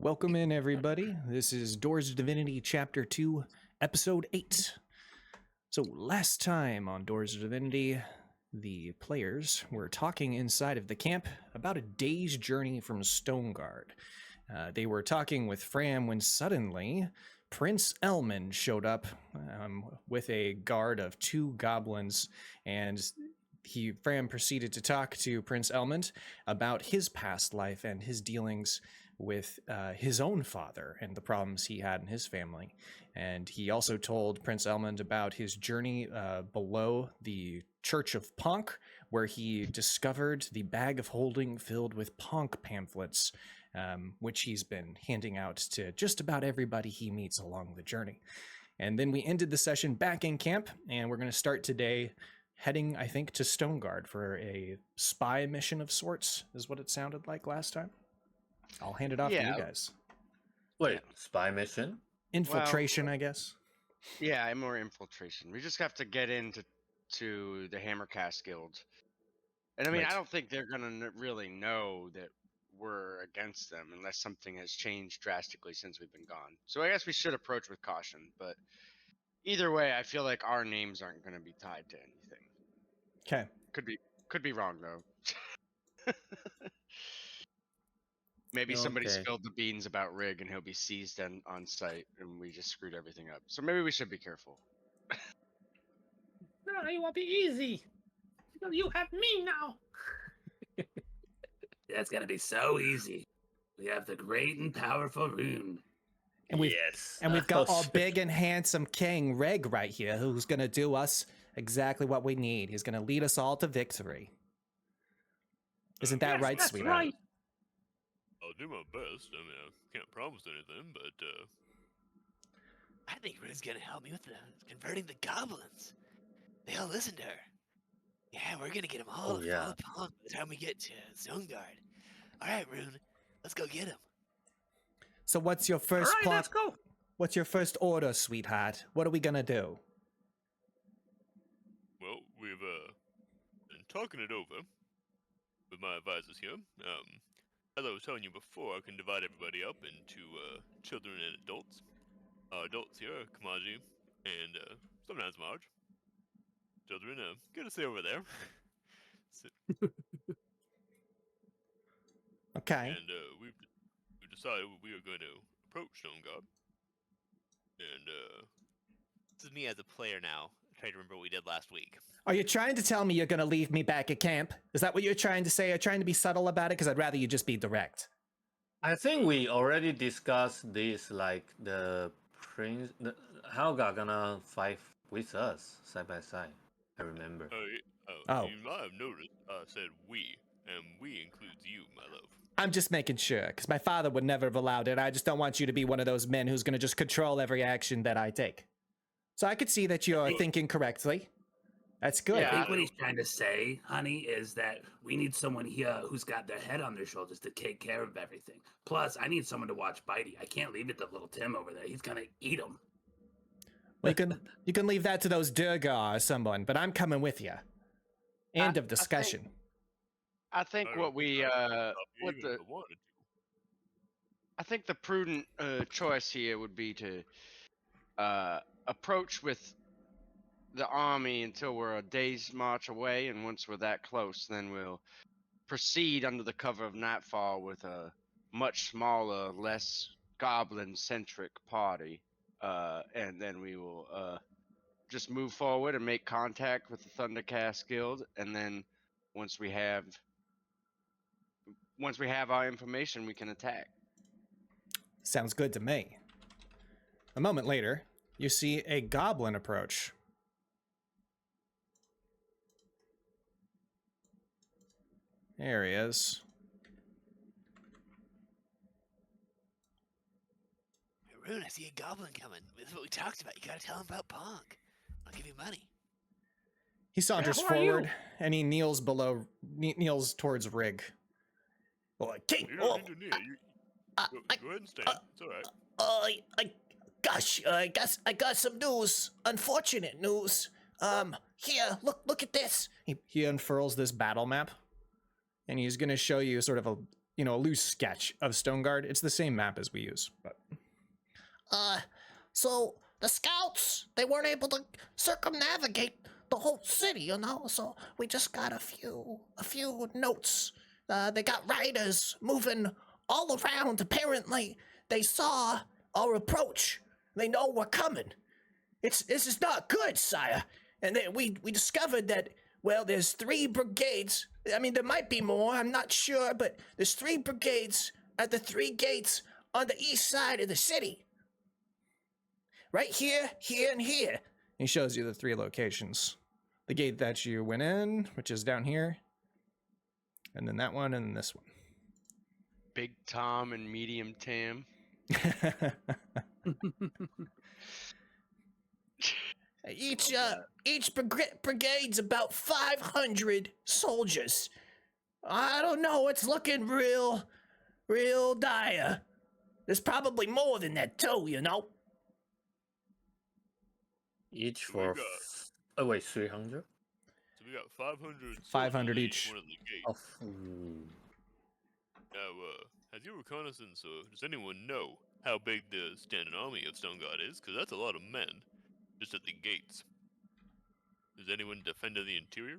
Welcome in, everybody. This is Doors of Divinity, Chapter 2, Episode 8. So, last time on Doors of Divinity, the players were talking inside of the camp about a day's journey from Stoneguard. They were talking with Fram when suddenly Prince Elmond showed up with a guard of 2 goblins, and Fram proceeded to talk to Prince Elmond about his past life and his dealings with his own father and the problems he had in his family. And he also told Prince Elmond about his journey below the Church of Ponck, where he discovered the bag of holding filled with Ponck pamphlets, which he's been handing out to just about everybody he meets along the journey. And then we ended the session back in camp, and we're going to start today heading, I think, to Stoneguard for a spy mission of sorts, is what it sounded like last time. I'll hand it off to you guys. Wait, spy mission? Infiltration, I guess. Yeah, more infiltration. We just have to get into the Hammercast Guild. And I mean, Right. I don't think they're going to really know that we're against them unless something has changed drastically since we've been gone. So I guess we should approach with caution. But either way, I feel like our names aren't going to be tied to anything. Okay. Could be wrong, though. Maybe somebody spilled the beans about Rygg and he'll be seized on site and we just screwed everything up. So maybe we should be careful. No, it won't be easy. You have me now. That's gonna be so easy. We have the great and powerful rune. And we've got our big and handsome king, Rygg, right here, who's going to do us exactly what we need. He's going to lead us all to victory. Isn't that right, that's sweetheart? right. I'll do my best. I mean, I can't promise anything, but I think Rygg's gonna help me with converting the goblins. They all listen to her. Yeah, we're gonna get them all to follow Ponck by the time we get to Stoneguard. All right, Rune, let's go get him. So what's your first All right, plot? let's go. What's your first order, sweetheart? What are we going to do? well, we've been talking it over with my advisors here. As I was telling you before, I can divide everybody up into children and adults. Adults here are Kamaji and sometimes Marge. Children, good to see over there. Okay. And we've decided we are going to approach Stoneguard. And This is me as a player now. I'm trying to remember what we did last week. Are you trying to tell me you're going to leave me back at camp? Is that what you're trying to say? Are you trying to be subtle about it? Because I'd rather you just be direct. I think we already discussed this, like the prince, Helga gonna fight with us side by side. I remember. Oh. You might have noticed I said we, and we includes you, my love. I'm just making sure, because my father would never have allowed it. I just don't want you to be one of those men who's going to just control every action that I take. So I could see that you're thinking correctly. That's good. I think what he's trying to say, honey, is that we need someone here who's got their head on their shoulders to take care of everything. Plus, I need someone to watch Bitey. I can't leave it to little Tim over there. He's gonna eat him. Well, you can leave that to those Durgar or someone, but I'm coming with you. End of discussion. I think what we I think the prudent choice here would be to approach with the army until we're a day's march away, and once we're that close, then we'll proceed under the cover of nightfall with a much smaller, less goblin-centric party, and then we will just move forward and make contact with the Thundercast Guild, and then once we have our information, we can attack. Sounds good to me. A moment later, you see a goblin approach. There he is. Hey, Rune, I see a goblin coming. This is what we talked about. You gotta tell him about Ponck. I'll give you money. He saunters who are you? forward, and he kneels towards Rygg. Oh, king! You don't need to kneel. Go ahead and stand. It's all right. Gosh, I got some news. Unfortunate news. Here, look at this. He unfurls this battle map, and he's going to show you sort of a loose sketch of Stoneguard. It's the same map as we use, but So the scouts, they weren't able to circumnavigate the whole city, so we just got a few notes. They got riders moving all around. Apparently, they saw our approach. They know we're coming. This is not good, sire. And then we discovered that, well, there's 3 brigades. I mean, there might be more, I'm not sure, but there's 3 brigades at the 3 gates on the east side of the city. Right here, here, and here. he shows you the 3 locations. The gate that you went in, which is down here, and then that one, and then this one. Big Tom and Medium Tam. Each brigade's about 500 soldiers. I don't know, it's looking real dire. There's probably more than that too, Each So we for... got- Oh, wait, 300? So we got 500. 500 soldiers at each. One of the gates. Oh, ooh. Now, has your reconnaissance, does anyone know how big the standing army of Stoneguard is? Because that's a lot of men, just at the gates. Does anyone defend the interior?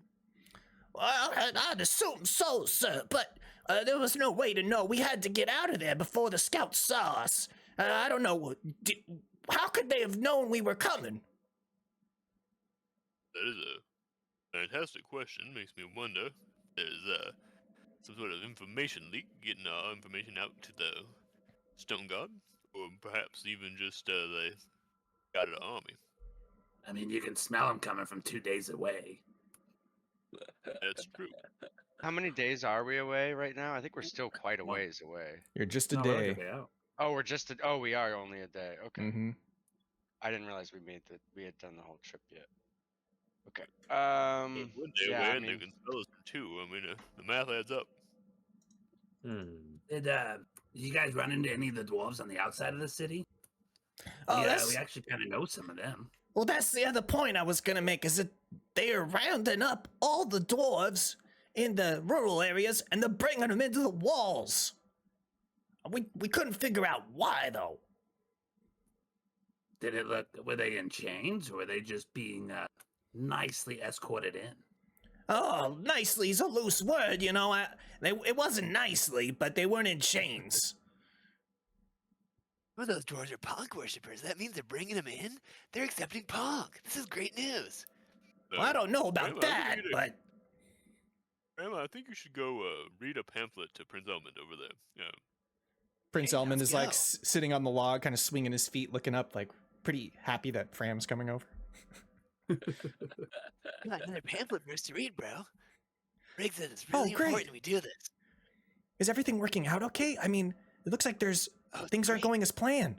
Well, I'd assume so, sir, but there was no way to know. We had to get out of there before the scouts saw us. I don't know. How could they have known we were coming? That is a fantastic question. Makes me wonder if there's some sort of information leak, getting our information out to the Stoneguard, or perhaps even just they got an army. I mean, you can smell them coming from 2 days away. That's true. How many days are we away right now? I think we're still quite a ways away. You're just a No, we're day. okay out. Oh, we are only a day. Okay. Mm-hmm. I didn't realize we had done the whole trip yet. Okay. One day yeah, away, I and they mean- can spell us for 2. I mean, the math adds up. Did you guys run into any of the dwarves on the outside of the city? Oh, yeah, that's we actually kind of know some of them. well, that's the other point I was gonna make. Is that they are rounding up all the dwarves in the rural areas and they're bringing them into the walls. We couldn't figure out why though. Did it look? Were they in chains, or were they just being nicely escorted in? Oh, nicely is a loose word, it wasn't nicely, but they weren't in chains. Well, those dwarves are Ponck worshippers. That means they're bringing them in. They're accepting Ponck. This is great news. Well, I don't know about Grandma, that, but Grandma, I think you should go read a pamphlet to Prince Elmond over there. Yeah. Prince Hey, Elmond let's is like go. sitting on the log, kind of swinging his feet, looking up, like pretty happy that Fram's coming over. You got another pamphlet for us to read, bro. Rygg says it's Oh, really great. important we do this. Is everything working out okay? I mean, it looks like there's Oh, things aren't great. going as planned.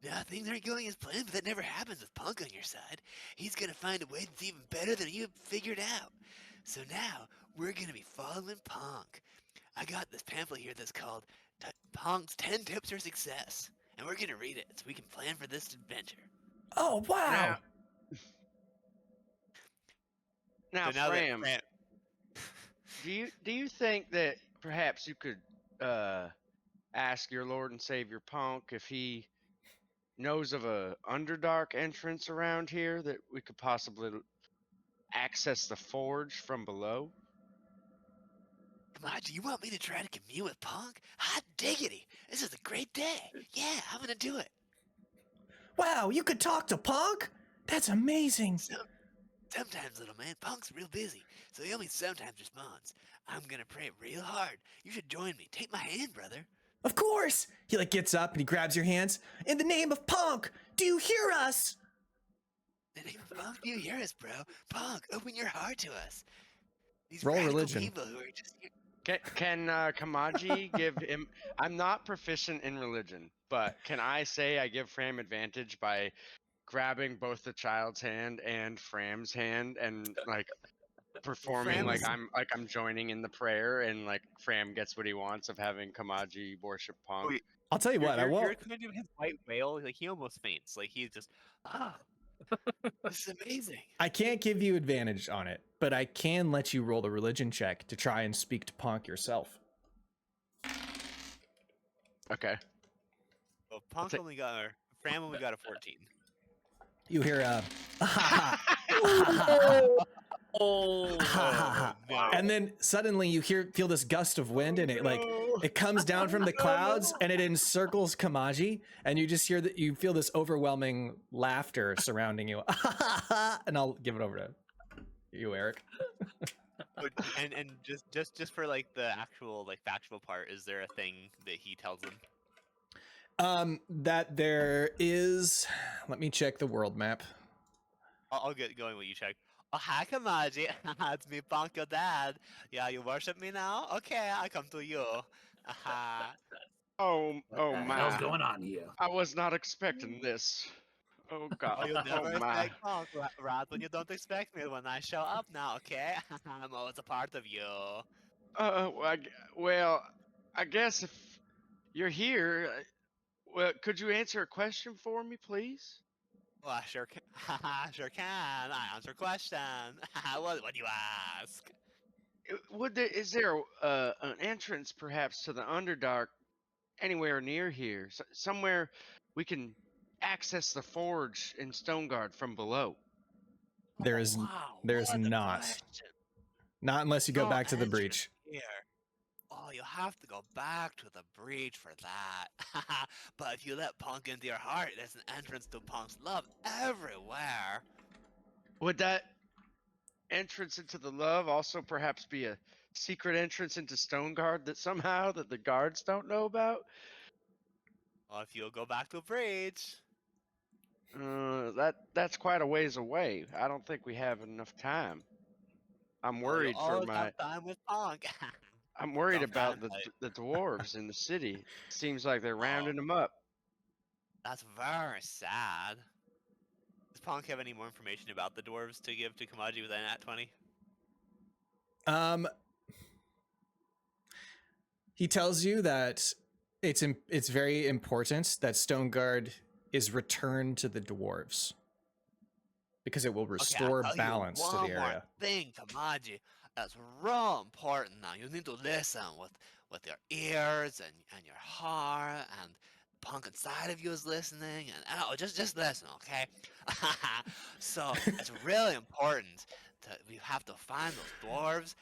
Yeah, things aren't going as planned, but that never happens with Ponck on your side. He's gonna find a way that's even better than you figured out. So now, we're gonna be following Ponck. I got this pamphlet here that's called Ponck's 10 Tips for Success. And we're gonna read it so we can plan for this adventure. oh wow. Now, So now that Fram, do you think that perhaps you could ask your Lord and Savior Ponck if he knows of a Underdark entrance around here that we could possibly access the forge from below? Come on, do you want me to try to commune with Ponck? Hot diggity! This is a great day. Yeah, I'm gonna do it. Wow, you could talk to Ponck? That's amazing. Sometimes, little man, Ponck's real busy, so he only sometimes responds. I'm gonna pray real hard. You should join me. Take my hand, brother. Of course! He like gets up and he grabs your hands. In the name of Ponck, do you hear us? In the name of Ponck, do you hear us, bro? Ponck, open your heart to us. These Roll radical religion. people who are just here. Can Kamaji give him? I'm not proficient in religion, but can I say I give Fram advantage by grabbing both the child's hand and Fram's hand and like performing like I'm joining in the prayer, and like Fram gets what he wants of having Kamaji worship Ponck. Wait, I'll tell you what, I you're won't. kind of his white whale. Like he almost faints. Like he's just This is amazing. I can't give you advantage on it, but I can let you roll a religion check to try and speak to Ponck yourself. Okay. Well, Ponck take- only got, or Fram only got a 14. You hear a Oh, and then suddenly you feel this gust of wind, and it comes down from the clouds, and it encircles Kamaji, and you just hear that you feel this overwhelming laughter surrounding you. And I'll give it over to you, Eric. And just for like the actual like factual part, is there a thing that he tells them? That there is. Let me check the world map. I'll get going when you check. Oh, hi, Kamaji. It's me, Ponck, your dad. Yeah, you worship me now? Okay, I come to you. Oh What the hell's my! going on here? I was not expecting this. Oh Oh, God! you'll never Oh my! expect Ponck, right? When you don't expect me when I show up now, okay? I'm always a part of you. Well, I guess if you're here, well, could you answer a question for me, please? Well, I sure can. Sure can. I answer question. What do you ask? Is there an entrance, perhaps, to the Underdark anywhere near here? Somewhere we can access the forge in Stoneguard from below? There is Wow, there's what a not. question. Not unless you go No back to the entrance breach. Here. Oh, you have to go back to the breach for that. But if you let Ponck into your heart, there's an entrance to Ponck's love everywhere. Would that entrance into the love also perhaps be a secret entrance into Stoneguard that the guards don't know about? Well, if you'll go back to the breach. That's quite a ways away. I don't think we have enough time. I'm Well, worried you'll for always my. have time with Ponck. I'm worried about Sometimes the dwarves in the city. Seems like they're rounding them up. That's very sad. Does Ponck have any more information about the dwarves to give to Kamaji with an at 20? He tells you that it's very important that Stoneguard is returned to the dwarves because it will restore I'll tell you balance to the one more area. thing, Kamaji. That's real important now. You need to listen with your ears and your heart, and Ponck inside of you is listening, and oh, just listen, okay? So it's really important we have to find those dwarves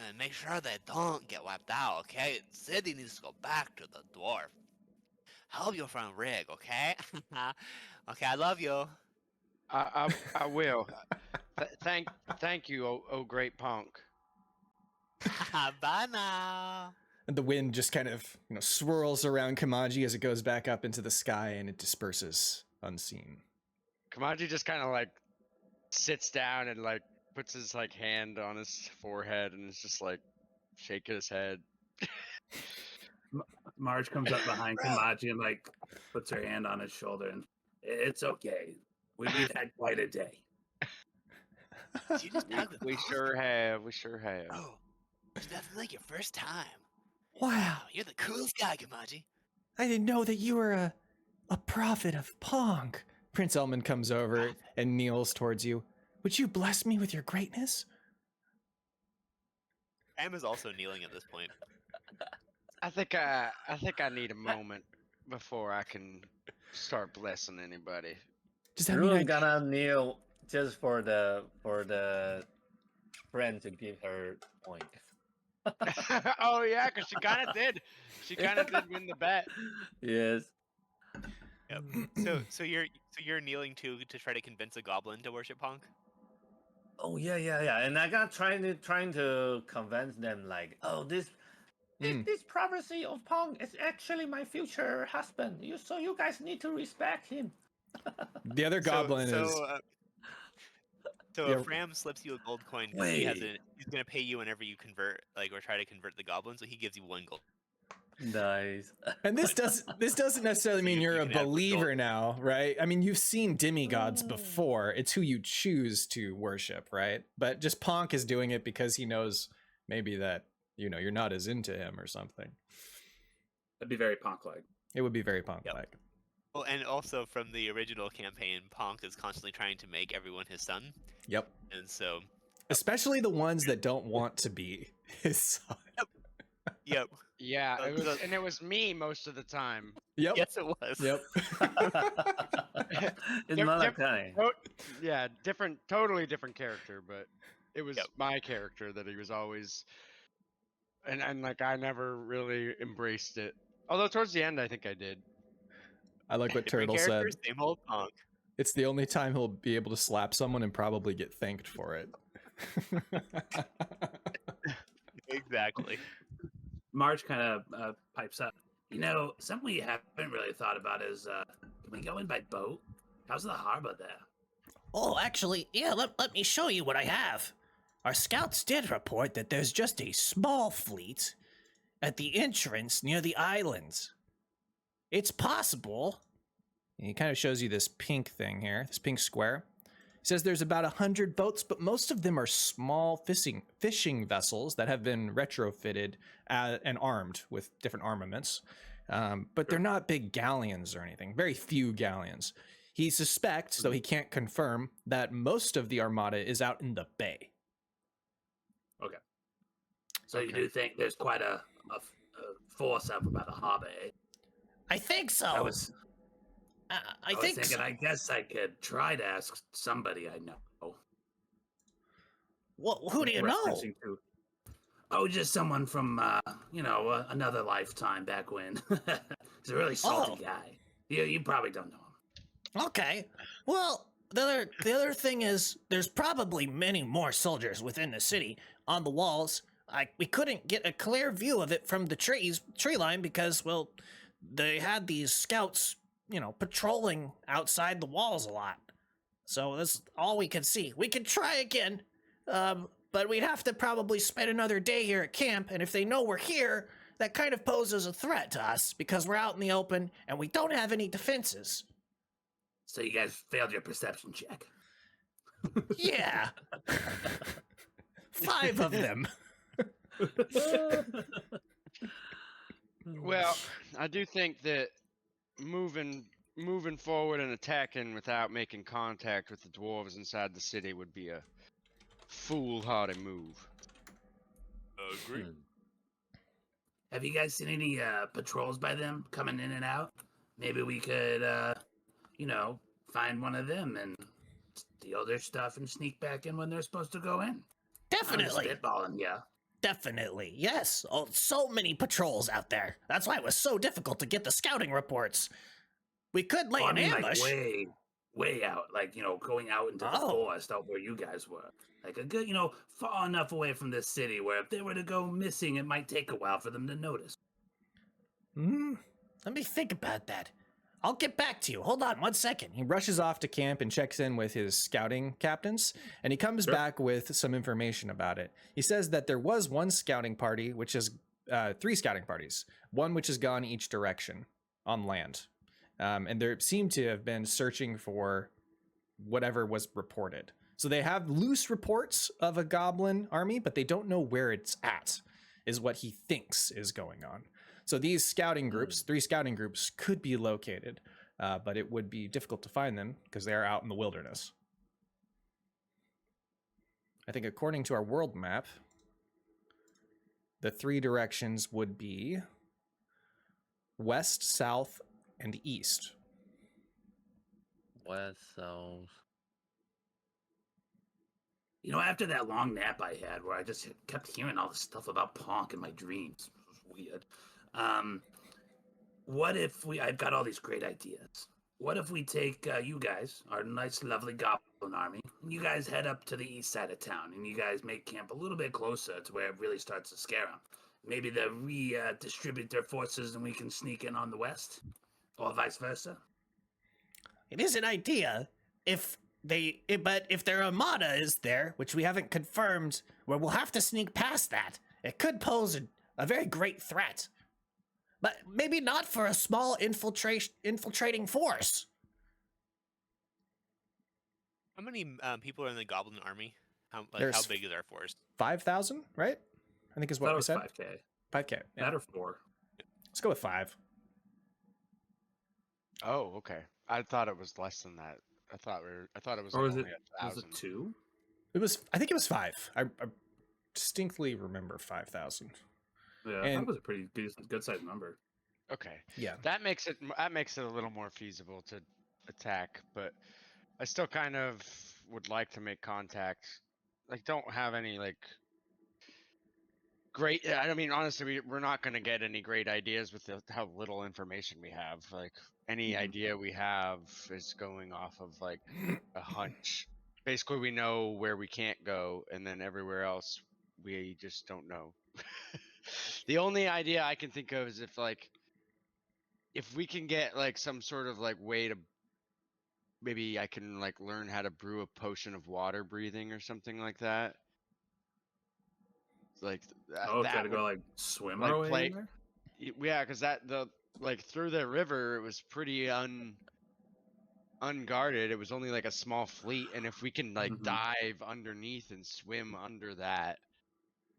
and make sure they don't get wiped out, okay? The city needs to go back to the dwarf. Help your friend Rygg, okay? Okay, I love you. I will. Thank you, oh great Ponck. Bye now. And the wind just kind of swirls around Kamaji as it goes back up into the sky, and it disperses unseen. Kamaji just kind of like sits down and like puts his like hand on his forehead and is just like shaking his head. Marge comes up behind Kamaji and like puts her hand on his shoulder, and it's okay. We've had quite a day. Did you just talk with We Ponck? sure have. We sure have. Oh, it's nothing like your first time. Wow, You're the coolest guy, Kamaji. I didn't know that you were a prophet of Ponck. Prince Elman comes over and kneels towards you. Would you bless me with your greatness? Fram is also kneeling at this point. I think I need a moment before I can start blessing anybody. Does that We're mean gonna kneel just for the friend to give her point. Oh yeah, because she kind of did. She kind of did win the bet. Yes. Yep. So you're kneeling to try to convince a goblin to worship Ponck? Oh yeah. And I got trying to convince them like, oh this prophecy of Ponck is actually my future husband. So you guys need to respect him. the other goblin is? So Yeah. if Fram slips you a gold coin, he's gonna pay you whenever you convert, like, or try to convert the goblin. So he gives you 1 gold. Nice. And this doesn't necessarily So mean you you're a can have believer gold. now, right? I mean, you've seen demigods before. It's who you choose to worship, right? But just Ponck is doing it because he knows maybe that you're not as into him or something. That'd be very Ponck-like. It would be very Ponck-like. Well, and also from the original campaign, Ponck is constantly trying to make everyone his son, Yep. and so Especially the ones that don't want to be his son. yep. Yeah, Uh, it was, the- and it was me most of the time. Yep. Yes, it was. Yep. It's Yep, not yep. okay. Yeah, totally different character, but it was Yep. my character that he was always, and like I never really embraced it. Although towards the end, I think I did. I like what Different Turtle said. characters, same old Ponck. It's the only time he'll be able to slap someone and probably get thanked for it. Exactly. Marge kind of pipes up. You know, something we haven't really thought about is can we go in by boat? How's the harbor there? Oh, actually, yeah, let me show you what I have. Our scouts did report that there's just a small fleet at the entrance near the islands. It's possible. He kind of shows you this pink thing here, this pink square. He says there's about 100 boats, but most of them are small fishing vessels that have been retrofitted and armed with different armaments. But they're not big galleons or anything, very few galleons. He suspects, though he can't confirm, that most of the armada is out in the bay. Okay. So you do think there's quite a force up about the harbor, eh? I think so. I was think thinking, so. I guess I could try to ask somebody I know. Well, who do you know? Referencing to- Oh, just someone from, another lifetime back when. He's a really salty guy. You probably don't know him. Okay. Well, the other thing is, there's probably many more soldiers within the city on the walls. We couldn't get a clear view of it from the tree line because, well, they had these scouts, patrolling outside the walls a lot. So that's all we could see. We could try again, but we'd have to probably spend another day here at camp. And if they know we're here, that kind of poses a threat to us because we're out in the open and we don't have any defenses. So you guys failed your perception check. Yeah. 5 of them. Well, I do think that moving forward and attacking without making contact with the dwarves inside the city would be a foolhardy move. Agree. Have you guys seen any patrols by them coming in and out? Maybe we could, find one of them and steal their stuff and sneak back in when they're supposed to go in. Definitely. I'm spitballing, yeah. Definitely. Yes. Oh, so many patrols out there. That's why it was so difficult to get the scouting reports. We could lay an ambush. Like way out, going out into the forest out where you guys were. Like a good, far enough away from this city where if they were to go missing, it might take a while for them to notice. Let me think about that. I'll get back to you. Hold on 1 second. He rushes off to camp and checks in with his scouting captains, and he comes back with some information about it. He says that there was one scouting party, which is 3 scouting parties, one which has gone each direction on land. And they seem to have been searching for whatever was reported. So they have loose reports of a goblin army, but they don't know where it's at, is what he thinks is going on. So these scouting groups, 3 scouting groups, could be located, but it would be difficult to find them because they are out in the wilderness. I think according to our world map, the 3 directions would be west, south, and east. West, south. After that long nap I had where I just kept hearing all this stuff about Ponck in my dreams, it was weird. What if I've got all these great ideas. What if we take you guys, our nice, lovely goblin army, and you guys head up to the east side of town, and you guys make camp a little bit closer to where it really starts to scare them. Maybe they'll redistribute their forces and we can sneak in on the west, or vice versa. It is an idea but if their armada is there, which we haven't confirmed, well, we'll have to sneak past that. It could pose a very great threat. But maybe not for a small infiltrating force. How many people are in the Goblin army? How There's big is our force? 5,000, right? I think is what That we was said. 5K. 5K. Yeah. That or 4. Let's go with 5. Oh, okay. I thought it was less than that. I thought it was Or was only it 1,000. 2? I think it was 5. I distinctly remember 5,000. Yeah, And- that was a pretty good sized number. Okay. Yeah. That makes it a little more feasible to attack, but I still kind of would like to make contact. Like, don't have any like great. I mean, honestly, we're not going to get any great ideas with how little information we have. Like, any idea we have is going off of like a hunch. Basically, we know where we can't go, and then everywhere else we just don't know. The only idea I can think of is if we can get like some sort of like way to maybe I can like learn how to brew a potion of water breathing or something like that. Like Try to go like swim our way play. in there? Yeah, because through the river it was pretty unguarded. It was only like a small fleet, and if we can like dive underneath and swim under that,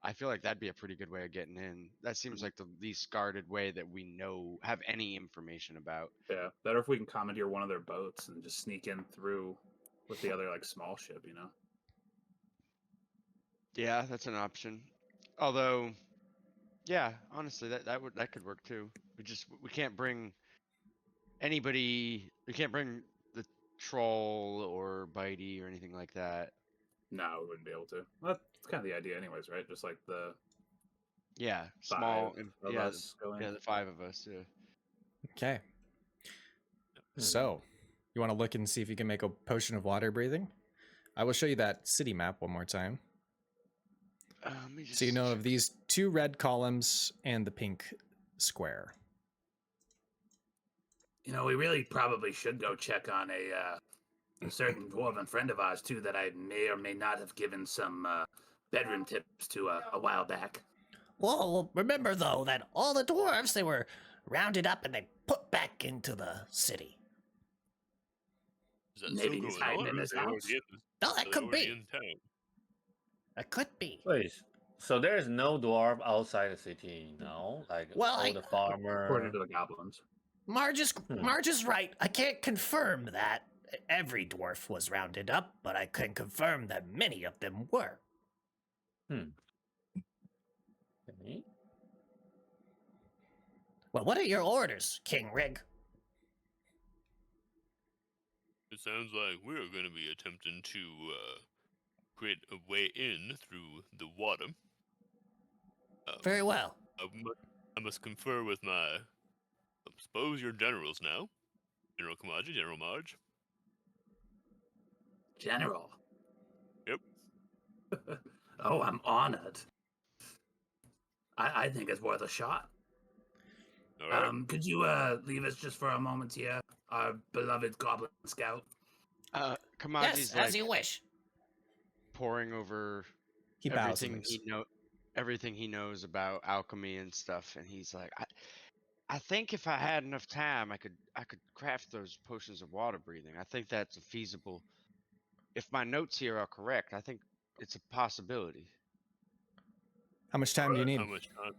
I feel like that'd be a pretty good way of getting in. That seems like the least guarded way that we have any information about. Yeah, better if we can commandeer one of their boats and just sneak in through with the other like small ship, you know? Yeah, that's an option. Although, yeah, honestly, that could work too. We can't bring anybody. We can't bring the troll or bitey or anything like that. No, we wouldn't be able to. Well, that's kind of the idea, anyways, right? Just like the small of us going. the 5 of us. Yeah. Okay. So, you want to look and see if you can make a potion of water breathing? I will show you that city map one more time. So you know of these 2 red columns and the pink square. You know, we really probably should go check on a certain dwarven friend of ours too that I may or may not have given some bedroom tips to a while back. Well, remember though that all the dwarves, they were rounded up and they put back into the city. Is that Maybe still he's going hiding on, in or his are they house? already No, are that they could already be. in town? That could be. Wait, so there's no dwarf outside the city, no? Like Well, the farmer. According to the goblins. Marge is right. I can't confirm that every dwarf was rounded up, but I can confirm that many of them were. Okay. Well, what are your orders, King Rygg? It sounds like we're going to be attempting to create a way in through the water. Very well. I must confer with my, I suppose, your generals now. General Kamaji, General Marge. General. Yep. Oh, I'm honored. I think it's worth a shot. All right. Could you leave us just for a moment here, our beloved Goblin Scout? Kamaji's Yes, as you wish. pouring over He bows and everything he knows about alchemy and stuff, and he's like, I think if I had enough time, I could craft those potions of water breathing. I think that's a feasible. If my notes here are correct, I think it's a possibility. How much time do you need? How much time?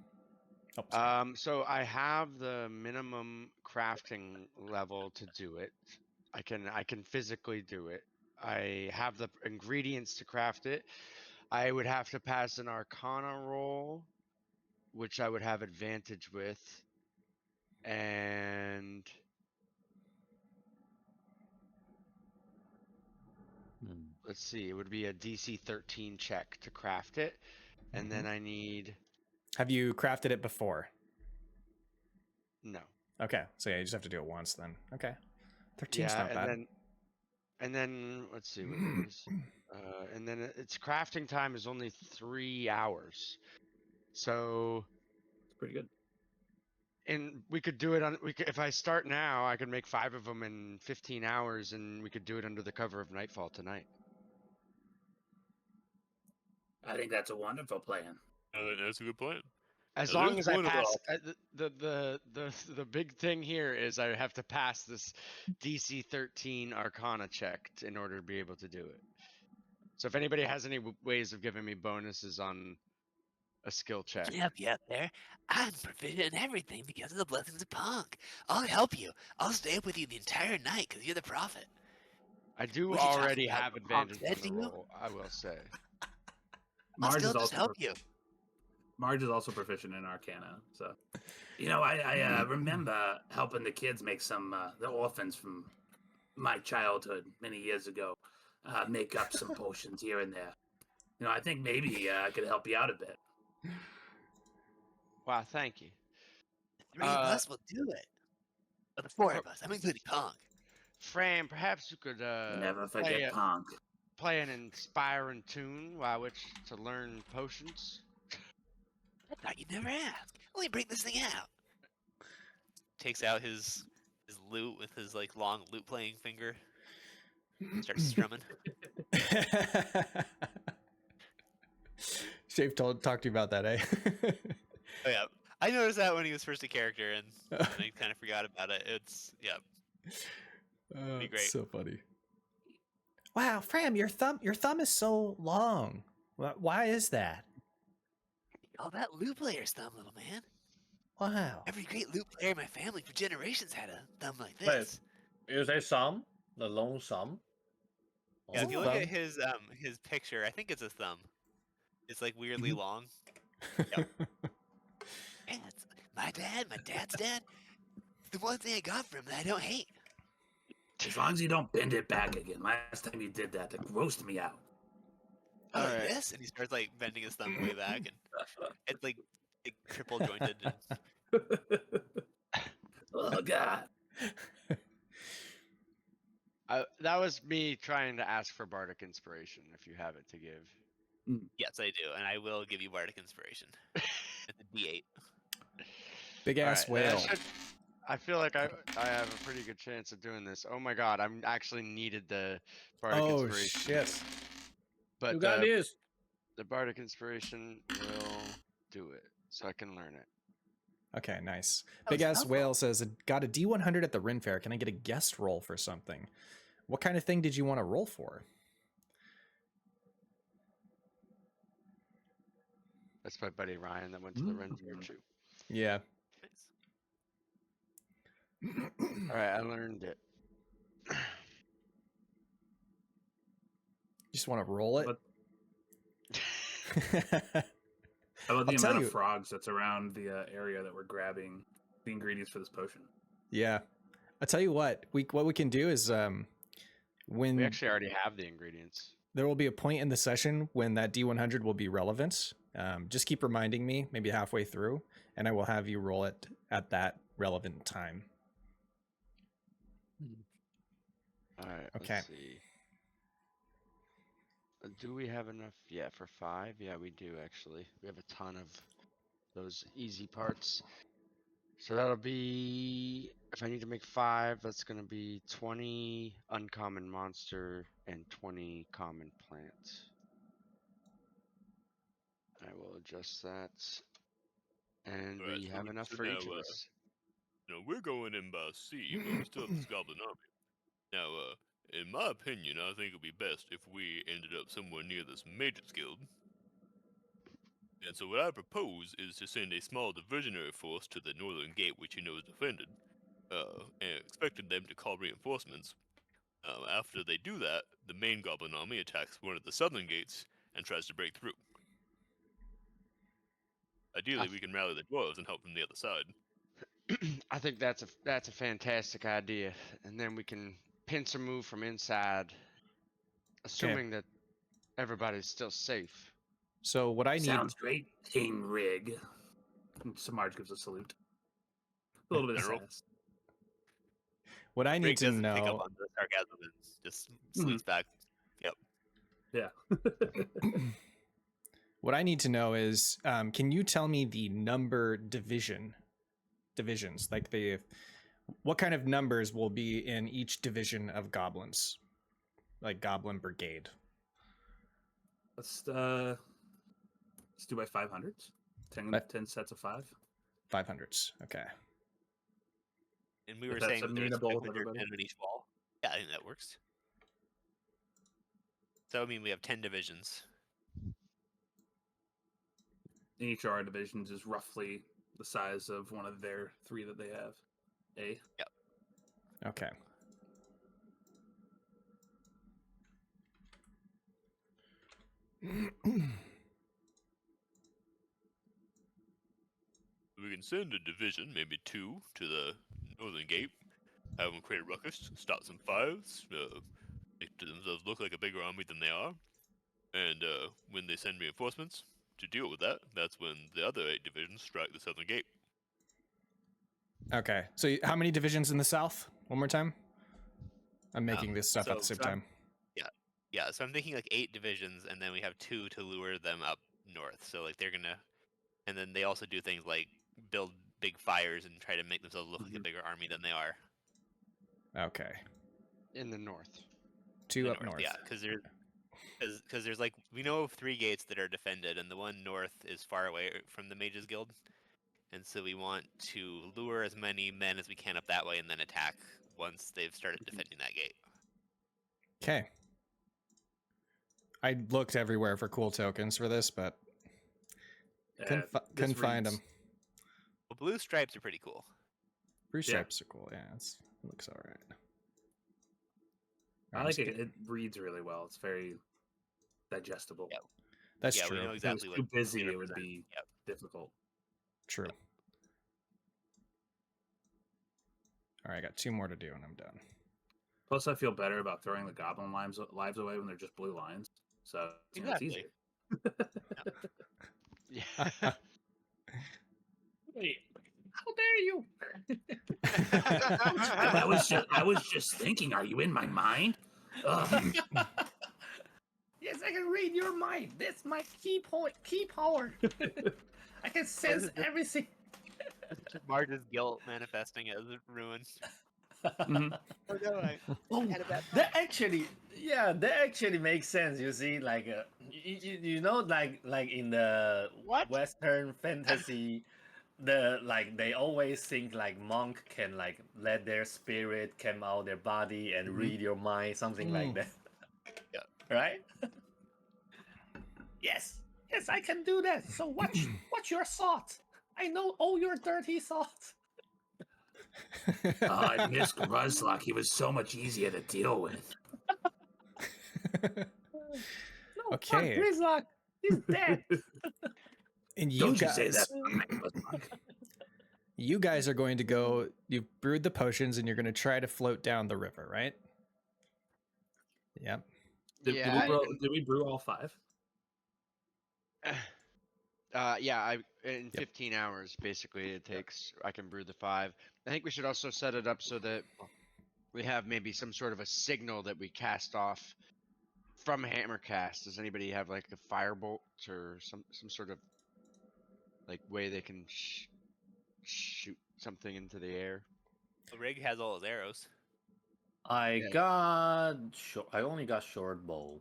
Oh, sorry. So I have the minimum crafting level to do it. I can physically do it. I have the ingredients to craft it. I would have to pass an Arcana roll, which I would have advantage with, and let's see, it would be a DC 13 check to craft it, and then I need. Have you crafted it before? No. Okay, so yeah, you just have to do it once then. Okay. 13's Yeah, not bad. and then let's see what it is. And then its crafting time is only 3 hours. So It's pretty good. and we could do it on if I start now, I could make 5 of them in 15 hours, and we could do it under the cover of nightfall tonight. I think that's a wonderful plan. That's a good plan. As Now, long there's as I one of pass, the big thing here is I have to pass this DC 13 Arcana check in order to be able to do it. So if anybody has any ways of giving me bonuses on a skill check, Yep, there. I'm proficient in everything because of the blessings of Ponck. I'll help you. I'll stay up with you the entire night because you're the prophet. I do What you talking already about? have Ponck advantage said on to the you? roll. I will say. I'll Marge still is just also help you. Marge is also proficient in Arcana, so. You know, I remember helping the kids make some, the orphans from my childhood many years ago, make up some potions here and there. You know, I think maybe I could help you out a bit. Wow, thank you. The 3 of us will do it. Or the 4 of us. I'm including Ponck. Fram, perhaps you could Never forget Ponck. play an inspiring tune while which to learn potions. I thought you'd never ask. Let me break this thing out. Takes out his lute with his like long lute playing finger. Starts strumming. Shape talked to you about that, eh? Oh yeah, I noticed that when he was first a character, and I kind of forgot about it. It's be great. So funny. Wow, Fram, your thumb is so long. Why is that? All that lute player's thumb, little man. Wow. Every great lute player in my family for generations had a thumb like Wait, this. you say some? The long sum? Yeah, if you look thumb? at his picture, I think it's a thumb. It's like weirdly long. Yeah, it's my dad's dad. The one thing I got from him that I don't hate. As long as you don't bend it back again. Last time you did that, it grossed me out. Oh, like Alright. this? And he starts like bending his thumb way back, and it's like triple jointed. And Oh, God. That was me trying to ask for bardic inspiration, if you have it to give. yes, I do, and I will give you bardic inspiration. It's a D8. Big ass Alright, whale. I feel like I have a pretty good chance of doing this. Oh my god, I'm actually needed the bardic Oh inspiration. shit. But You got this. the bardic inspiration will do it, so I can learn it. Okay, nice. That Big was ass helpful. whale says, got a D100 at the Ren Fair. Can I get a guest roll for something? What kind of thing did you want to roll for? That's my buddy Ryan that went to the Ren Fair too. Yeah. Alright, I learned it. Just want to roll it? How about the I'll tell amount you- of frogs that's around the area that we're grabbing the ingredients for this potion? Yeah. I'll tell you what we can do is when We actually already have the ingredients. there will be a point in the session when that D100 will be relevant. Just keep reminding me, maybe halfway through, and I will have you roll it at that relevant time. Alright, Okay. let's see. Do we have enough? Yeah, for 5? Yeah, we do actually. We have a ton of those easy parts. So that'll be, if I need to make 5, that's going to be 20 uncommon monster and 20 common plant. I will adjust that. And Alright, we so have enough so for now, each of us. No, we're going in by sea, but we still have this goblin army. Now, in my opinion, I think it'd be best if we ended up somewhere near this Mage's Guild. And so what I propose is to send a small diversionary force to the northern gate, which you know is defended, and expecting them to call reinforcements. After they do that, the main goblin army attacks one of the southern gates and tries to break through. Ideally, we can rally the dwarves and help from the other side. I think that's a fantastic idea. And then we can pincer move from inside, assuming that everybody's still safe. So what I need Sounds great, King Rygg. Samarj gives a salute. A little bit of General. sadness. what I need Rygg to doesn't pick up know on the sarcasm and just salutes back. Yep. Yeah. what I need to know is can you tell me the number divisions, like what kind of numbers will be in each division of goblins, like goblin brigade? Let's do by 500s. 10 sets of 5. 500s. Okay. And we If were that's saying that there's amenable to 500 everybody. men on each wall. Yeah, I think that works. So I mean, we have 10 divisions. Each of our divisions is roughly the size of one of their 3 that they have. Okay. can send a division, maybe 2, to the northern gate, have them create a ruckus, start some fires, make themselves look like a bigger army than they are, and when they send reinforcements to deal with that, that's when the other 8 divisions strike the southern gate. Okay. So how many divisions in the south? One more time. I'm making this stuff at the same time. Yeah, so I'm thinking like 8 divisions, and then we have 2 to lure them up north. So like they're gonna, and then they also do things like build big fires and try to make themselves look like a bigger army than they are. Okay. In the north. 2 up north. Yeah, because there's like, we know of 3 gates that are defended, and the one north is far away from the Mages Guild, and so we want to lure as many men as we can up that way, and then attack once they've started defending that gate. Okay. I looked everywhere for cool tokens for this, but couldn't find them. Well, blue stripes are pretty cool. Blue stripes are cool. Yeah, it looks all right. I like it. It reads really well. It's very digestible. Yep. That's true. We know exactly if it was too busy, what it would be difficult. True. All right, I got 2 more to do and I'm done. Plus, I feel better about throwing the goblin lives away when they're just blue lines. So it's easier. Yeah. Wait, how dare you? I was just thinking, are you in my mind? Yes, I can read your mind. That's my key power. I can sense everything. Marge's guilt manifesting as ruin. That actually makes sense. You see, like you know, like in the Western fantasy, they always think like monk can like let their spirit come out their body and read your mind, something like that. Yeah. Right? Yes, I can do that. So what's your thoughts? I know all your dirty thoughts. I miss Gruzlock. He was so much easier to deal with. No, Okay. fuck Gruzlock. He's dead. And you Don't guys, you say that. you guys are going to go. You've brewed the potions, and you're going to try to float down the river, right? Yep. Did we brew all 5? In 15 hours, basically, it takes. I can brew the 5. I think we should also set it up so that we have maybe some sort of a signal that we cast off from Hammercast. Does anybody have like a firebolt or some sort of like way they can shoot something into the air? Rygg has all his arrows. I only got short bow.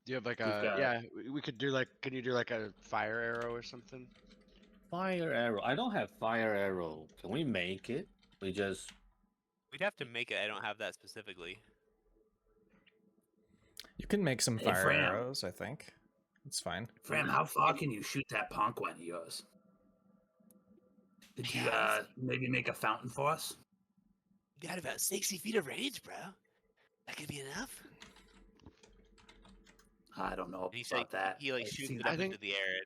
Do you have like we could do like, can you do like a fire arrow or something? Fire arrow. I don't have fire arrow. Can we make it? We'd have to make it. I don't have that specifically. You can make some fire Fram. arrows, I think. It's fine. Fram, how far can you shoot that Ponck one of yours? Did you maybe make a fountain for us? Got about 60 feet of range, bro. That could be enough. I don't know And about that. He like shoots it I up think- into the air.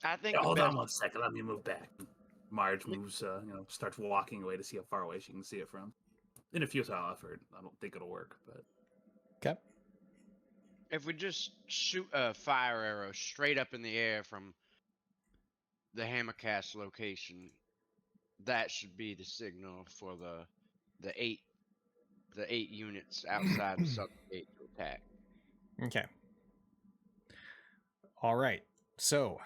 I think. Yeah, the hold best- on 1 second. Let me move back. Marge moves, starts walking away to see how far away she can see it from. In a futile effort. I don't think it'll work, but Okay. If we just shoot a fire arrow straight up in the air from the Hammercast location, that should be the signal for the eight units outside the southern gate to attack. Okay. All right. So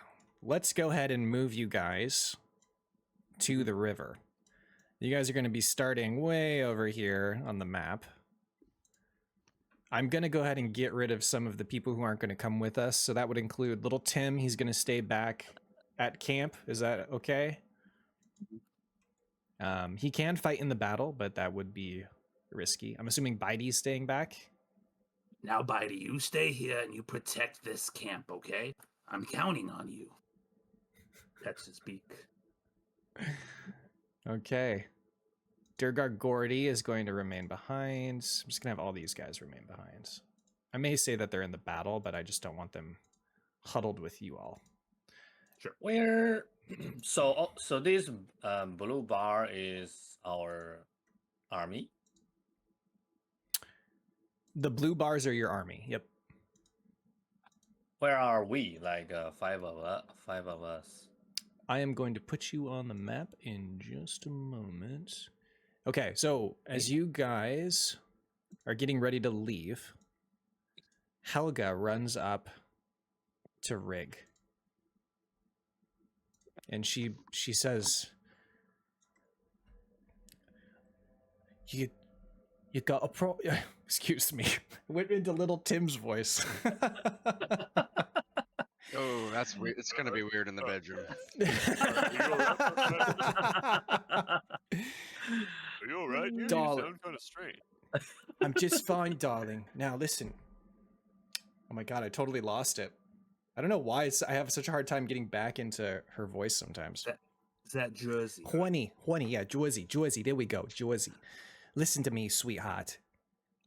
let's go ahead and move you guys to the river. You guys are going to be starting way over here on the map. I'm going to go ahead and get rid of some of the people who aren't going to come with us. So that would include little Tim. He's going to stay back at camp. Is that okay? He can fight in the battle, but that would be risky. I'm assuming Bidey's staying back. now, Bidey, you stay here and you protect this camp, okay? I'm counting on you. Pets his beak. Okay. Durgar Gordy is going to remain behind. I'm just going to have all these guys remain behind. I may say that they're in the battle, but I just don't want them huddled with you all. Sure. Where? So this blue bar is our army. The blue bars are your army. Yep. Where are we? Like 5 of us. I am going to put you on the map in just a moment. Okay, so as you guys are getting ready to leave, Helga runs up to Rygg. And she says, You got a pro excuse me. Went into little Tim's voice. Oh, that's weird. It's gonna be weird in the bedroom. Are you alright, dude? You Darling. sound kind of strange. I'm just fine, darling. Now listen. Oh my god, I totally lost it. I don't know why I have such a hard time getting back into her voice sometimes. Is that Jersey? Horny, yeah, Jersey, there we go, Jersey. Listen to me, sweetheart.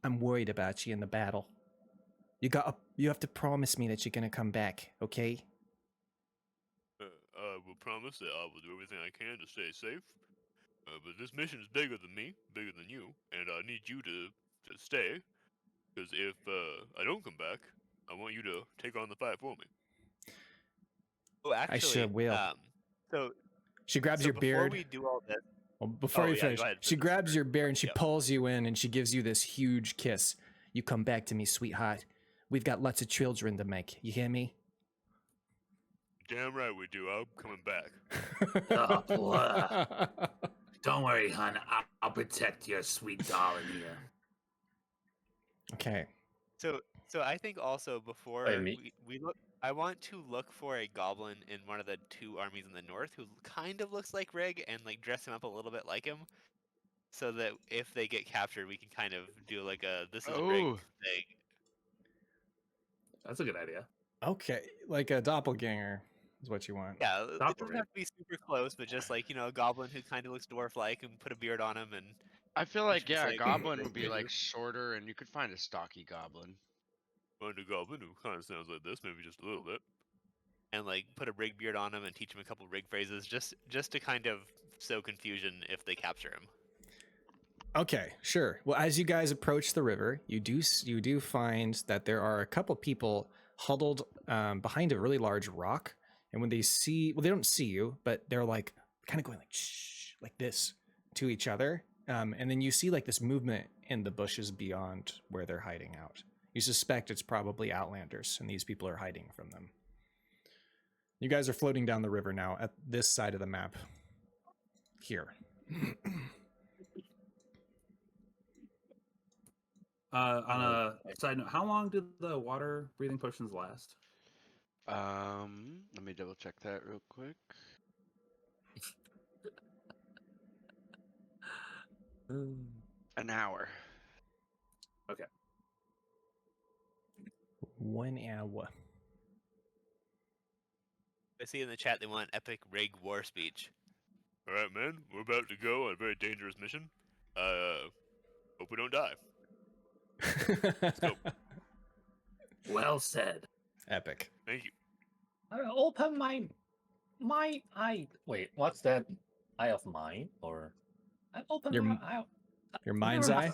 I'm worried about you in the battle. You have to promise me that you're gonna come back, okay? I will promise that I will do everything I can to stay safe. But this mission is bigger than me, bigger than you, and I need you to stay. Because if I don't come back, I want you to take on the fight for me. Oh, actually, I sure will. So She grabs so your beard. Before we do all this, Well, before Oh, you yeah, finish, go ahead, she finish grabs first. your beard and she Yep. pulls you in and she gives you this huge kiss. You come back to me, sweetheart. We've got lots of children to make. You hear me? Damn right we do. I'm coming back. Oh, blah. Don't worry, hon. I'll protect your sweet darling here. Okay. so I think also before Wait, me? we look, I want to look for a goblin in one of the two armies in the north who kind of looks like Rygg and like dress him up a little bit like him, so that if they get captured, we can kind of do like a this is Rygg Oh. thing. That's a good idea. Okay. Like a doppelganger is what you want. Yeah, it Doppler doesn't Rygg. have to be super close, but just like a goblin who kind of looks dwarf-like and put a beard on him and I feel like, Which is yeah, a like- goblin would be like shorter, and you could find a stocky goblin. Find a goblin who kind of sounds like this, maybe just a little bit. like put a Rygg beard on him and teach him a couple Rygg phrases just to kind of sow confusion if they capture him. Okay, sure. Well, as you guys approach the river, you do find that there are a couple people huddled behind a really large rock, and when they they don't see you, but they're like kind of going like shh, like this to each other, and then you see like this movement in the bushes beyond where they're hiding out. You suspect it's probably Outlanders, and these people are hiding from them. You guys are floating down the river now at this side of the map. Here. On a side note, how long did the water breathing potions last? Let me double check that real quick. An hour. 1 hour. I see in the chat they want epic Rygg war speech. Alright, man, we're about to go on a very dangerous mission. Hope we don't die. Well said. Epic. Thank you. I open my eye. Wait, what's that? Eye of mine, or I open Your my m- eye. Your mind's eye?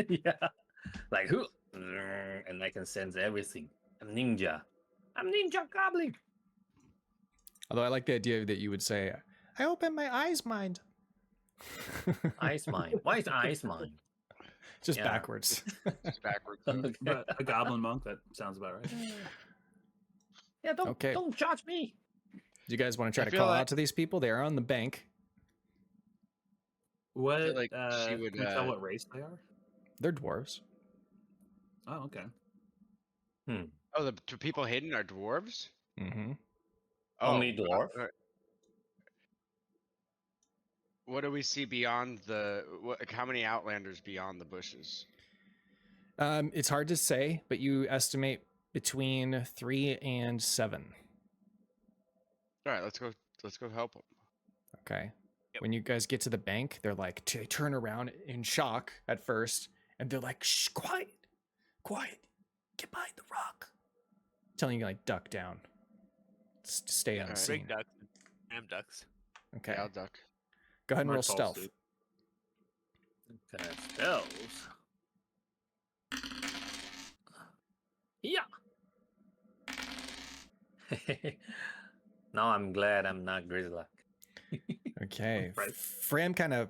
Yeah, like who? And I can sense everything. I'm ninja. I'm ninja goblin. Although I like the idea that you would say, I open my eyes mind. Ice mine. Why is ice mine? Just Yeah. backwards. It's backwards. Okay. But a goblin monk, that sounds about right. Yeah, Okay. don't judge me. Do you guys want to try I to feel call like- out to these people? They are on the bank. What? like she would, can you tell what race they are? They're dwarves. Oh, okay. Oh, the two people hidden are dwarves? Mm-hmm. Only dwarf? What do we see beyond how many Outlanders beyond the bushes? It's hard to say, but you estimate between 3 and 7. All right, let's go help them. Okay. Yep. When you guys get to the bank, they're like, they turn around in shock at first, and they're like, shh, quiet, get behind the rock. Telling you to like duck down. stay Alright. unseen. Rygg ducks, and Fram ducks. Okay. Yeah, I'll duck. Go ahead and My roll tall stealth. suit. Okay, spells. Yeah. Now I'm glad I'm not Grizzly. Okay. Right. Fram kind of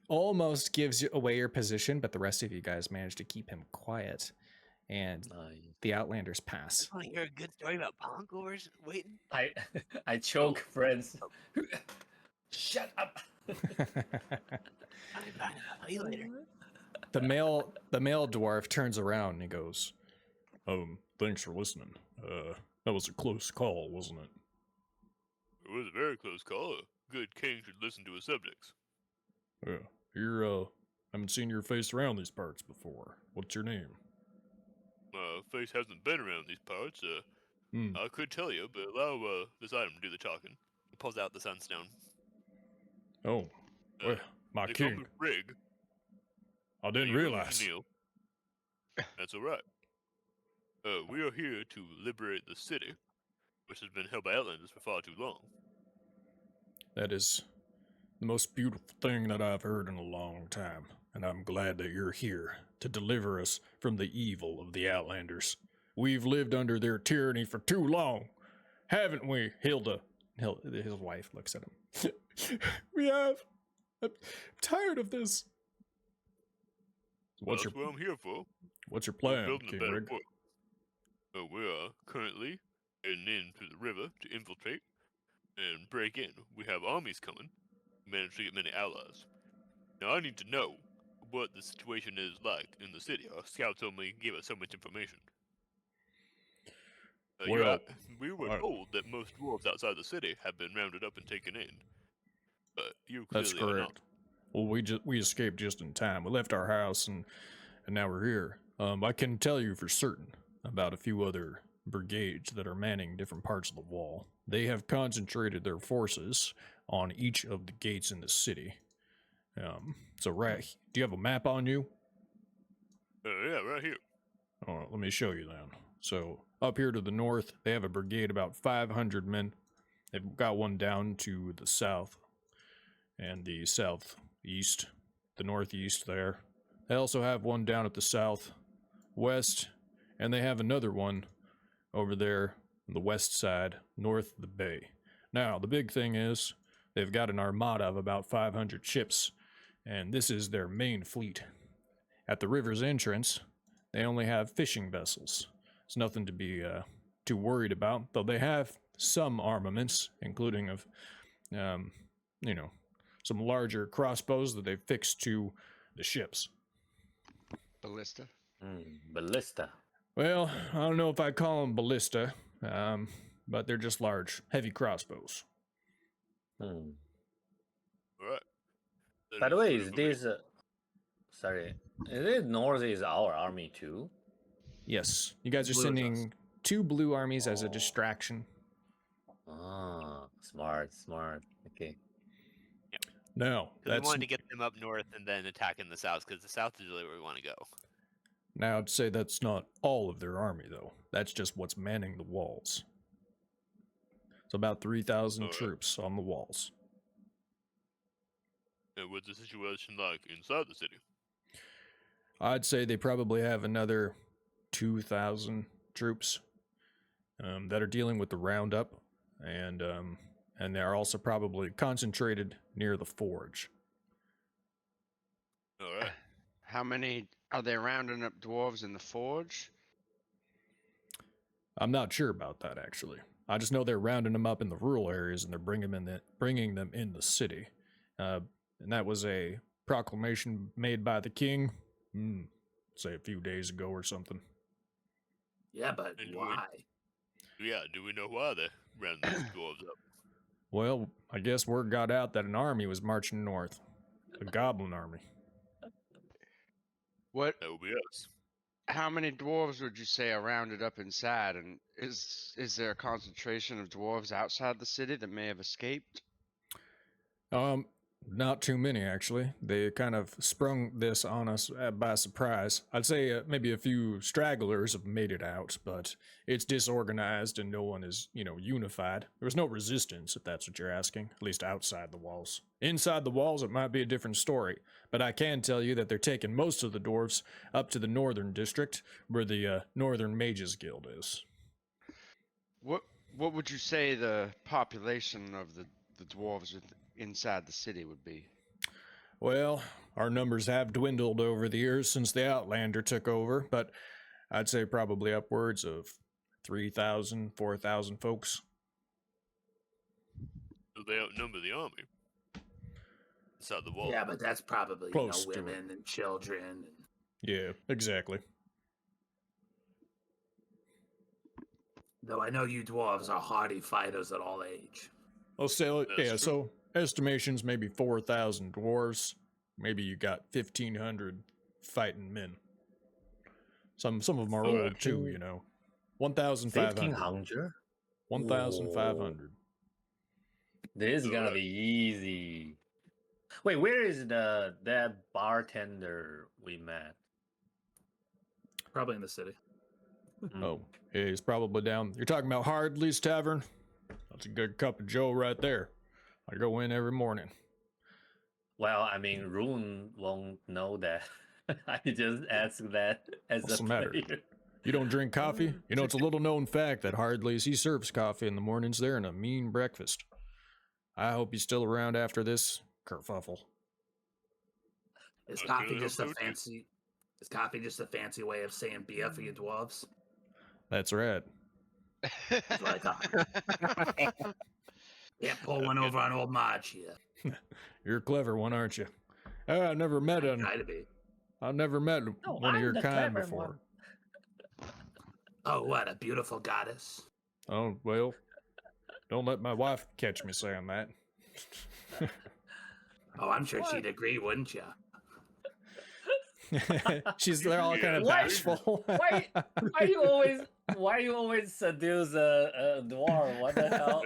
almost gives away your position, but the rest of you guys manage to keep him quiet. And the Outlanders pass. Want to hear a good story about Ponck over waiting? I choke friends. Shut up. Fine. I'll see you later. The male dwarf turns around and he goes, thanks for listening. That was a close call, wasn't it? It was a very close call. A good king should listen to his subjects. Yeah. Haven't seen your face around these parts before. What's your name? My face hasn't been around these parts. I could tell you, but allow this item to do the talking. He pulls out the sunstone. Oh, well, my They call king. me Rygg. I didn't You can realize. kneel. That's all right. We are here to liberate the city, which has been held by Outlanders for far too long. That is the most beautiful thing that I've heard in a long time, and I'm glad that you're here to deliver us from the evil of the Outlanders. We've lived under their tyranny for too long, haven't we, Hilda? His wife looks at him. We have. I'm tired of this. Well, that's what I'm here for. What's your We're plan, building a King better Rygg? world. We are currently heading into the river to infiltrate and break in. We have armies coming. We managed to get many allies. Now I need to know what the situation is like in the city. Our scouts only gave us so much information. We were told that most dwarves outside the city have been rounded up and taken in. But you clearly That's are not. correct. Well, we escaped just in time. We left our house and now we're here. I can tell you for certain about a few other brigades that are manning different parts of the wall. They have concentrated their forces on each of the gates in the city. Do you have a map on you? Yeah, right here. All right, let me show you then. So up here to the north, they have a brigade about 500 men. They've got one down to the south and the southeast, the northeast there. They also have one down at the southwest, and they have another one over there on the west side, north of the bay. Now, the big thing is they've got an armada of about 500 ships, and this is their main fleet. At the river's entrance, they only have fishing vessels. It's nothing to be too worried about, though they have some armaments, including of, some larger crossbows that they've fixed to the ships. Ballista. Ballista. Well, I don't know if I call them ballista, but they're just large, heavy crossbows. All right. By the way, is this... sorry. Is it north is our army too? Yes, you guys are Blue sending 2 blue armies as a distraction. Ah, smart. Okay. No, Because we wanted to get them up north and then attack in the south, because the south is really where we want to go. Now I'd say that's not all of their army, though. That's just what's manning the walls. It's about 3,000 troops on the walls. And what's the situation like inside the city? I'd say they probably have another 2,000 troops that are dealing with the roundup, and they're also probably concentrated near the forge. All right. How many are they rounding up dwarves in the forge? I'm not sure about that, actually. I just know they're rounding them up in the rural areas and they're bringing them in the city. And that was a proclamation made by the king, say a few days ago or something. Yeah, but And why? Do we know why they rounded these dwarves up? Well, I guess word got out that an army was marching north. A goblin army. What? That would be us. How many dwarves would you say are rounded up inside? And is there a concentration of dwarves outside the city that may have escaped? Not too many, actually. They kind of sprung this on us by surprise. I'd say maybe a few stragglers have made it out, but it's disorganized and no one is, unified. There was no resistance, if that's what you're asking, at least outside the walls. Inside the walls, it might be a different story, but I can tell you that they're taking most of the dwarves up to the northern district, where the Northern Mages Guild is. What would you say the population of the dwarves inside the city would be? Well, our numbers have dwindled over the years since the Outlander took over, but I'd say probably upwards of 3,000, 4,000 folks. So they outnumber the army inside the wall. Yeah, but that's probably Close to women and children. And... Yeah, exactly. Though I know you dwarves are hardy fighters at all age. I'll say, That's true. so estimations maybe 4,000 dwarves. Maybe you got 1,500 fighting men. Some of them are old too, 1,500. 1,500? 1,500. This is gonna be easy. Wait, where is that bartender we met? Probably in the city. Oh, yeah, he's probably down. You're talking about Hardley's Tavern? That's a good cup of joe right there. I go in every morning. Well, I mean, Rune won't know that. I just asked that as What's a the matter? player. You don't drink coffee? It's a little known fact that Hardley's, he serves coffee in the mornings there and a mean breakfast. I hope he's still around after this kerfuffle. Is I coffee really just a hope so, too. fancy? Is coffee just a fancy way of saying beer for you dwarves? That's right. That's what I thought. Yeah, pull one over on old Mage here. You're a clever one, aren't you? I've never met Try to be. I've never met No, one of I'm your the kind clever before. one. Oh, what a beautiful goddess! Oh, well, don't let my wife catch me saying that. Oh, I'm sure she'd agree, wouldn't you? They're all kind of Why- bashful. Why you always seduce a dwarf? What the hell?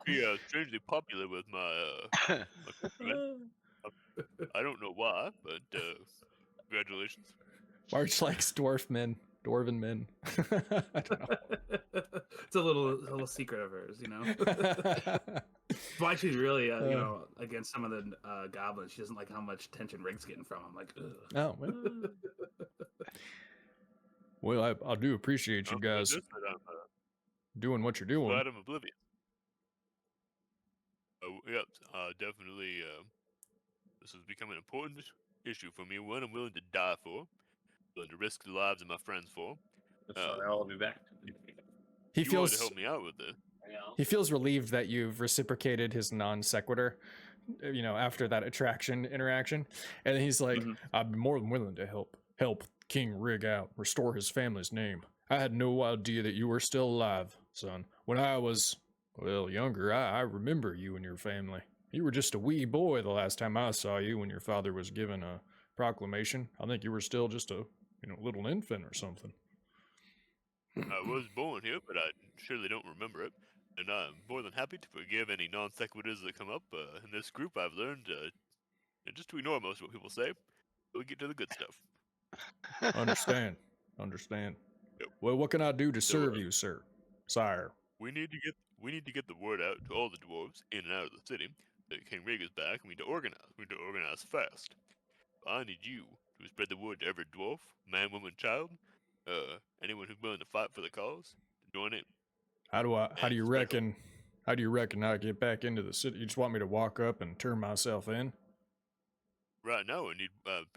Be strangely popular with my countrymen. I don't know why, but congratulations. March likes dwarven men. I don't know. It's a little secret of hers, Why she's really, against some of the goblins. She doesn't like how much attention Rygg's getting from him. Like, ugh. Oh, well, I do appreciate you guys Just that I'm doing what you're doing. glad I'm oblivious. Yep, definitely. This has become an important issue for me. One I'm willing to die for, willing to risk the lives of my friends for. So I'll be back. He You wanted to feels help me out with this. he feels relieved that you've reciprocated his non sequitur, after that interaction, and he's like, "I'd be more than willing to help King Rygg out, restore his family's name. I had no idea that you were still alive, son. When I was, younger, I remember you and your family. You were just a wee boy the last time I saw you when your father was given a proclamation. I think you were still just a, little infant or something." I was born here, but I surely don't remember it. And I'm more than happy to forgive any non sequiturs that come up. In this group, I've learned just to ignore most of what people say. So we get to the good stuff. Understand. Yep. Well, what can I do to So, serve you, sire? We need to get the word out to all the dwarves in and out of the city that King Rygg is back. We need to organize. We need to organize fast. I need you to spread the word to every dwarf, man, woman, child, anyone who's willing to fight for the cause, to join in. How do you Respectful. reckon I get back into the city? You just want me to walk up and turn myself in? Right now, I need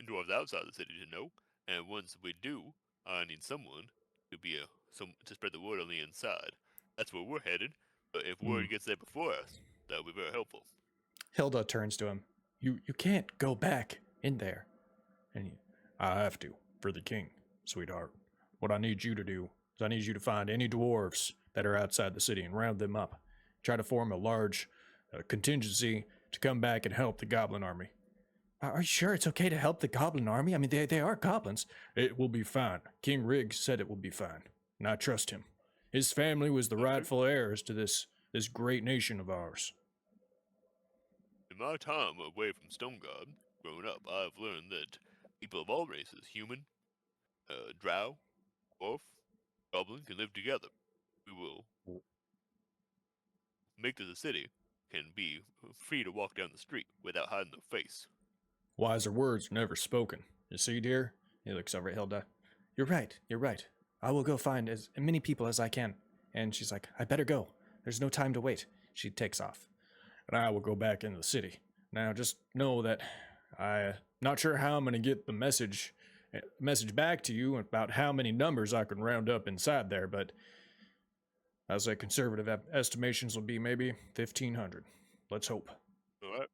dwarves outside the city to know, and once we do, I need someone to be to spread the word on the inside. That's where we're headed. But if word gets there before us, that would be very helpful. Hilda turns to him. You can't go back in there. And I have to, for the king, sweetheart. What I need you to do is I need you to find any dwarves that are outside the city and round them up. Try to form a large contingency to come back and help the goblin army. Are you sure it's okay to help the goblin army? I mean, they are goblins. It will be fine. King Rygg said it will be fine, and I trust him. His family was the rightful heirs to this great nation of ours. In my time away from Stoneguard, growing up, I've learned that people of all races, human, drow, dwarf, goblin, can live together. We will make this a city can be free to walk down the street without hiding their face. Wiser words never spoken. You see, dear? He looks over at Hilda. You're right. You're right. I will go find as many people as I can. And she's like, I better go. There's no time to wait. She takes off. And I will go back into the city. Now, just know that I'm not sure how I'm going to get the message back to you about how many numbers I can round up inside there, but I say conservative estimations will be maybe 1,500. Let's hope. All right.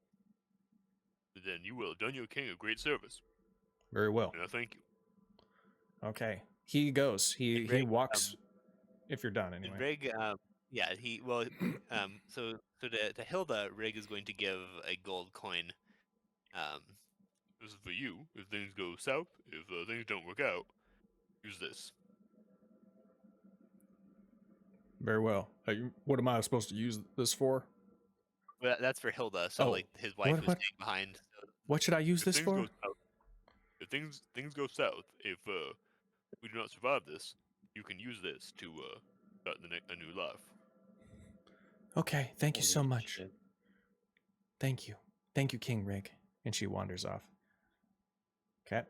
Then you will have done your king a great service. Very well. And I thank you. Okay. He goes. He walks. If you're done, anyway. Rygg, so to Hilda, Rygg is going to give a gold coin. This is for you. If things go south, if things don't work out, use this. Very well. What am I supposed to use this for? Well, that's for Hilda. So like his wife is staying behind. So. What should I use this for? If things go south, if we do not survive this, you can use this to start a new life. Okay, thank you so much. Thank you, King Rygg. And she wanders off. Okay.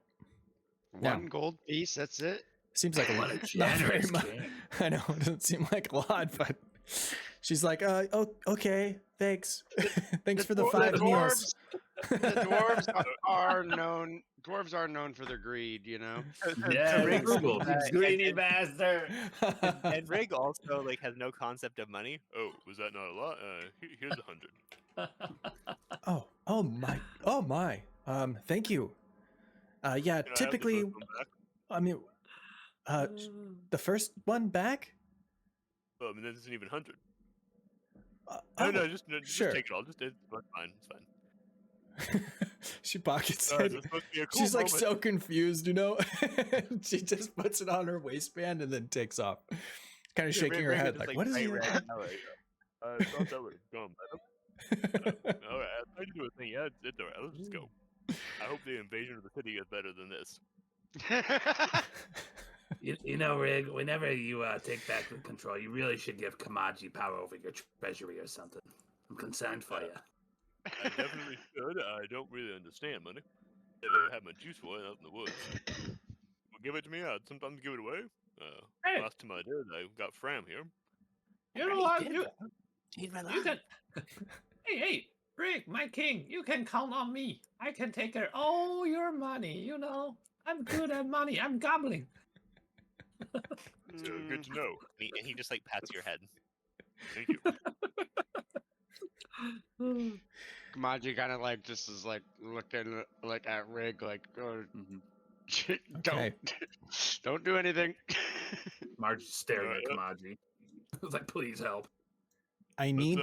One gold piece. That's it. Seems like a lot. Not very much. I know it doesn't seem like a lot, but she's like, okay, thanks, thanks for the 5 meals. The dwarves are known. Dwarves are known for their greed, you know. Yeah, greedy bastard. And Rygg also like has no concept of money. Oh, was that not a lot? Here's 100. Oh my. Thank you. Yeah, typically, I mean, the first one back. Oh, I mean, that isn't even 100. Just sure. take it all. It's fine. It's fine. She pockets it. She's like so confused, you know. She just puts it on her waistband and then takes off, kind of shaking her head like, "What is he?" I thought that was gone, madam. All right, I tried to do a thing. Yeah, it's all right. Let's just go. I hope the invasion of the city is better than this. You know, Rygg, whenever you take back the control, you really should give Kamaji power over your treasury or something. I'm concerned for you. I definitely should. I don't really understand money. Never had much use for it out in the woods. Well, give it to me. I'd sometimes give it away. Hey. Last time I did, I got Fram here. You know what? You can. Hey, Rygg, my king, you can count on me. I can take care of all your money. You know, I'm good at money. I'm gobbling. So good to know. And he just like pats your head. Thank you. Kamaji kind of like just is like looking like at Rygg like, oh, don't do anything. Marge's staring at Kamaji. It's like, please help. I need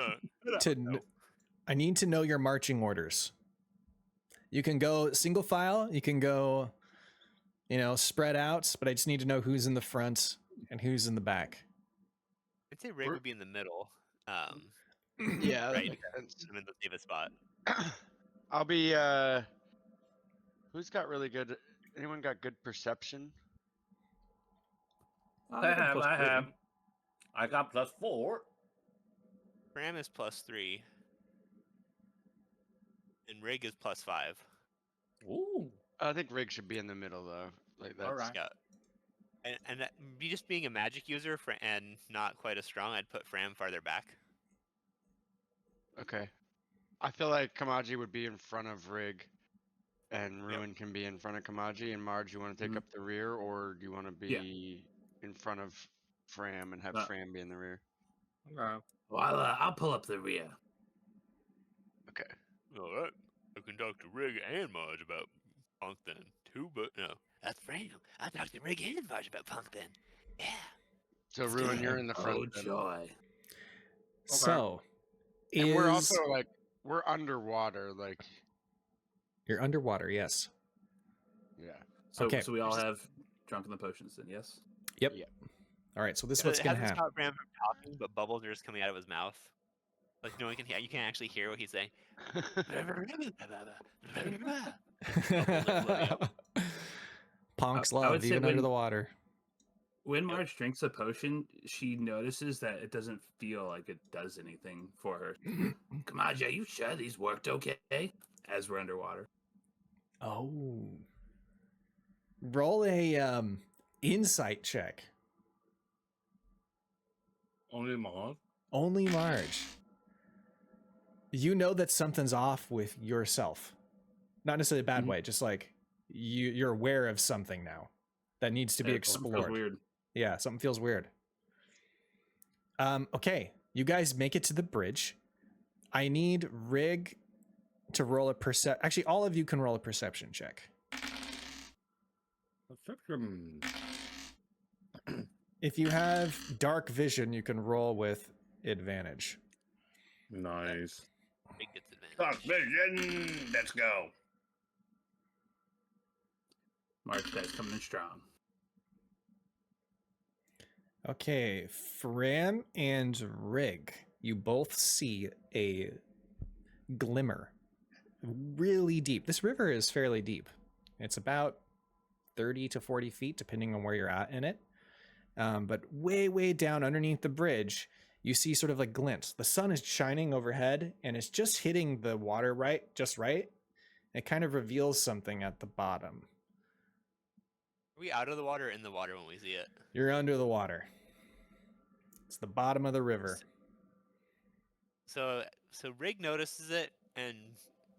to know your marching orders. You can go single file. You can go, spread out. But I just need to know who's in the front and who's in the back. I'd say Rygg would be in the middle. Yeah, right. I'm in the safest spot. I'll be. Who's got really good? Anyone got good perception? I have. I got +4. Fram is +3. And Rygg is +5. Ooh. I think Rygg should be in the middle though. Like that's. All right. Yeah. And just being a magic user and not quite as strong, I'd put Fram farther back. Okay. I feel like Kamaji would be in front of Rygg, and Ruin can be in front of Kamaji, and Marge, you want to take up the rear, or do you want to be in front of Fram and have Fram be in the rear? Well, I'll pull up the rear. Okay. All right. I can talk to Rygg and Marge about Ponck then, too, but no. That's Fram. I talked to Rygg and Marge about Ponck then. Yeah. So, Ruin, you're in the front. Oh, joy. So, and we're also, we're underwater, You're underwater, yes. Yeah. So we all have drunk in the potions then, yes? Yep. All right, so this is what's going to happen. Stop Fram from talking, but bubbles are just coming out of his mouth. Like no one can hear. You can't actually hear what he's saying. Ponck's I would love, say even when- under the water. When Marge drinks a potion, she notices that it doesn't feel like it does anything for her. Kamaji, are you sure these worked okay? As we're underwater. Oh. Roll a insight check. Only Marge. Only Marge. You know that something's off with yourself. Not necessarily a bad way, just like you're aware of something now that needs to be explored. Weird. Yeah, something feels weird. Okay, you guys make it to the bridge. I need Rygg to roll a Actually, all of you can roll a perception check. Perception. If you have dark vision, you can roll with advantage. Nice. Big gets advantage. Dark vision. Let's go. Marge guy's coming in strong. Okay, Fram and Rygg, you both see a glimmer really deep. This river is fairly deep. It's about 30 to 40 feet, depending on where you're at in it. But way, way down underneath the bridge, you see sort of a glint. The sun is shining overhead, and it's just hitting the water just right. It kind of reveals something at the bottom. Are we out of the water or in the water when we see it? You're under the water. It's the bottom of the river. So Rygg notices it and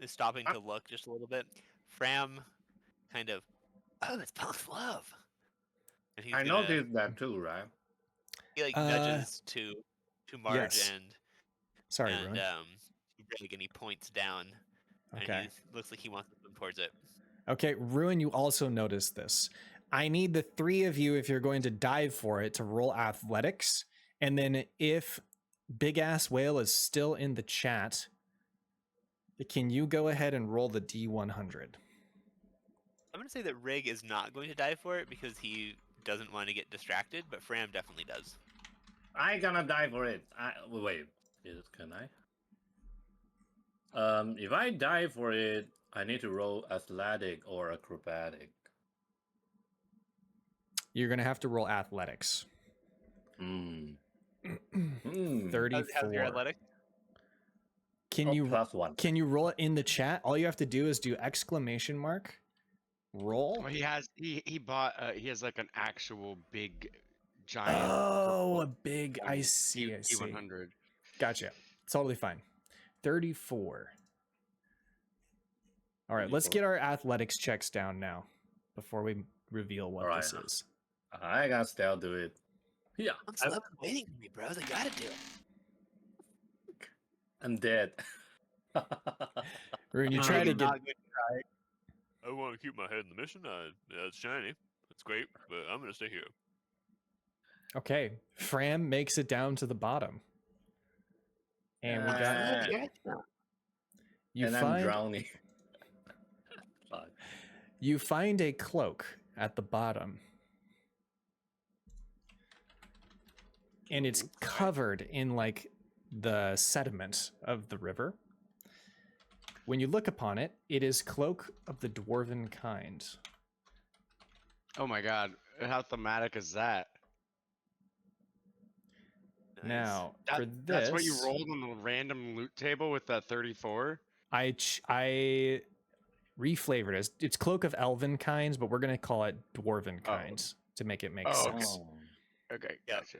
is stopping to look just a little bit. Fram kind of, oh, it's Ponck's love. And he's I gonna- noticed that too, right? He like nudges to Marge yes. Sorry, and Ruin. Rygg, and he points down. Okay. And he looks like he wants to swim towards it. Okay, Ruin, you also notice this. I need the three of you, if you're going to dive for it, to roll athletics. And then if Big Ass Whale is still in the chat, can you go ahead and roll the D100? I'm going to say that Rygg is not going to dive for it because he doesn't want to get distracted, but Fram definitely does. I gonna die for it. Wait, can I? If I die for it, I need to roll athletic or acrobatic. You're going to have to roll athletics. 34. How's your athletic? Can you +1? Can you roll it in the chat? All you have to do is do exclamation mark roll. Well, he has he has like an actual big giant. Oh, a big. I see. I see. D100. Gotcha. Totally fine. 34. All right, let's 34. get our athletics checks down now before we reveal what All this right. is. I gotta still do it. Yeah, Punk's love is waiting for me, bros. I gotta do it. I'm dead. Rune, you try to get. I want to keep my head in the mission. It's shiny. It's great, but I'm gonna stay here. Okay, Fram makes it down to the bottom, and we got you and I'm find drowning. Fuck. you find a cloak at the bottom, and it's covered in like the sediment of the river. When you look upon it, it is cloak of the dwarven kind. Oh my god, how thematic is that? Nice. Now, That- for this, That's what you rolled on the random loot table with that 34? I reflavored it. It's cloak of elven kinds, but we're gonna call it dwarven kinds to make it make sense. Okay, Yep. gotcha.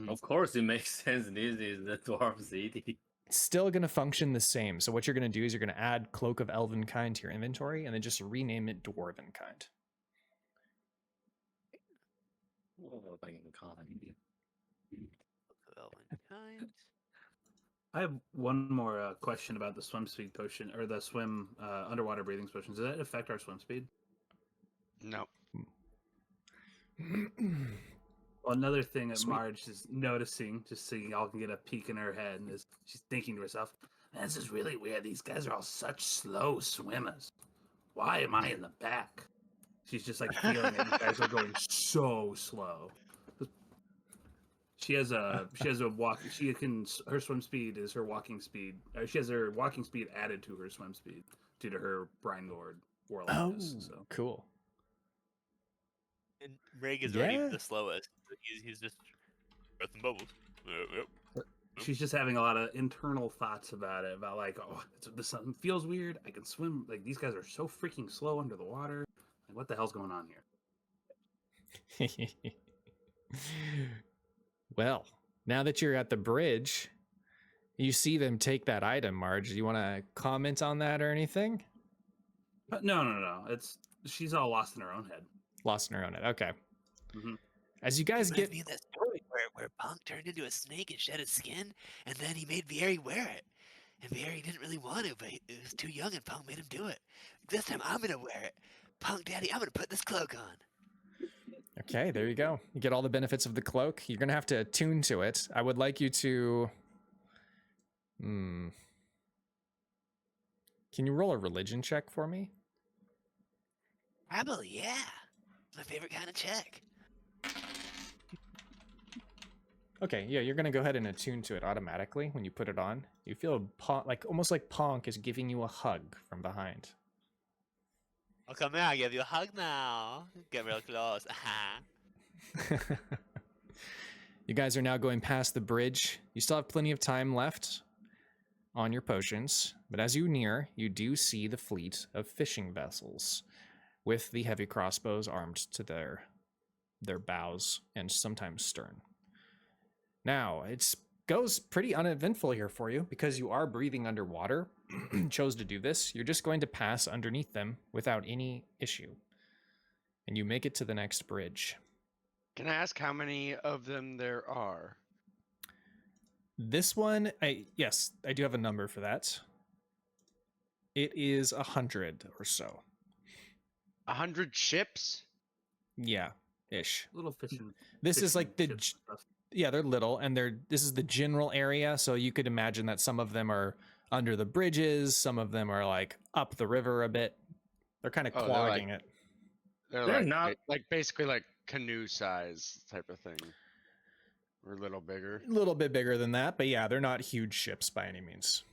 Of course, it makes sense. This is the dwarf city. It's still gonna function the same. So what you're gonna do is you're gonna add cloak of elven kind to your inventory, and then just rename it dwarven kind. Kind. I have one more question about the swim speed potion or the swim underwater breathing potion. Does that affect our swim speed? No. Well, another thing that Sweet. Marge is noticing, just so y'all can get a peek in her head, and is she's thinking to herself, "Man, this is really weird. These guys are all such slow swimmers. Why am I in the back?" She's just like feeling it. These guys are going so slow. She has a walk. She can her swim speed is her walking speed. She has her walking speed added to her swim speed due to her Brine Lord warlockness. So Cool. And Rygg is already Yeah. the slowest. He's just Breath and bubbles. Yep. she's just having a lot of internal thoughts about it. About like, oh, this something feels weird. I can swim. Like these guys are so freaking slow under the water. Like, what the hell's going on here? Well, now that you're at the bridge, you see them take that item, Marge. Do you want to comment on that or anything? No. She's all lost in her own head. Lost in her own head. Okay. Mm-hmm. As you guys Reminds get me of that story where Ponck turned into a snake and shed his skin, and then he made Vieri wear it. And Vieri didn't really want to, but he was too young, and Ponck made him do it. This time I'm gonna wear it. Ponck, Daddy, I'm gonna put this cloak on. Okay, there you go. You get all the benefits of the cloak. You're going to have to attune to it. I would like you to... Can you roll a religion check for me? Probably, yeah. My favorite kind of check. Okay, yeah, you're going to go ahead and attune to it automatically when you put it on. You feel almost like Ponck is giving you a hug from behind. I'll come here, I'll give you a hug now. Get real close. You guys are now going past the bridge. You still have plenty of time left on your potions, but as you near, you do see the fleet of fishing vessels with the heavy crossbows armed to their bows and sometimes stern. Now, it goes pretty uneventful here for you because you are breathing underwater. Chose to do this. You're just going to pass underneath them without any issue. And you make it to the next bridge. Can I ask how many of them there are? This one, yes, I do have a number for that. It is 100 or so. 100 ships? Yeah, ish. Little fishing. This is like the ships and stuff. yeah, they're little, and this is the general area, so you could imagine that some of them are under the bridges, some of them are like up the river a bit. They're kind of clogging it. They're not like basically like canoe size type of thing. Or a little bigger. A little bit bigger than that, but yeah, they're not huge ships by any means.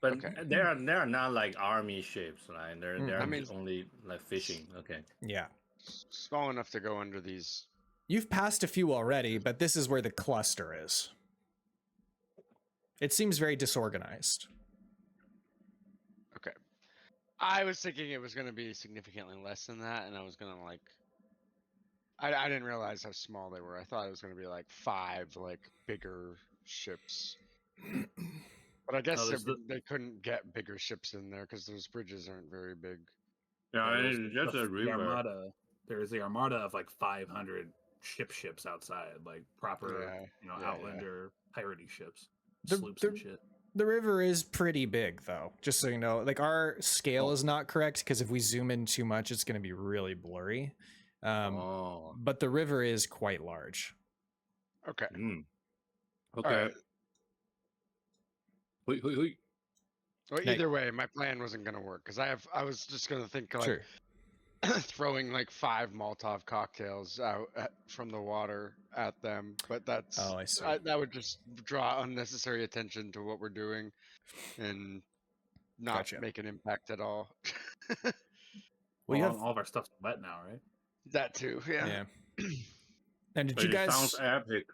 But Okay. they're not like army ships, right? They're only like fishing. Okay. Yeah. Small enough to go under these. You've passed a few already, but this is where the cluster is. It seems very disorganized. Okay. I was thinking it was going to be significantly less than that, and I was going to like... I didn't realize how small they were. I thought it was going to be like 5 like bigger ships. But I guess they couldn't get bigger ships in there because those bridges aren't very big. Yeah, it's just a The river. armada. There's the armada of like 500 ships outside, like proper, Outlander piratey ships, sloops and shit. The river is pretty big, though, just so you know. Like, our scale is not correct, because if we zoom in too much, it's going to be really blurry. But the river is quite large. Okay. Okay. Alright. Hui. Well, either way, my plan wasn't going to work, because I was just going to think like... Sure. throwing like 5 Molotov cocktails out from the water at them, but that's I see. That would just draw unnecessary attention to what we're doing and not make an impact at all. Well, all of our stuff's wet now, right? That too, yeah. And did you guys? Sounds epic.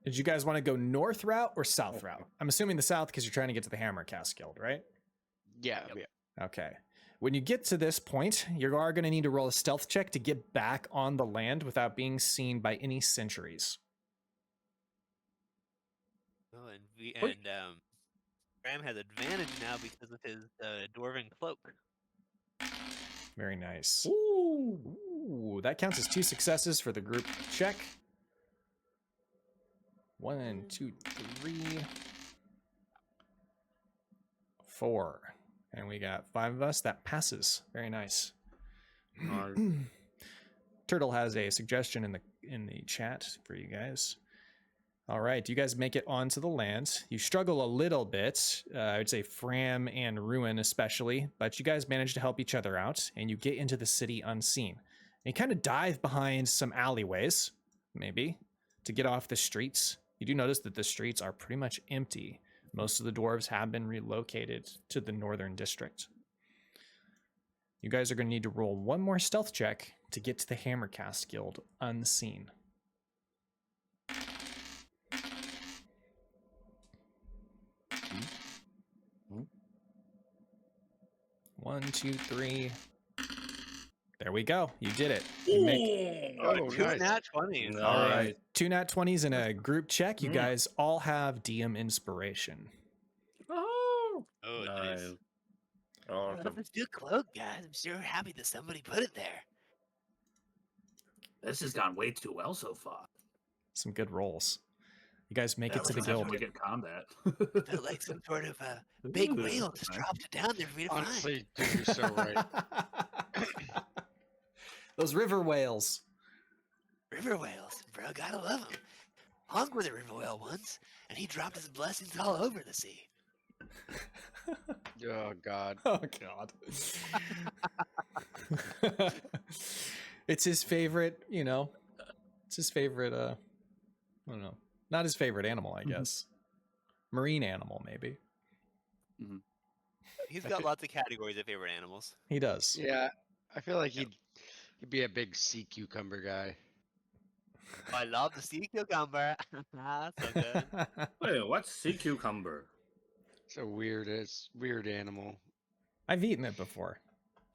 Did you guys want to go north route or south route? I'm assuming the south because you're trying to get to the Hammercast Guild, right? Yeah. Okay. When you get to this point, you are going to need to roll a stealth check to get back on the land without being seen by any sentries. Oh, and Fram has advantage now because of his dwarven cloak. Very nice. Ooh, that counts as 2 successes for the group check. 1, 2, 3, 4. And we got 5 of us. That passes. Very nice. Turtle has a suggestion in the chat for you guys. All right, you guys make it onto the land. You struggle a little bit. I would say Fram and Ruin especially, but you guys manage to help each other out, and you get into the city unseen. And you kind of dive behind some alleyways, maybe, to get off the streets. You do notice that the streets are pretty much empty. Most of the dwarves have been relocated to the northern district. You guys are going to need to roll one more stealth check to get to the Hammercast Guild unseen. One, two, three. There we go. You did it. You make Two nat 20s. Nice. all right. 2 nat 20s in a group check. You guys all have DM inspiration. Oh, Oh, nice. nice. Awesome. This new cloak, guys. I'm sure happy that somebody put it there. This has gone way too well so far. Some good rolls. You guys make That it to the was guild. We get combat. Felt like some sort of a big whale just dropped it down there for me to find. Honestly, dude, you're so right. Those river whales. River whales, bro, gotta love them. Ponck was a river whale once, and he dropped his blessings all over the sea. Oh God. Oh god. It's his favorite, you know. It's his favorite I don't know. Not his favorite animal, I guess. Marine animal, maybe. He's got lots of categories of favorite animals. He does. Yeah, I feel like he'd be a big sea cucumber guy. I love the sea cucumber. So good. Wait, what's sea cucumber? It's weird animal. I've eaten it before.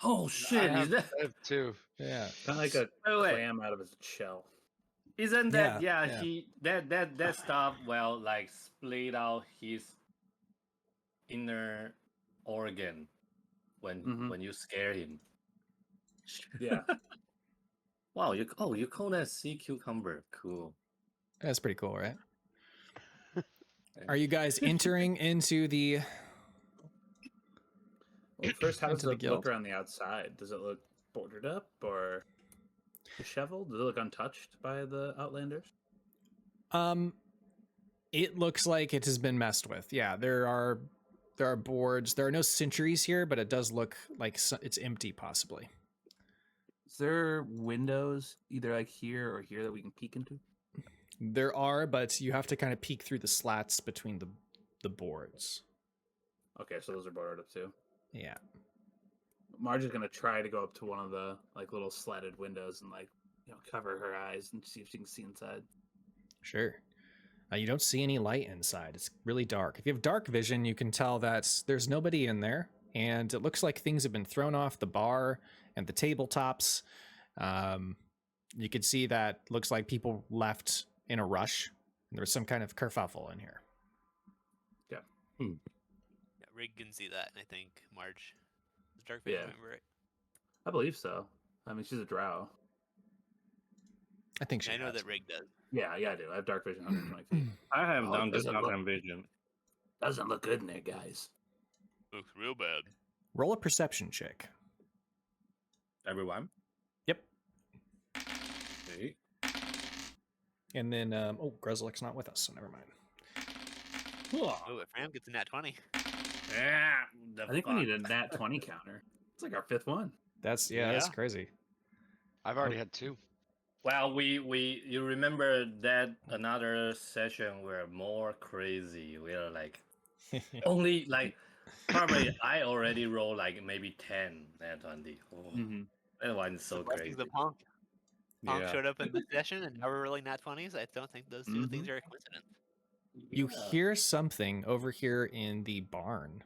Oh shit! I Is that? have too. Yeah. Kind of like a Wait. clam out of its shell. Isn't that Yeah, yeah, yeah. he that stuff well like split out his inner organ when you scare him. Yeah. Wow, you call that sea cucumber. Cool. That's pretty cool, right? Are you guys entering into the Well, first, how does Into the it guild. look around the outside? Does it look bordered up or disheveled? Does it look untouched by the Outlanders? It looks like it has been messed with. Yeah, there are boards. There are no sentries here, but it does look like it's empty, possibly. Is there windows either like here or here that we can peek into? There are, but you have to kind of peek through the slats between the boards. Okay, so those are bordered up too. Yeah. Marge is gonna try to go up to one of the like little slatted windows and like cover her eyes and see if she can see inside. Sure. You don't see any light inside. It's really dark. If you have dark vision, you can tell that there's nobody in there, and it looks like things have been thrown off the bar and the tabletops. You could see that looks like people left in a rush. And there was some kind of kerfuffle in here. Yeah. Yeah, Rygg can see that, and I think Marge is dark vision. Yeah. Remember it? I believe so. I mean, she's a drow. I think she I know has. that Rygg does. Yeah, I do. I have dark vision 120 feet. I have Oh, done this doesn't not look- vision. Doesn't look good in there, guys. Looks real bad. Roll a perception check. Everyone. Yep. Okay. And then, Grezlik's not with us, so never mind. Oh, but Fram gets a nat 20. Yeah. I think we need a nat 20 counter. It's like our fifth one. That's Yeah. crazy. I've already had 2. Well, you remember that another session were more crazy. We are like only like probably I already rolled like maybe 10 nat 20. Oh, that one's so crazy. The Ponck. Ponck Yeah. showed up in the session, and now we're rolling nat 20s. I don't think those two things are a coincidence. You hear something over here in the barn.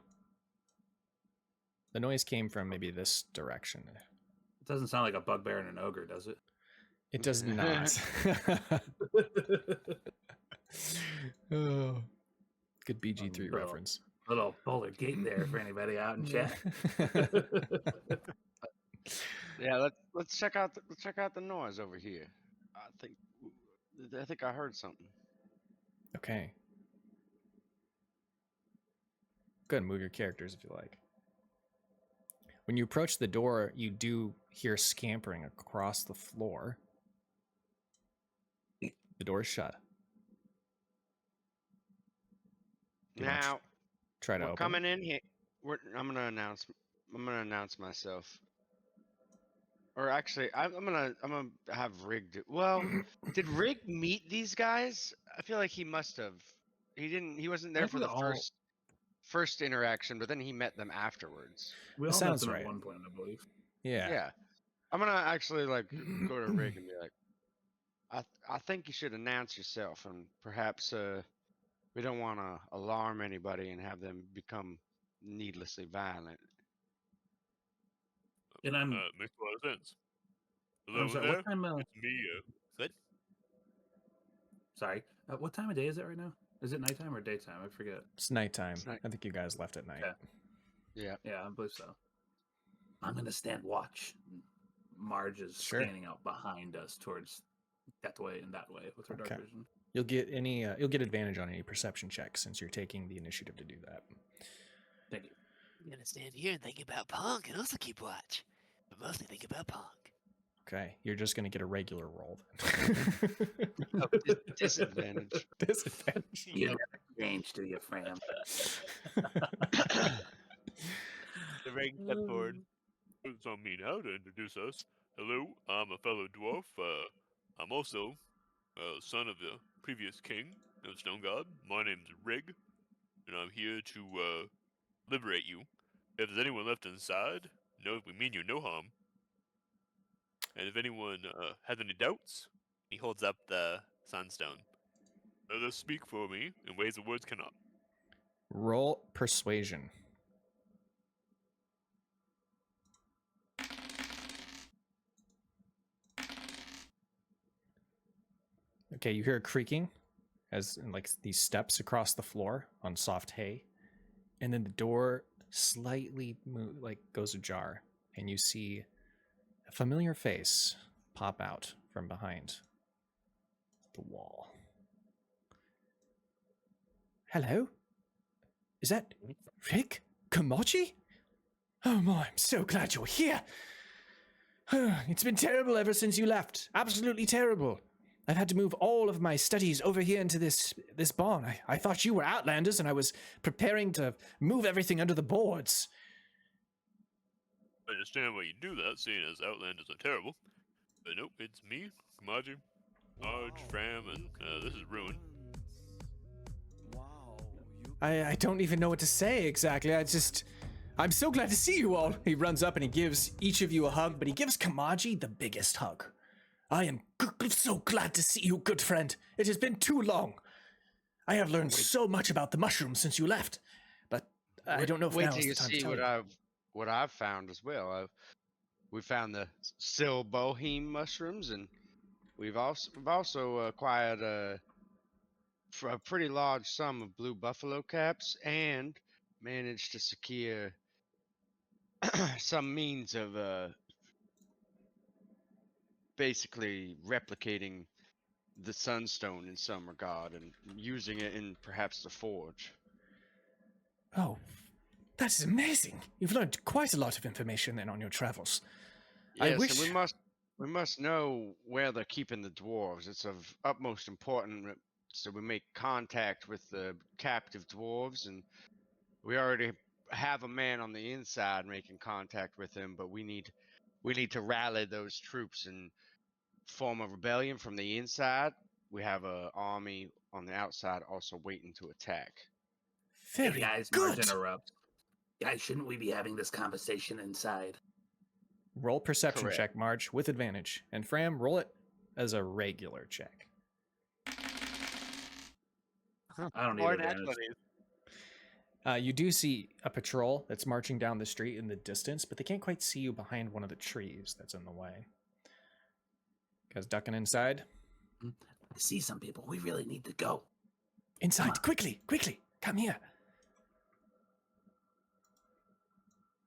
The noise came from maybe this direction. It doesn't sound like a bugbear and an ogre, does it? It does not. Oh, good BG3 Little- reference. Little bowler gate there for anybody out in chat. Yeah, let's check out the noise over here. I think I heard something. Okay. Go ahead and move your characters if you like. When you approach the door, you do hear scampering across the floor. The door is shut. You wanna Now, try to we're open. coming in here. I'm gonna announce myself. or actually, I'm gonna have Rygg do. Well, did Rygg meet these guys? I feel like he must have. He didn't. He wasn't there I for think the all- first interaction, but then he met them afterwards. We That all met sounds them right. at one point, I believe. Yeah. Yeah. I'm gonna actually like go to Rygg and be like, I think you should announce yourself, and perhaps we don't want to alarm anybody and have them become needlessly violent. And I'm Makes a lot of sense. Hello I'm sorry. there. What time? It's me. Good. Sorry. What time of day is it right now? Is it nighttime or daytime? I forget. It's nighttime. It's night- I think you guys left at night. Yeah. Yeah. Yeah, I believe so. I'm gonna stand watch. Marge is Sure. standing out behind us towards that way and that way with her dark Okay. vision. You'll get advantage on any perception checks since you're taking the initiative to do that. Thank you. I'm gonna stand here and think about Ponck and also keep watch, but mostly think about Ponck. Okay, you're just gonna get a regular roll. Oh, disadvantage. Disadvantage. You never change, do you, Fram? The Rygg step forward. It's on me now to introduce us. Hello, I'm a fellow dwarf. I'm also son of the previous king of Stoneguard. My name's Rygg, and I'm here to liberate you. If there's anyone left inside, know we mean you no harm. And if anyone has any doubts, He holds up the sunstone. let us speak for me in ways the words cannot. Roll persuasion. Okay, you hear a creaking as in like these steps across the floor on soft hay, and then the door slightly goes ajar, and you see a familiar face pop out from behind the wall. Hello? Is that Rygg? Komochi? Oh my, I'm so glad you're here. It's been terrible ever since you left. Absolutely terrible. I've had to move all of my studies over here into this barn. I thought you were Outlanders, and I was preparing to move everything under the boards. I understand why you do that, seeing as Outlanders are terrible. But nope, it's me, Kamaji, Marge, Fram, and this is Ruin. I don't even know what to say exactly. I'm so glad to see you all. He runs up and he gives each of you a hug, but he gives Kamaji the biggest hug. I am so glad to see you, good friend. It has been too long. I have learned so much about the mushrooms since you left, but I don't know if Wait now till is you the time to see tell you. what I've found as well. We found the Silboheme mushrooms, and we've also acquired for a pretty large sum of blue buffalo caps, and managed to secure some means of basically replicating the sunstone in some regard and using it in perhaps the forge. Oh, that is amazing. You've learned quite a lot of information then on your travels. I Yes, wish... and we must know where they're keeping the dwarves. It's of utmost importance, so we make contact with the captive dwarves, and we already have a man on the inside making contact with them, but we need to rally those troops and form a rebellion from the inside. We have an army on the outside also waiting to attack. Very Hey guys, good. Marge interrupts. Guys, shouldn't we be having this conversation inside? Roll perception Correct. check, Marge, with advantage. And Fram, roll it as a regular check. I don't need More advantage. naturally. You do see a patrol that's marching down the street in the distance, but they can't quite see you behind one of the trees that's in the way. Guys ducking inside? I see some people. We really need to go. Inside, quickly, come here.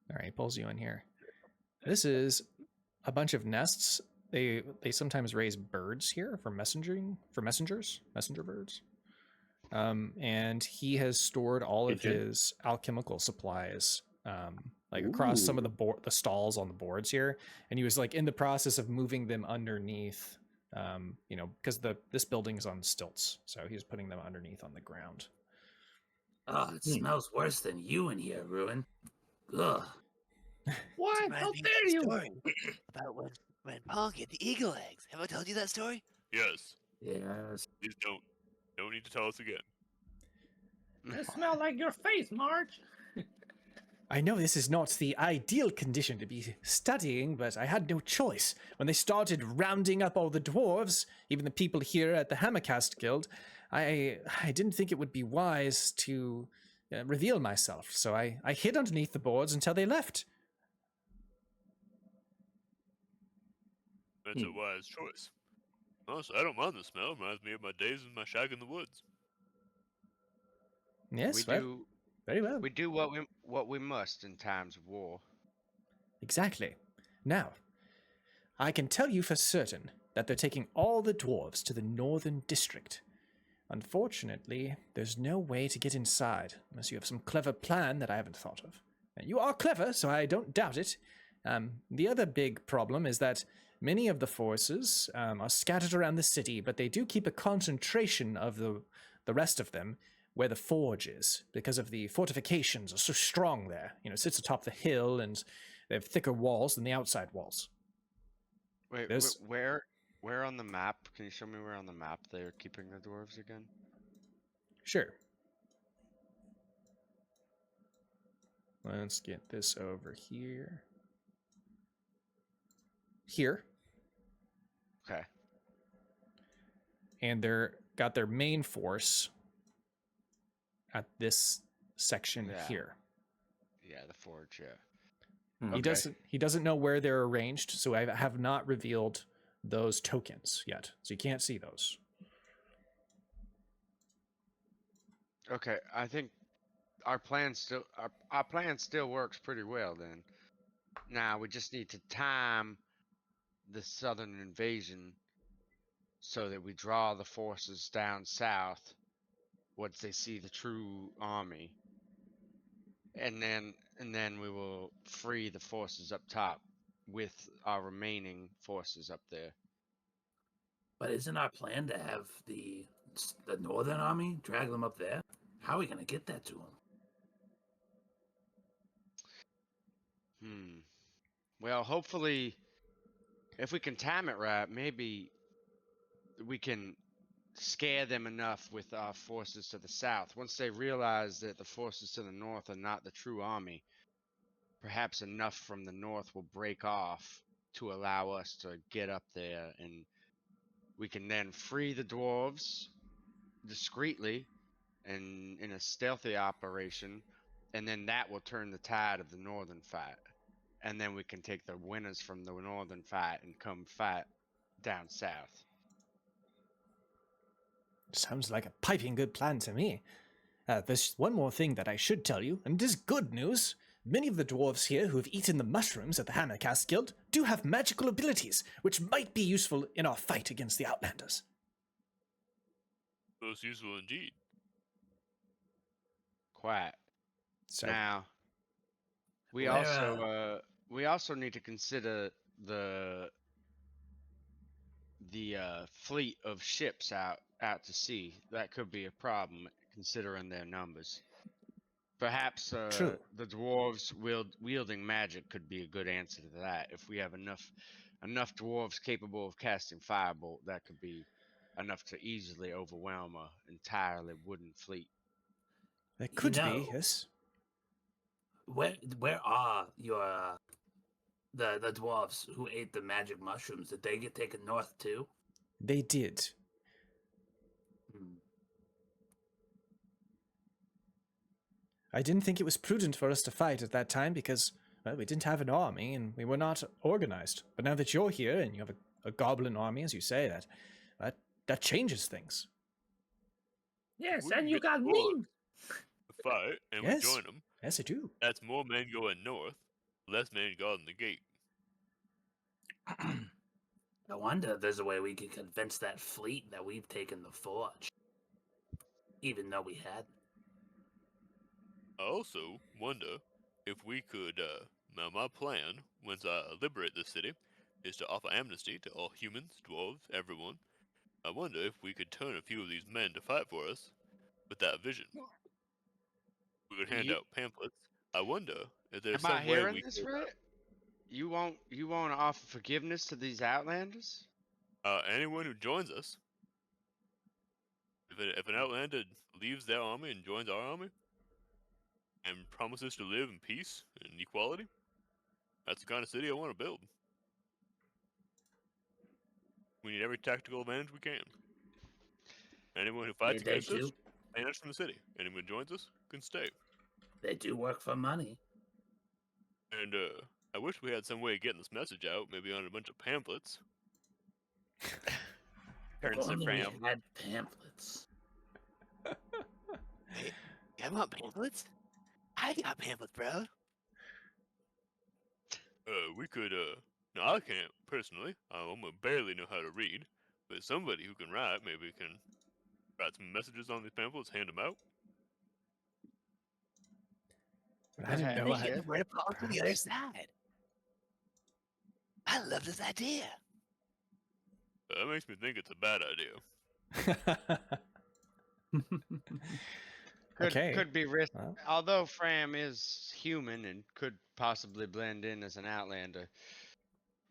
All right, pulls you in here. This is a bunch of nests. They sometimes raise birds here for messenger birds. And he has stored all of his alchemical supplies, like across some of the stalls on the boards here. And he was like in the process of moving them underneath, because this building's on stilts, so he's putting them underneath on the ground. Oh, it smells worse than you in here, Ruin. Ugh. What? How Reminds me of dare that you? story about when Ponck hit the eagle eggs. Have I told you that story? Yes. Yes. Please don't. Don't need to tell us again. You smell like your face, Marge. I know this is not the ideal condition to be studying, but I had no choice. When they started rounding up all the dwarves, even the people here at the Hammercast Guild, I didn't think it would be wise to reveal myself, so I hid underneath the boards until they left. That's a wise choice. Honestly, I don't mind the smell. It reminds me of my days in my shack in the woods. Yes, we well, do very well. we do what we must in times of war. Exactly. Now, I can tell you for certain that they're taking all the dwarves to the northern district. Unfortunately, there's no way to get inside unless you have some clever plan that I haven't thought of. And you are clever, so I don't doubt it. The other big problem is that many of the forces are scattered around the city, but they do keep a concentration of the rest of them where the forge is, because of the fortifications are so strong there. You know, it sits atop the hill, and they have thicker walls than the outside walls. Wait, There's- where on the map? Can you show me where on the map they're keeping the dwarves again? Sure. Let's get this over here. Here. Okay. And they're got their main force at this section Yeah. here. Yeah, the forge. Yeah. He doesn't know where they're arranged, so I have not revealed those tokens yet, so you can't see those. Okay, I think our plan still works pretty well then. Now we just need to time the southern invasion so that we draw the forces down south once they see the true army. And then we will free the forces up top with our remaining forces up there. But isn't our plan to have the northern army drag them up there? How are we gonna get that to them? Well, hopefully, if we can time it right, maybe we can scare them enough with our forces to the south. Once they realize that the forces to the north are not the true army, perhaps enough from the north will break off to allow us to get up there, and we can then free the dwarves discreetly and in a stealthy operation, and then that will turn the tide of the northern fight. And then we can take the winners from the northern fight and come fight down south. Sounds like a piping good plan to me. There's one more thing that I should tell you, and it is good news. Many of the dwarves here who have eaten the mushrooms at the Hammercast Guild do have magical abilities, which might be useful in our fight against the Outlanders. Most useful indeed. Quite. So, Now, we also need to consider the fleet of ships out to sea. That could be a problem considering their numbers. Perhaps True. the dwarves wielding magic could be a good answer to that. If we have enough dwarves capable of casting firebolt, that could be enough to easily overwhelm an entirely wooden fleet. it could know, be, yes. Where are your the dwarves who ate the magic mushrooms? Did they get taken north too? They did. I didn't think it was prudent for us to fight at that time because, well, we didn't have an army and we were not organized. But now that you're here and you have a goblin army, as you say, that changes things. Yes, We and can you get got more. memes. Fight, and Yes. we join them. Yes, I do. That's more men going north, less men guarding the gate. I wonder if there's a way we could convince that fleet that we've taken the forge, even though we hadn't. I also wonder if we could, now my plan, once I liberate this city, is to offer amnesty to all humans, dwarves, everyone. I wonder if we could turn a few of these men to fight for us with that vision. We could hand Ye- out pamphlets I wonder if there's Am I some way hearing we this could, right? You won't offer forgiveness to these Outlanders? anyone who joins us, if an Outlander leaves their army and joins our army, and promises to live in peace and equality, that's the kind of city I want to build. We need every tactical advantage we can. Anyone who fights They against us, do. banish from the city. Anyone who joins us can stay. They do work for money. And I wish we had some way of getting this message out, maybe on a bunch of pamphlets. Turns to Only Fram. we had pamphlets. Hey, you want pamphlets? I got pamphlets, bro. We could, no, I can't, personally. I barely know how to read. But somebody who can write, maybe can write some messages on these pamphlets, hand them out. But I didn't know. They get right up to the other side. I love this idea. That makes me think it's a bad idea. Okay. Could be risk. Well. Although Fram is human and could possibly blend in as an Outlander,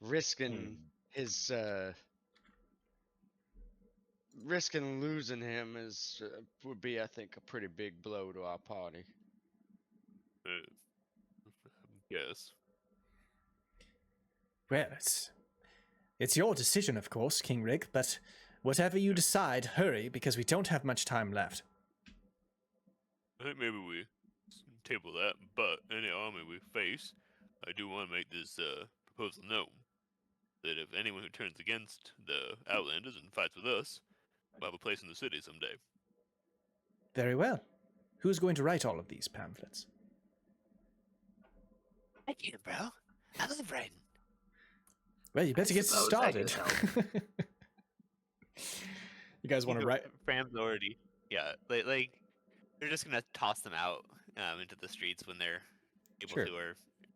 risking his risking losing him is would be, I think, a pretty big blow to our party. Yes. Well, it's your decision, of course, King Rygg, but whatever you decide, hurry, because we don't have much time left. I think maybe we table that, but any army we face, I do want to make this proposal known. That if anyone who turns against the Outlanders and fights with us, will have a place in the city someday. Very well. Who's going to write all of these pamphlets? I can, bro. I love writing. Well, you better get suppose I started. could You guys want to write? Fram's already, yeah, like they're just gonna toss them out into the streets when they're able Sure. to, or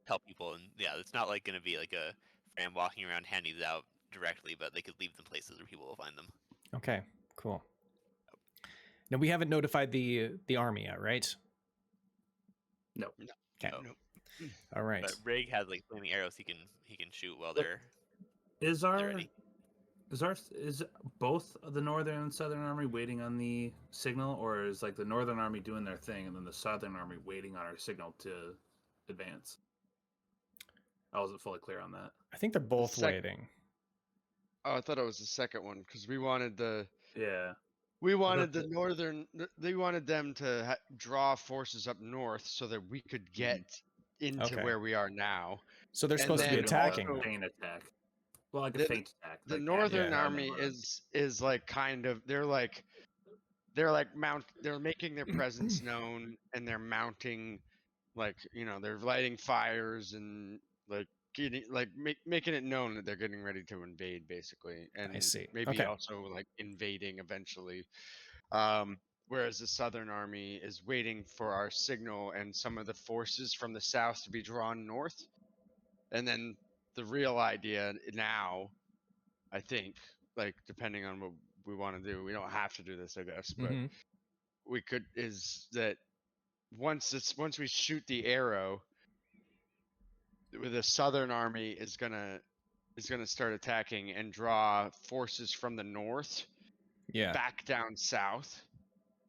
tell people, and yeah, it's not like gonna be like a Fram walking around handing these out directly, but they could leave them places where people will find them. Okay, cool. Now we haven't notified the army yet, right? No. Okay. No. All right. But Rygg has like flaming arrows he can shoot while they're Is ready. is both the northern and southern army waiting on the signal, or is like the northern army doing their thing and then the southern army waiting on our signal to advance? I wasn't fully clear on that. I think they're both Sec- waiting. Oh, I thought it was the second one because we wanted the Yeah. the northern. They wanted them to draw forces up north so that we could get into Okay. where we are now. So they're And supposed to be then attacking. also- Feint attack. Well, like a The- feint attack. The like northern yeah. army is like kind of they're making their presence known, and they're mounting, like, they're lighting fires and like making it known that they're getting ready to invade, basically, and see. maybe Okay. also like invading eventually. Whereas the southern army is waiting for our signal and some of the forces from the south to be drawn north, and then the real idea now, I think, like, depending on what we want to do, we don't have to do this, I guess, but Mhm. we could, is that once we shoot the arrow, the southern army is gonna start attacking and draw forces from the north Yeah. back down south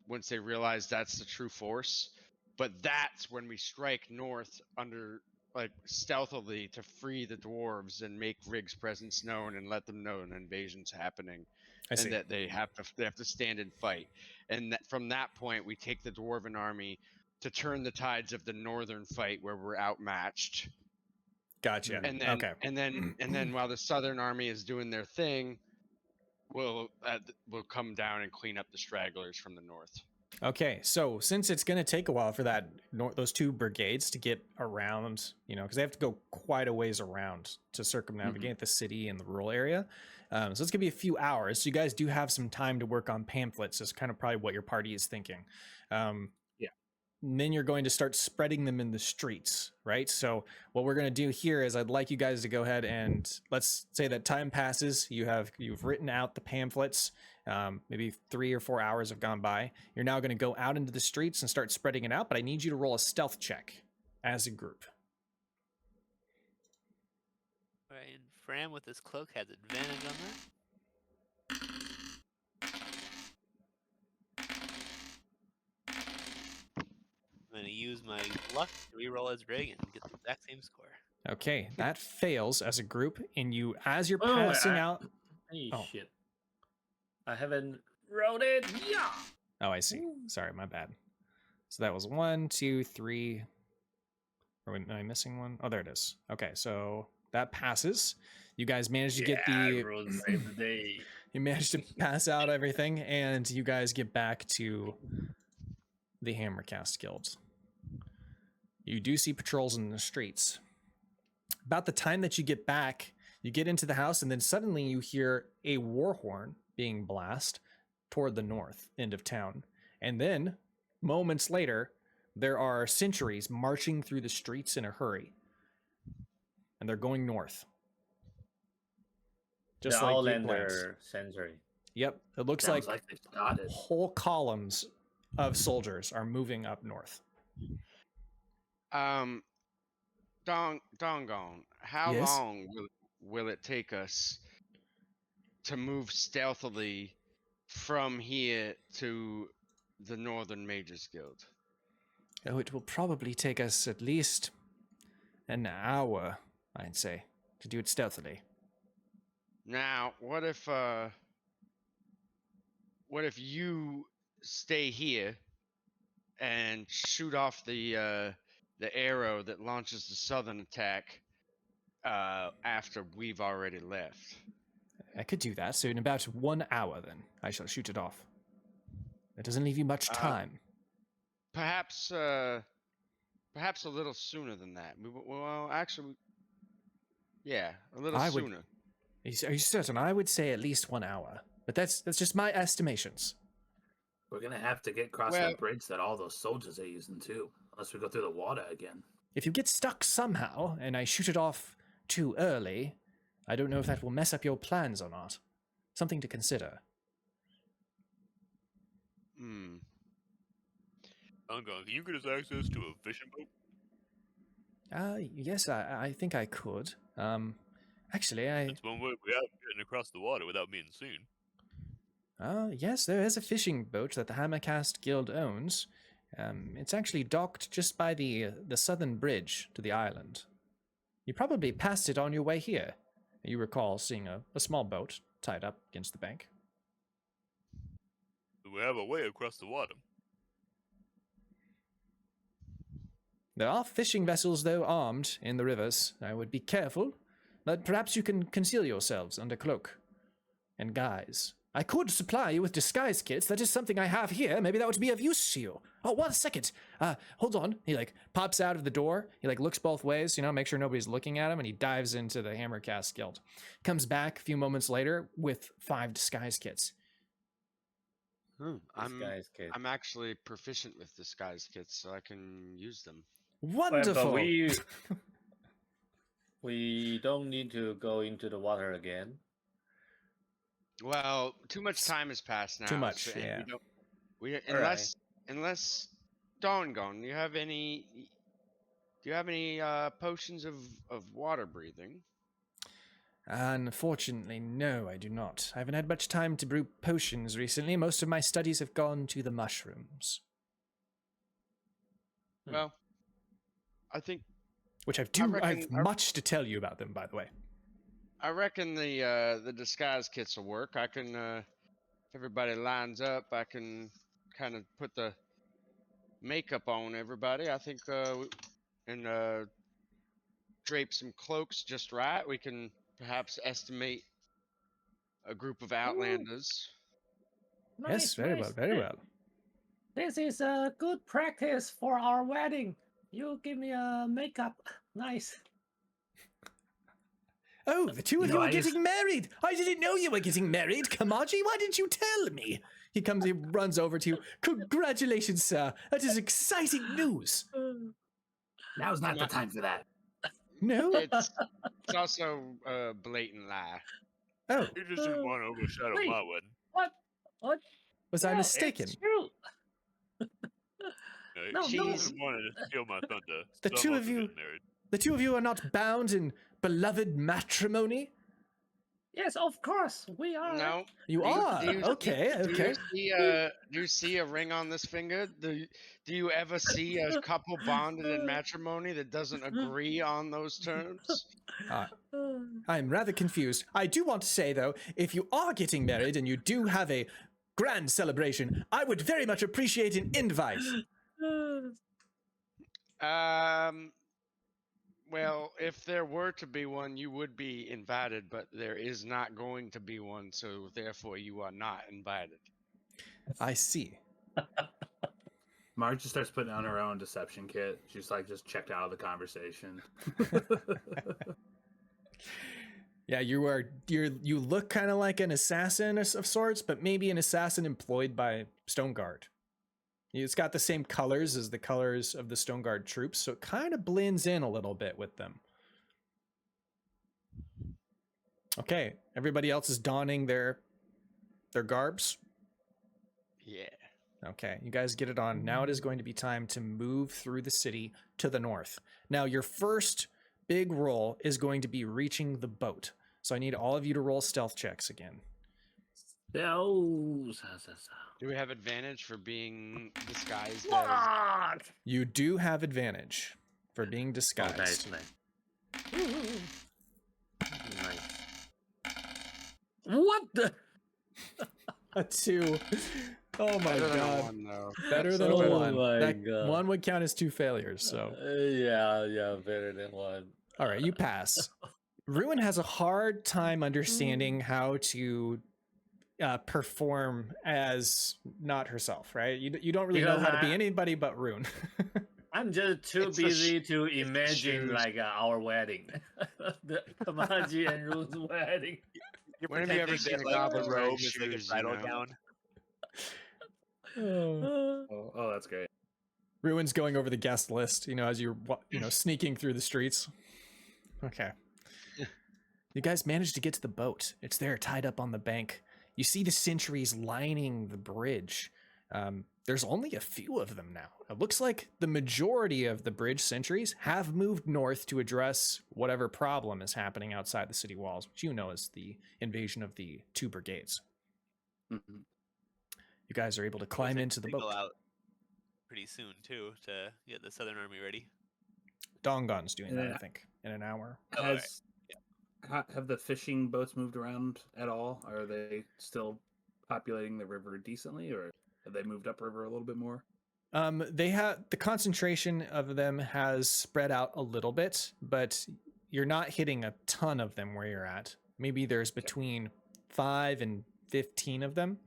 once they realize that's the true force. But that's when we strike north under, like, stealthily to free the dwarves and make Rygg's presence known and let them know an invasion's happening. I see. And that they have to stand and fight. And that from that point we take the dwarven army to turn the tides of the northern fight where we're outmatched. Gotcha. And then okay. and then while the southern army is doing their thing, we'll come down and clean up the stragglers from the north. Okay, so since it's going to take a while for those two brigades to get around, because they have to go quite a ways around to circumnavigate the city and the rural area. So it's going to be a few hours. So you guys do have some time to work on pamphlets. Is kind of probably what your party is thinking. Yeah. And then you're going to start spreading them in the streets, right? So what we're going to do here is I'd like you guys to go ahead and let's say that time passes. You've written out the pamphlets. Maybe 3 or 4 hours have gone by. You're now going to go out into the streets and start spreading it out, but I need you to roll a stealth check. as a group. Right, and Fram with his cloak has advantage on that. I'm gonna use my luck to reroll as Rygg and get the exact same score. Okay, that fails as a group, and you, as you're Wait, wait, passing out. Hey, Oh. shit. I haven't wrote it. Yeah. Oh, I see. Sorry, my bad. So that was 1, 2, 3. Am I missing one? Oh, there it is. Okay, so that passes. You guys managed to get the. Road save the day. You managed to pass out everything, and you guys get back to the Hammercast Guild. You do see patrols in the streets. About the time that you get back, you get into the house, and then suddenly you hear a war horn being blasted toward the north end of town. And then, moments later, there are sentries marching through the streets in a hurry. And they're going north. Just the like you Outlander planned. sentry. Yep, it looks Sounds like they started. whole columns of soldiers are moving up north. Dongon, how Yes? long will it take us to move stealthily from here to the Northern Mages Guild? Oh, it will probably take us at least an hour, I'd say, to do it stealthily. Now, what if you stay here and shoot off the arrow that launches the southern attack after we've already left? I could do that, so in about 1 hour then, I shall shoot it off. That doesn't leave you much time. Perhaps a little sooner than that. Well, actually, yeah, a little sooner. Are you certain? I would say at least 1 hour, but that's just my estimations. We're gonna have to get across that bridge that all those soldiers are using too, unless we go through the water again. If you get stuck somehow, and I shoot it off too early, I don't know if that will mess up your plans or not. Something to consider. Dongon, can you get us access to a fishing boat? Yes, I think I could. Actually, That's one way we have of getting across the water without being seen. Yes, there is a fishing boat that the Hammercast Guild owns. It's actually docked just by the southern bridge to the island. You probably passed it on your way here. You recall seeing a small boat tied up against the bank. We have a way across the water. There are fishing vessels, though, armed in the rivers. I would be careful, but perhaps you can conceal yourselves under cloak and guise. I could supply you with disguise kits. That is something I have here. Maybe that would be of use to you. Oh, 1 second. Hold on. He, pops out of the door. He, looks both ways, make sure nobody's looking at him, and he dives into the Hammercast Guild. Comes back a few moments later with 5 disguise kits. I'm actually proficient with disguise kits, so I can use them. Wonderful! But we don't need to go into the water again. Well, too much time has passed now. Too much, so, yeah. Unless Dongon, do you have any potions of water breathing? Unfortunately, no, I do not. I haven't had much time to brew potions recently. Most of my studies have gone to the mushrooms. Well, I think... Which I've much to tell you about them, by the way. I reckon the disguise kits will work. I can, if everybody lines up, I can kind of put the makeup on everybody. I think, and drape some cloaks just right. We can perhaps estimate a group of outlanders. Yes, very well, very well. This is a good practice for our wedding. You give me a makeup. Nice. Oh, the two of you are getting married! I didn't know you were getting married, Kamaji. Why didn't you tell me? He runs over to you. Congratulations, sir. That is exciting news. Now's not the time for that. No? It's also a blatant lie. Oh. You just didn't want to overshadow wait. my wedding. What? Was I mistaken? It's true. No, She's- wanted to steal my thunder. The so I'm two also of you- getting married. The two of you are not bound in beloved matrimony? Yes, of course we are. No. You are? Okay, okay. Do you see a ring on this finger? Do you ever see a couple bonded in matrimony that doesn't agree on those terms? I'm rather confused. I do want to say, though, if you are getting married and you do have a grand celebration, I would very much appreciate an invite. Well, if there were to be one, you would be invited, but there is not going to be one, so therefore you are not invited. I see. Marge just starts putting on her own deception kit. She's like just checked out of the conversation. Yeah, you look kind of like an assassin of sorts, but maybe an assassin employed by Stoneguard. It's got the same colors as the colors of the Stoneguard troops, so it kind of blends in a little bit with them. Okay, everybody else is donning their garbs. Yeah. Okay, you guys get it on. Now it is going to be time to move through the city to the north. Now your first big roll is going to be reaching the boat. So I need all of you to roll stealth checks again. No. Do we have advantage for being disguised as... What? You do have advantage for being disguised. Nice. Nice. What the? A 2. Oh my Better than a god. 1, though. Better than a Oh 1. my That God. 1 would count as 2 failures, so. Yeah, better than 1. All right, you pass. Ruin has a hard time understanding how to perform as not herself, right? You don't really know Because how to be anybody but Ruin. I'm just too It's the busy to imagine shoes. like our wedding, the Kamaji and Rune's wedding. You're When have you ever pretending seen that, a goblin the wearing robe is like a shoes, you bridal know? gown. Oh, that's great. Ruin's going over the guest list, as you're, sneaking through the streets. Okay. You guys managed to get to the boat. It's there, tied up on the bank. You see the sentries lining the bridge. There's only a few of them now. It looks like the majority of the bridge sentries have moved north to address whatever problem is happening outside the city walls, which you know is the invasion of the 2 brigades. Mhm. You guys are able to climb into the They go boat. out pretty soon too to get the Southern Army ready. Dongon's doing that, I Yeah. think, in an hour. Oh, all right. Have the fishing boats moved around at all? Are they still populating the river decently, or have they moved upriver a little bit more? They have the concentration of them has spread out a little bit, but you're not hitting a ton of them where you're at. Maybe there's between 5 and 15 of them.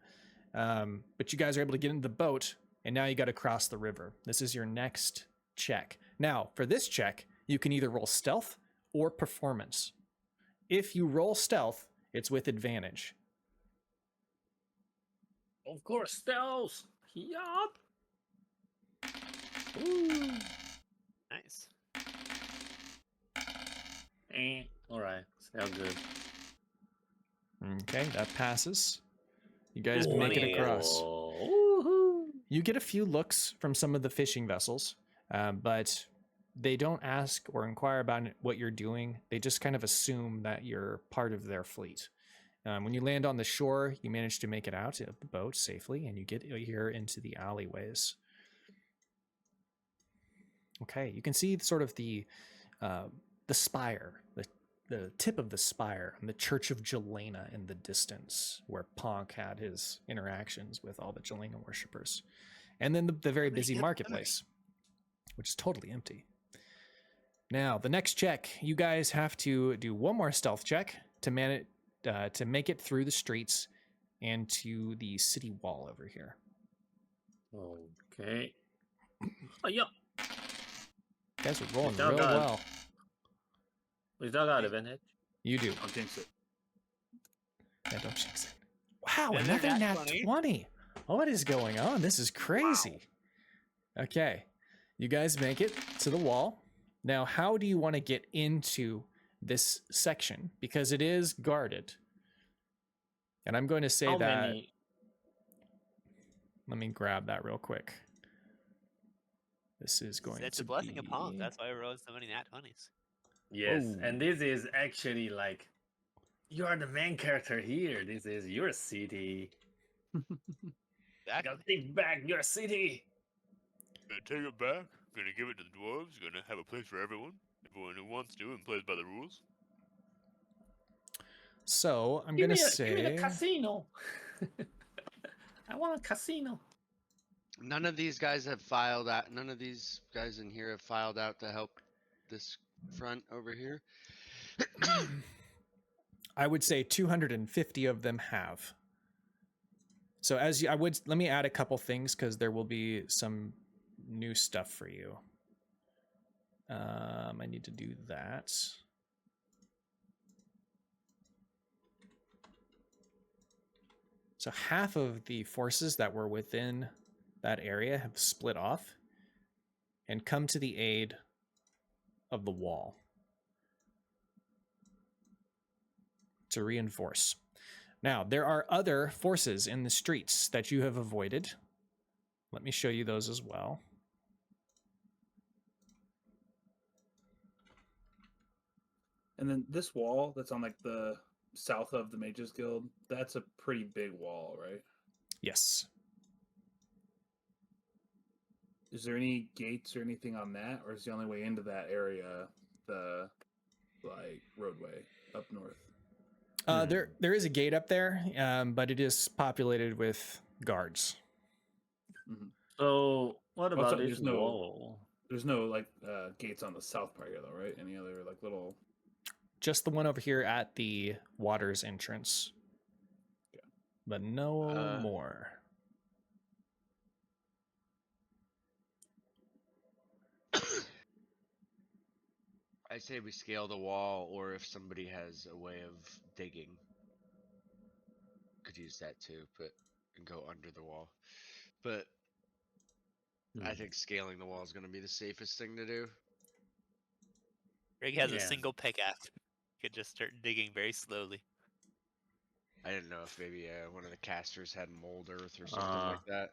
But you guys are able to get into the boat, and now you got to cross the river. This is your next check. Now, for this check, you can either roll stealth or performance. If you roll stealth, it's with advantage. Of course, stealth. Yup. Nice. All right, sound good. Okay, that passes. You guys make it across. Woohoo. You get a few looks from some of the fishing vessels, but they don't ask or inquire about what you're doing. They just kind of assume that you're part of their fleet. When you land on the shore, you manage to make it out of the boat safely, and you get here into the alleyways. Okay, you can see sort of the spire, the tip of the spire, and the Church of Jelena in the distance, where Ponck had his interactions with all the Jelena worshippers. And then the very busy marketplace, which is totally empty. Now, the next check, you guys have to do one more stealth check to make it through the streets and to the city wall over here. Okay. Oh, yeah. You guys are rolling Still real got it. well. We still got advantage. You do. I'll jinx it. Yeah, don't jinx it. Wow, And another then nat nat 20. 20. What is going on? This is crazy. Okay. You guys make it to the wall. Now, how do you want to get into this section? Because it is guarded. And I'm going to say How that. many? Let me grab that real quick. This is going It's to a blessing be... of Ponck. That's why I rolled so many nat 20s. Yes, Whoa. and this is actually like you are the main character here. This is your city. Exactly. Gotta take back your city. Gonna take it back. Gonna give it to the dwarves. Gonna have a place for everyone. Everyone who wants to and plays by the rules. So, I'm Give going to me give me the say... casino. I want a casino. None of these guys have filed out. None of these guys in here have filed out to help this front over here. I would say 250 of them have. So as you, let me add a couple things because there will be some new stuff for you. I need to do that. So half of the forces that were within that area have split off and come to the aid of the wall to reinforce. Now, there are other forces in the streets that you have avoided. Let me show you those as well. And then this wall that's on like the south of the Mages Guild, that's a pretty big wall, right? Yes. Is there any gates or anything on that, or is the only way into that area the like roadway up north? There is a gate up there, but it is populated with guards. Mm-hmm. So what about this there's no- wall? There's no like gates on the south part here, though, right? Any other like little? Just the one over here at the water's entrance. Yeah. But no more. I say we scale the wall, or if somebody has a way of digging, could use that too, but and go under the wall. But I think scaling the wall is going to be the safest thing to do. Rygg has a Yeah. single pickaxe. Could just start digging very slowly. I didn't know if maybe one of the casters had mold earth or something like that.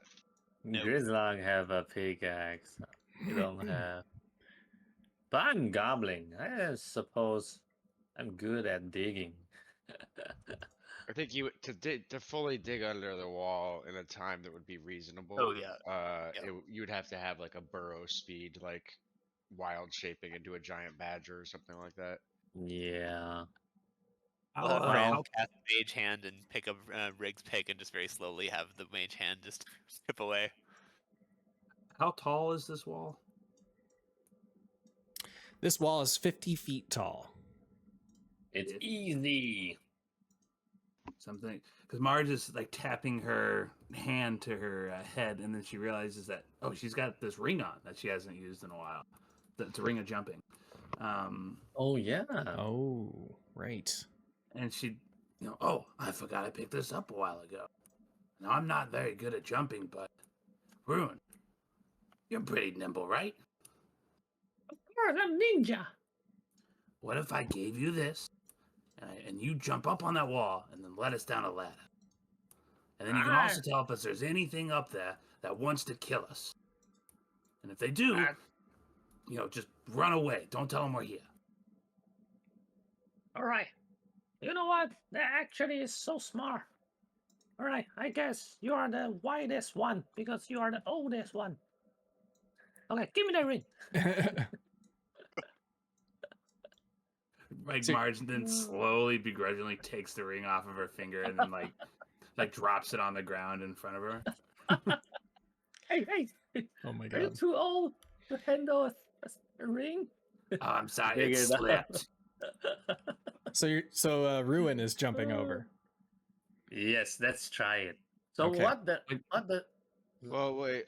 Nope. Grizzlong have a pickaxe. You don't have. But I'm gobbling. I suppose I'm good at digging. I think you to fully dig under the wall in a time that would be reasonable. Oh, yeah. You would have to have like a burrow speed, like wild shaping into a giant badger or something like that. Yeah. We'll have How, Fram cast Mage Hand and pick up Rygg's pick and just very slowly have the Mage Hand just chip away. how tall is this wall? This wall is 50 feet tall. It's easy. Something because Marge is like tapping her hand to her head, and then she realizes that she's got this ring on that she hasn't used in a while. It's a ring of jumping. Oh yeah. Oh, right. And she, I forgot I picked this up a while ago. Now I'm not very good at jumping, but Ruin, you're pretty nimble, right? Of course, I'm ninja. What if I gave you this, and you jump up on that wall and then let us down a ladder? And then you can also tell if there's anything up there that wants to kill us. And if they do, just run away. Don't tell them we're here. All right. You know what? That actually is so smart. All right, I guess you are the widest one because you are the oldest one. Okay, give me the ring. Like Marge then slowly, begrudgingly takes the ring off of her finger and then like drops it on the ground in front of her. Hey, Oh my are you god. too old to handle a ring? Oh, I'm sorry, it Figured it out. slipped. So Ruin is jumping over. Yes, let's try it. So Okay. what the Well, wait.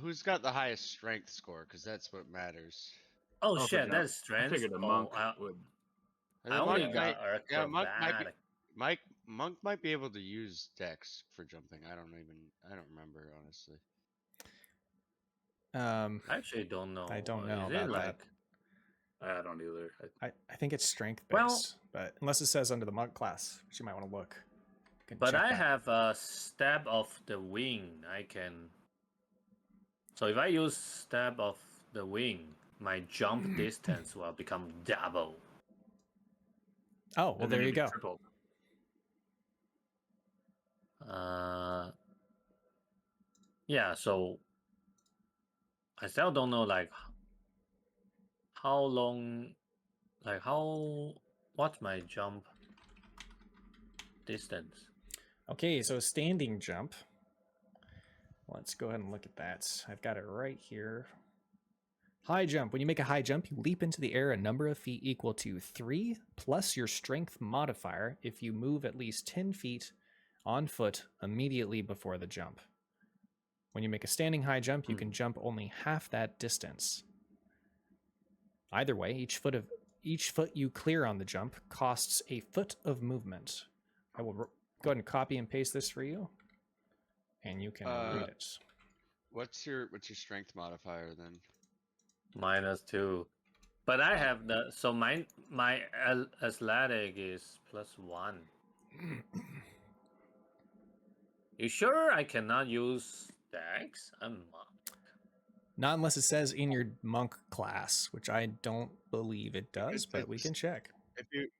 Who's got the highest strength score? Because that's what matters. Oh for shit, jump. that's I strength. figured a monk would. I only Monk got might- Monk might be, acrobatic. Monk might be able to use Dex for jumping. I don't remember honestly. I actually don't know. I don't know Is it about that. like I don't either. I think it's strength Well- based, but unless it says under the monk class, which you might want to look. You can But check I that. have a stab of the wing. I can So if I use stab of the wing, my jump distance will become double. Oh, well, And then there you it'd be go. tripled. Yeah, so I still don't know like how long, like what's my jump distance? Okay, so standing jump. Let's go ahead and look at that. I've got it right here. High jump. When you make a high jump, you leap into the air a number of feet equal to 3 plus your strength modifier if you move at least 10 feet on foot immediately before the jump. When you make a standing high jump, you can jump only half that distance. Either way, each foot you clear on the jump costs a foot of movement. I will go ahead and copy and paste this for you, and you can read it. What's your strength modifier then? -2. But I have my athletic is +1. You sure I cannot use Dex? Not unless it says in your monk class, which I don't believe it does, but we can check. If you,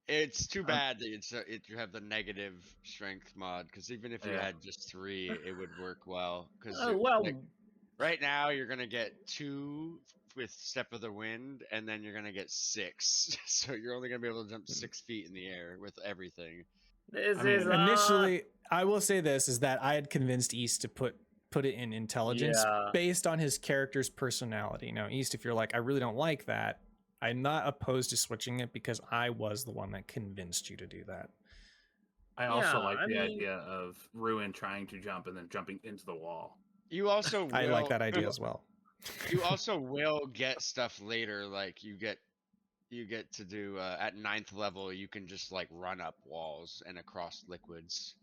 it's too bad that you have the negative strength mod, because even if you had just 3, it would work well. Because right now you're gonna get 2 with Step of the Wind, and then you're gonna get 6. So you're only gonna be able to jump 6 feet in the air with everything. Initially, I will say this is that I had convinced East to put it in intelligence based on his character's personality. Now, East, if you're like, I really don't like that, I'm not opposed to switching it because I was the one that convinced you to do that. I also like the idea of Ruin trying to jump and then jumping into the wall. You also I like that idea as well. You also will get stuff later, like you get to do at 9th level, you can just like run up walls and across liquids.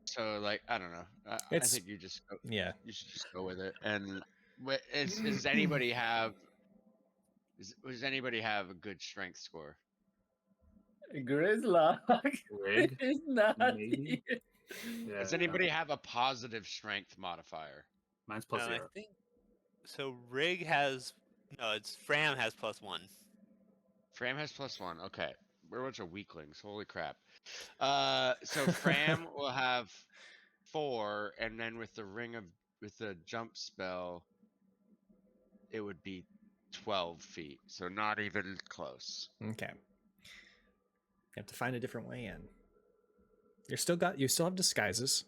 So like, I don't know. I think you just go, you should just go with it. And does anybody have a good strength score? Grislock Rygg? is not Maybe? Yeah. Does anybody have a positive strength modifier? Mine's +0. I think so. Rygg has Fram has +1. Fram has +1. Okay, we're a bunch of weaklings. Holy crap! So Fram will have 4, and then with the jump spell, it would be 12 feet. So not even close. Okay. You have to find a different way in. You still have disguises.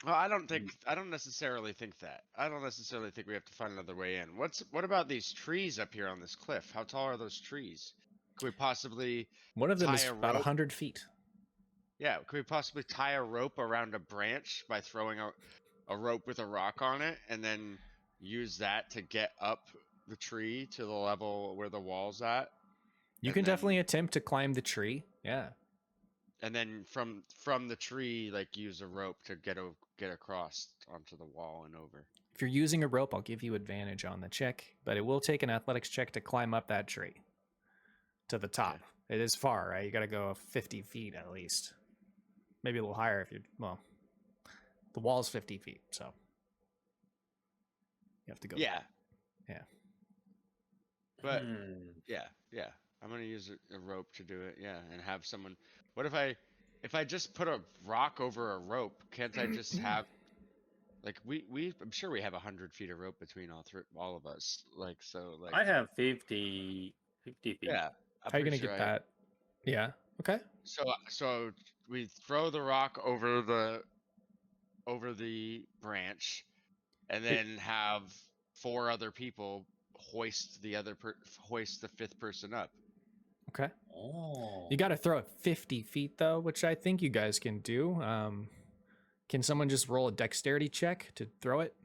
Well, I don't necessarily think that. I don't necessarily think we have to find another way in. What about these trees up here on this cliff? How tall are those trees? Could we possibly One of them tie is a about rope? 100 feet. Yeah, could we possibly tie a rope around a branch by throwing a rope with a rock on it, and then use that to get up the tree to the level where the wall's at? You can definitely attempt to climb the tree. Yeah. And then from the tree, like use a rope to get across onto the wall and over. If you're using a rope, I'll give you advantage on the check, but it will take an athletics check to climb up that tree to the top. Okay. It is far, right? You got to go 50 feet at least. Maybe a little higher if the wall's 50 feet, so you have to go. Yeah. Yeah. But yeah. I'm gonna use a rope to do it. Yeah, and have someone. What if I just put a rock over a rope? Can't I just have like I'm sure we have 100 feet of rope between all of us. Like so. Like I have 50 feet. Yeah. How are you gonna get that? Yeah. Okay. So we throw the rock over the branch, and then have 4 other people hoist the 5th person up. Okay. Oh. You got to throw it 50 feet though, which I think you guys can do. Can someone just roll a dexterity check to throw it?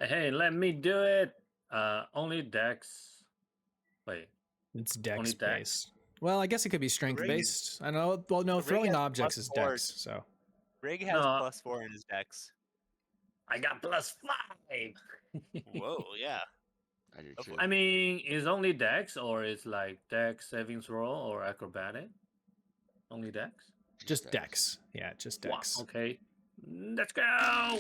Hey, let me do it. Only Dex. Wait. It's Dex based. Well, I guess it could be strength based. I know. Well, no, throwing objects is Dex. So Rygg has +4 in his Dex. I got +5. Whoa, yeah. I do too. I mean, is only Dex, or is like Dex saving throw or acrobatic? Only Dex? Just Dex. Yeah, just Dex. Wow, okay. Let's go.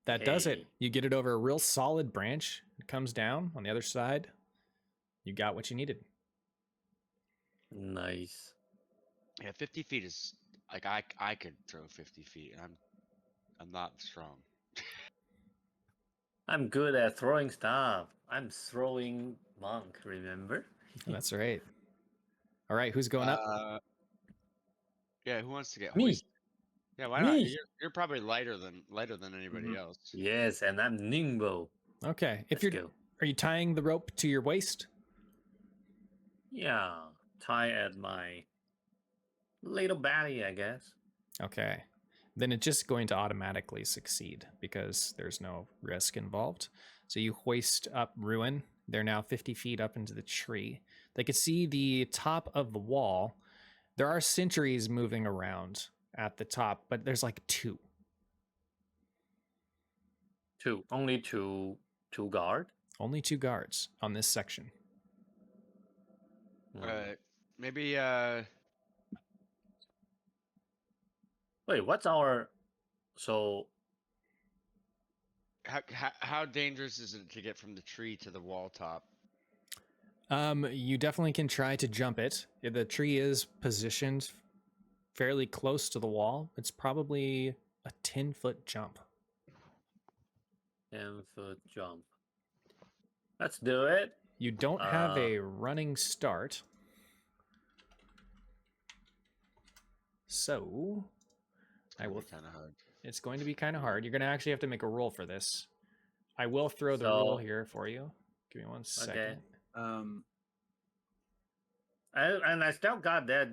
That does it. Hey. You get it over a real solid branch. It comes down on the other side. You got what you needed. Nice. Yeah, 50 feet is like I could throw 50 feet. I'm not strong. I'm good at throwing stuff. I'm throwing monk, remember? That's right. All right, who's going up? Yeah, who wants to get Me. hoisted? Yeah, why not? Me. You're probably lighter than anybody else. Yes, and I'm nimble. Okay. If Let's you're go. Are you tying the rope to your waist? Yeah, tie at my little belly, I guess. Okay. Then it's just going to automatically succeed because there's no risk involved. So you hoist up Ruin. They're now 50 feet up into the tree. They can see the top of the wall. There are sentries moving around at the top, but there's like two. Only two guard. Only 2 guards on this section. Maybe Wait, what's our? So how dangerous is it to get from the tree to the wall top? You definitely can try to jump it. The tree is positioned fairly close to the wall. It's probably a 10-foot jump. 10-foot jump. Let's do it. You don't have a running start. So I will. Kind of hard. It's going to be kind of hard. You're going to actually have to make a roll for this. I will throw the roll here for you. Give me 1 second. Okay. Um, And I still got that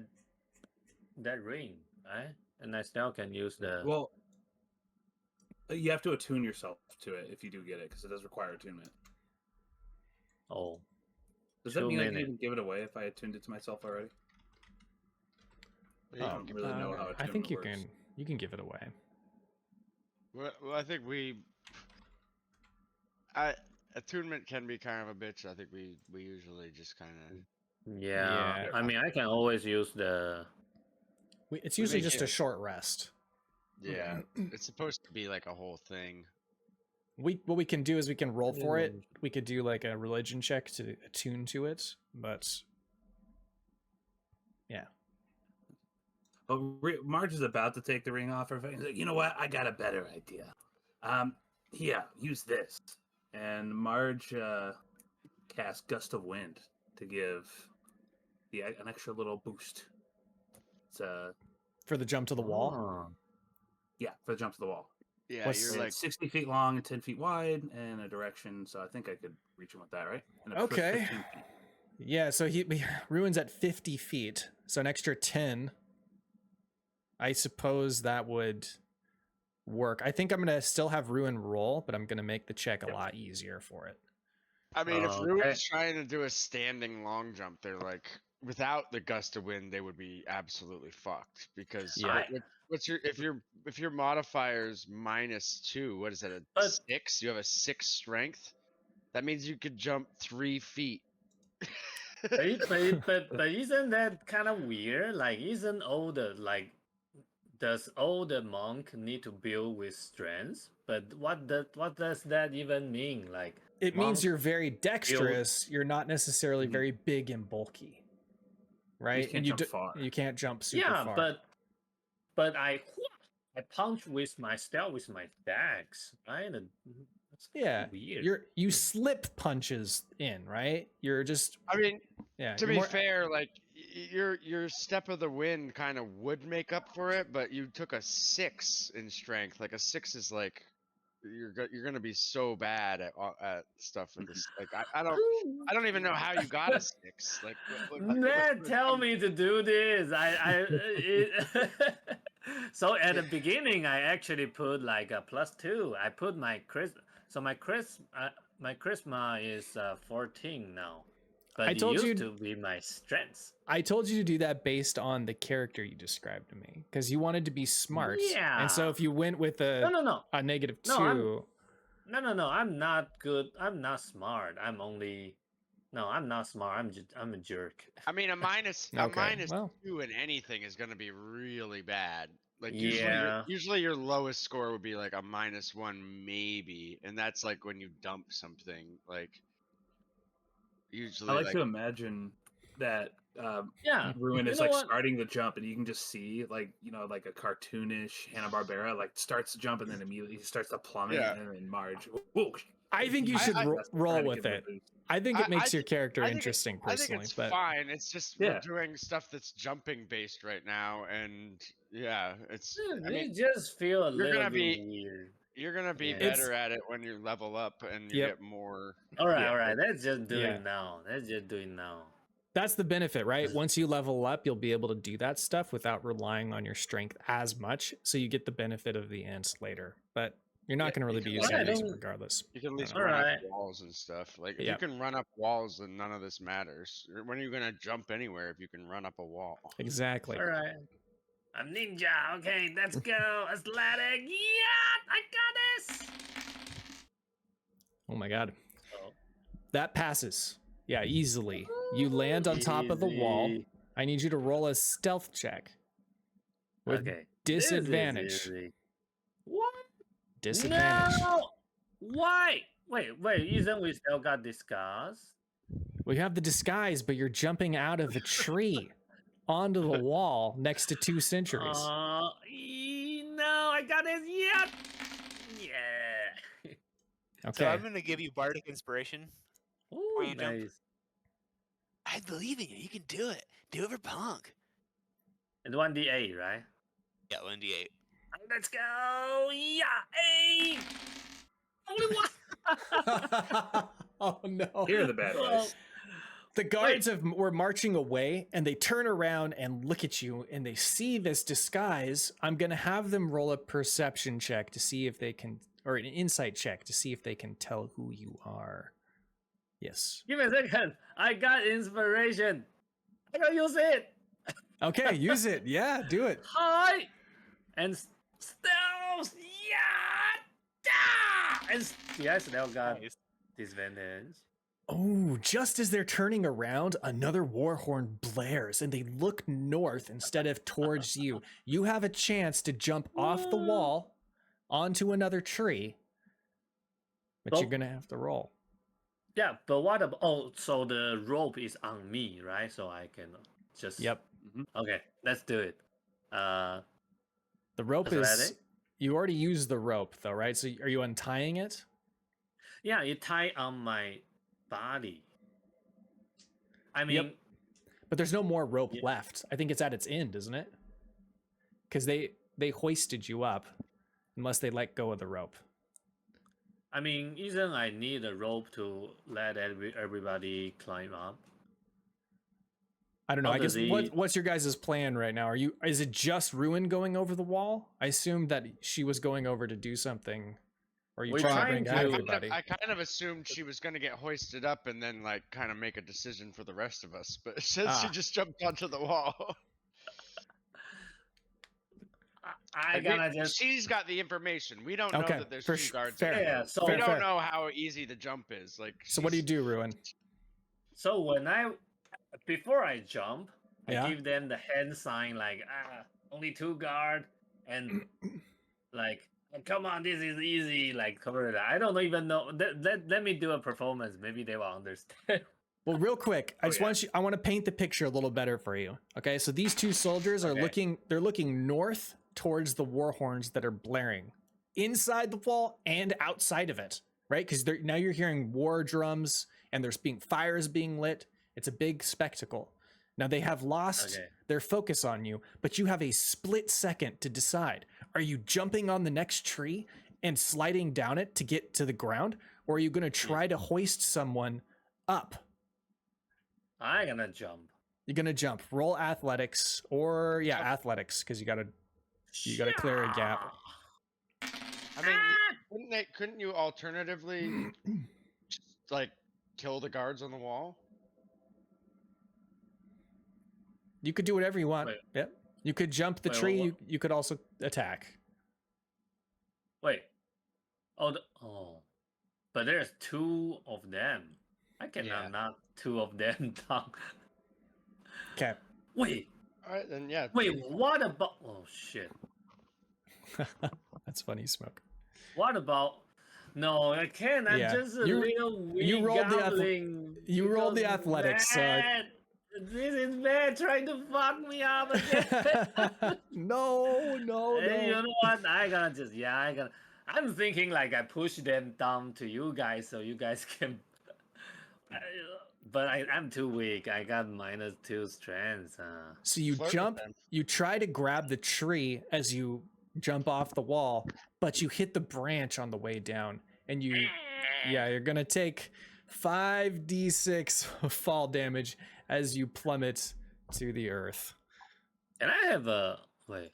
ring, right? And I still can use the. well, you have to attune yourself to it if you do get it, because it does require attunement. Oh. Does that 2 mean I can minutes. even give it away if I attuned it to myself already? I don't really know how attunement I think you works. can give it away. Well, I think attunement can be kind of a bitch. I think we usually just kind of. Yeah. Yeah. I mean, I can always use the. It's usually make just a it- short rest. Yeah, it's supposed to be like a whole thing. What we can do is we can roll for it. We could do like a religion check to attune to it, but yeah. Oh, Marge is about to take the ring off her face. He's like, you know what? I got a better idea. Yeah, use this. And Marge casts Gust of Wind to give an extra little boost. It's For the jump to the wall. Oh. yeah, for the jump to the wall. Yeah, What's- you're It's like 60 feet long and 10 feet wide and a direction, so I think I could reach him with that, right? And a first Okay. 15 feet. Yeah, so he Ruin's at 50 feet, so an extra 10. I suppose that would work. I think I'm gonna still have Ruin roll, but I'm gonna make the check a lot easier for it. I mean, if Okay. Ruin's trying to do a standing long jump, they're like, without the gust of wind, they would be absolutely fucked because Yeah. what's your if your modifier's -2, what is that, a But- 6? You have a 6 strength. That means you could jump 3 feet. but isn't that kind of weird? Like, isn't all the does all the monk need to build with strength? But what does that even mean? Like, It means monk you're very dexterous. You're not necessarily very big and bulky, right? can't jump far. You can't jump super yeah, far. but I punch with my stealth with my dax, right? And that's Yeah, weird. you slip punches in, right? You're just I mean, yeah. to you're be more- fair, like your step of the wind kind of would make up for it, but you took a 6 in strength. Like a 6 is like you're gonna be so bad at stuff with this. Like I don't even know how you got a 6. Like Ned, tell me to do this. So at the beginning, I actually put like a +2. I put my charisma. So my charisma is 14 now. But I told it you- used to be my strength. I told you to do that based on the character you described to me because you wanted to be smart. And so Yeah. if you went with a No. a -2, No. I'm not good. I'm not smart. I'm not smart. I'm a jerk. I mean, a Okay, well. -2 in anything is gonna be really bad. Like Yeah. usually your lowest score would be like a -1 maybe, and that's like when you dump something. Like I usually like like to imagine that Yeah. Ruin You is know like what? starting the jump, and you can just see like like a cartoonish Hanna-Barbera like starts to jump and then immediately he starts to plummet, Yeah. and then Marge. Whoa, I think you should I- roll with it. I think it makes your character I think interesting I think personally, it's but fine. It's just Yeah. we're doing stuff that's jumping based right now, and yeah, it's. I mean, They just feel a you're little gonna bit be- weird. you're gonna be Yeah. better at it when you level up and you Yep. get more. All right, Yeah, all right. Let's just do Yeah. it now. Let's just do it now. that's the benefit, right? Once you level up, you'll be able to do that stuff without relying on your strength as much, so you get the benefit of the ants later. But you're not Yeah, going to really you be can using run these up- regardless. You can at least know. run Alright. up walls and stuff. Like if Yeah. you can run up walls, then none of this matters. When are you gonna jump anywhere if you can run up a wall? Exactly. All right. I'm ninja. Okay, let's go. Athletic. Yeah, I got this. Oh my god. So, That passes. Yeah, easily. You land on top of the wall. easy. I need you to roll a stealth check with Okay. This is disadvantage. easy. What? Disadvantage. No. Why? Wait. Isn't we still got discuss? We have the disguise, but you're jumping out of a tree onto the wall next to 2 sentries. No, I got it. Yep. Yeah. So Okay. I'm gonna give you bardic inspiration. Ooh, you jump. nice. I believe in you. You can do it. Do it for Ponck. And 1d8, right? Yeah, 1d8. Let's go. Yeah. 8. Only one. Oh no. Here are the bad guys. The guards were marching away, and they turn around and look at you, and they see this disguise. I'm gonna have them roll a perception check to see if they can, or an insight check to see if they can tell who you are. Yes. Give me a second. I got inspiration. I gotta use it. Okay, use it. Yeah, do it. Hi. And stealth. Yeah. Da! And yeah, still got Nice. disadvantage. Oh, just as they're turning around, another war horn blares, and they look north instead of towards you. You have a chance to jump off the wall onto another tree, but you're Oh. gonna have to roll. Yeah, but what about? Oh, so the rope is on me, right? So I can just. Yep. Okay, let's do it. The rope Is that is. it? You already used the rope, though, right? So are you untying it? Yeah, you tie on my body. I mean, But there's no more rope Yeah. left. I think it's at its end, isn't it? Because they hoisted you up, unless they let go of the rope. isn't I need a rope to let everybody climb up? I don't know. How I guess does he- what's your guys' plan right now? Is it just Ruin going over the wall? I assumed that she was going over to do something. Or are you We're trying to trying bring to- everybody? I kind of assumed she was gonna get hoisted up and then like kind of make a decision for the rest of us, but it says she Ah. just jumped onto the wall. I Like, gotta just. She's got the information. We don't know Okay, that there's for two sh- guards. fair. around. Yeah, so we Fair, don't fair. know how easy the jump is. Like, So what do you she's- do, Ruin? So before I jump, Yeah. I give them the hand sign like only 2 guard and like come on, this is easy, like cover it. I don't even know. Let me do a performance. Maybe they will understand. Well, real quick, I Oh, just yeah. I want to paint the picture a little better for you. Okay, so these 2 soldiers are Okay. they're looking north towards the war horns that are blaring inside the wall and outside of it, right? Because now you're hearing war drums and there's fires being lit. It's a big spectacle. Now they have lost Okay. their focus on you, but you have a split second to decide. Are you jumping on the next tree and sliding down it to get to the ground, or are you going to try to hoist someone up? I'm gonna jump. You're gonna jump. Roll athletics, or athletics, because you gotta clear a gap. I mean, couldn't you alternatively just, like kill the guards on the wall? You could do whatever you want. Wait. Yep. You could jump the Wait, tree. what- You could also attack. Wait. But there's 2 of them. I cannot Yeah. knock 2 of them down. Okay. Wait. All right, then yeah. Wait. What about? Oh shit. That's funny, Smoke. What about? No, I can't. I'm Yeah, just a you- little weak you rolled the goblin. you rolled the because athletics, man, this is bad trying to fuck me up again. no. Hey, you know what? I'm thinking like I push them down to you guys so you guys can. But I'm too weak. I got -2 strength. So you Flirt with jump, them. you try to grab the tree as you jump off the wall, but you hit the branch on the way down, and you're gonna take 5d6 fall damage as you plummet to the earth. And I have a wait.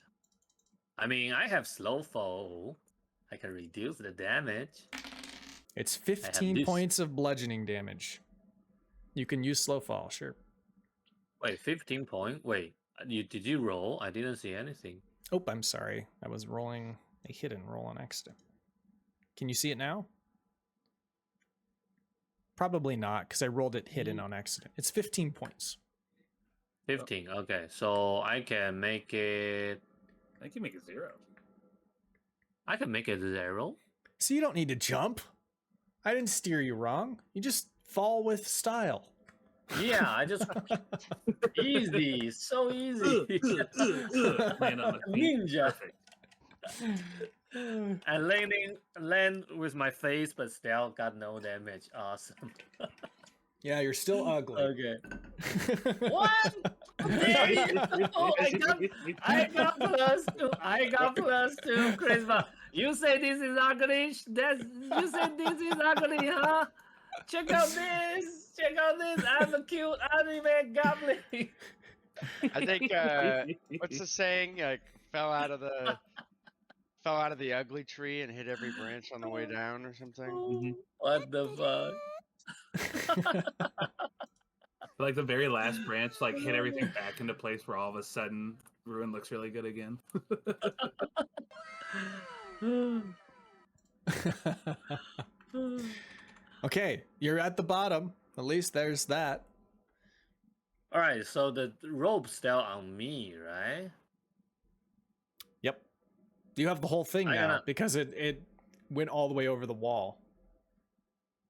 I mean, I have slow fall. I can reduce the damage. It's 15 this. points of bludgeoning damage. You can use slow fall, sure. Wait, 15 point. Wait, did you roll? I didn't see anything. Oh, I'm sorry. I was rolling a hidden roll on accident. Can you see it now? Probably not, because I rolled it hidden on accident. It's 15 points. 15. Okay, so I can make it. I can make it 0. I can make it 0. So you don't need to jump. I didn't steer you wrong. You just fall with style. Yeah, I just easy, so easy. Land on the feet. Ninja. Perfect. And land with my face, but still got no damage. Awesome. Yeah, you're still ugly. Okay. What? Oh, I got +2. I got +2, Charisma. You say this is ugly? You say this is ugly, huh? Check out this. Check out this. I'm a cute anime goblin. I think what's the saying? Like fell out of the ugly tree and hit every branch on the way down or something. What the fuck? Like the very last branch, like hit everything back into place where all of a sudden Ruin looks really good again. Okay, you're at the bottom. At least there's that. All right, so the rope's still on me, right? Yep. You have the whole thing I now gotta- because it went all the way over the wall.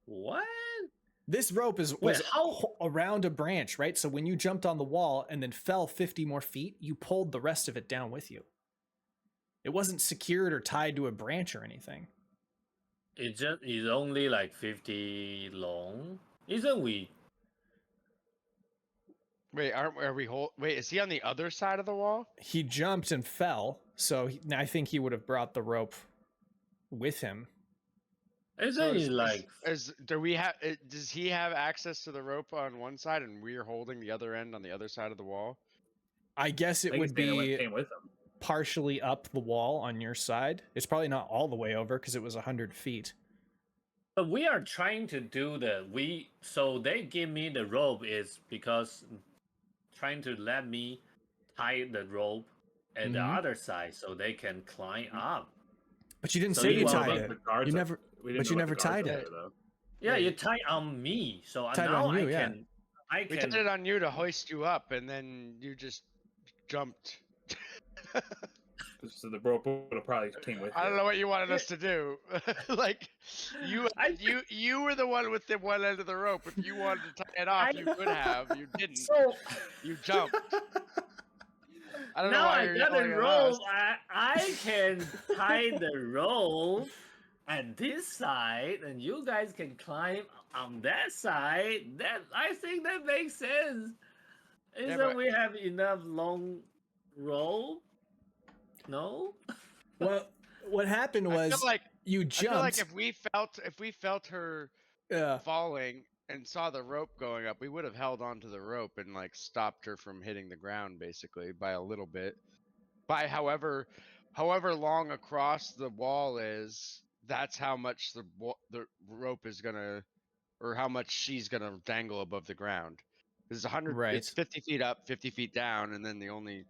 What? This rope was around a branch, right? So when you jumped on the wall and then fell 50 more feet, you pulled the rest of it down with you. It wasn't secured or tied to a branch or anything. It just is only like 50 long. Isn't we? Wait, are we wait, is he on the other side of the wall? He jumped and fell, so I think he would have brought the rope with him. Isn't it like? Does he have access to the rope on one side and we're holding the other end on the other side of the wall? I guess it I think would Dana be came with him. partially up the wall on your side. It's probably not all the way over because it was 100 feet. But we are trying to do so they give me the rope is because trying to let me tie the rope at the Mhm. other side so they can climb up. But you didn't So say you you want tied the it. guards You up- never. we didn't but you know never what the guards tied up it. there, though. Yeah, you tie on me. So Tied now on you, I yeah. can. We tied it on you to hoist you up and then you just jumped. So the rope would have probably came with I don't you. know what you wanted us to do. Like you were the one with the one end of the rope. If you wanted to tie it off, you could have. You didn't. So You jumped. I don't know now why I you're got a yelling at rope. us. I can tie the rope at this side, and you guys can climb on that side. I think that makes sense. Isn't but- we have enough long rope? No. Well, what happened I was feel like you I jumped. feel like if we felt her Yeah. falling and saw the rope going up, we would have held onto the rope and like stopped her from hitting the ground basically by a little bit. By however long across the wall is, that's how much the rope is gonna, or how much she's gonna dangle above the ground. It's 100. Right. It's 50 feet up, 50 feet down, and then the only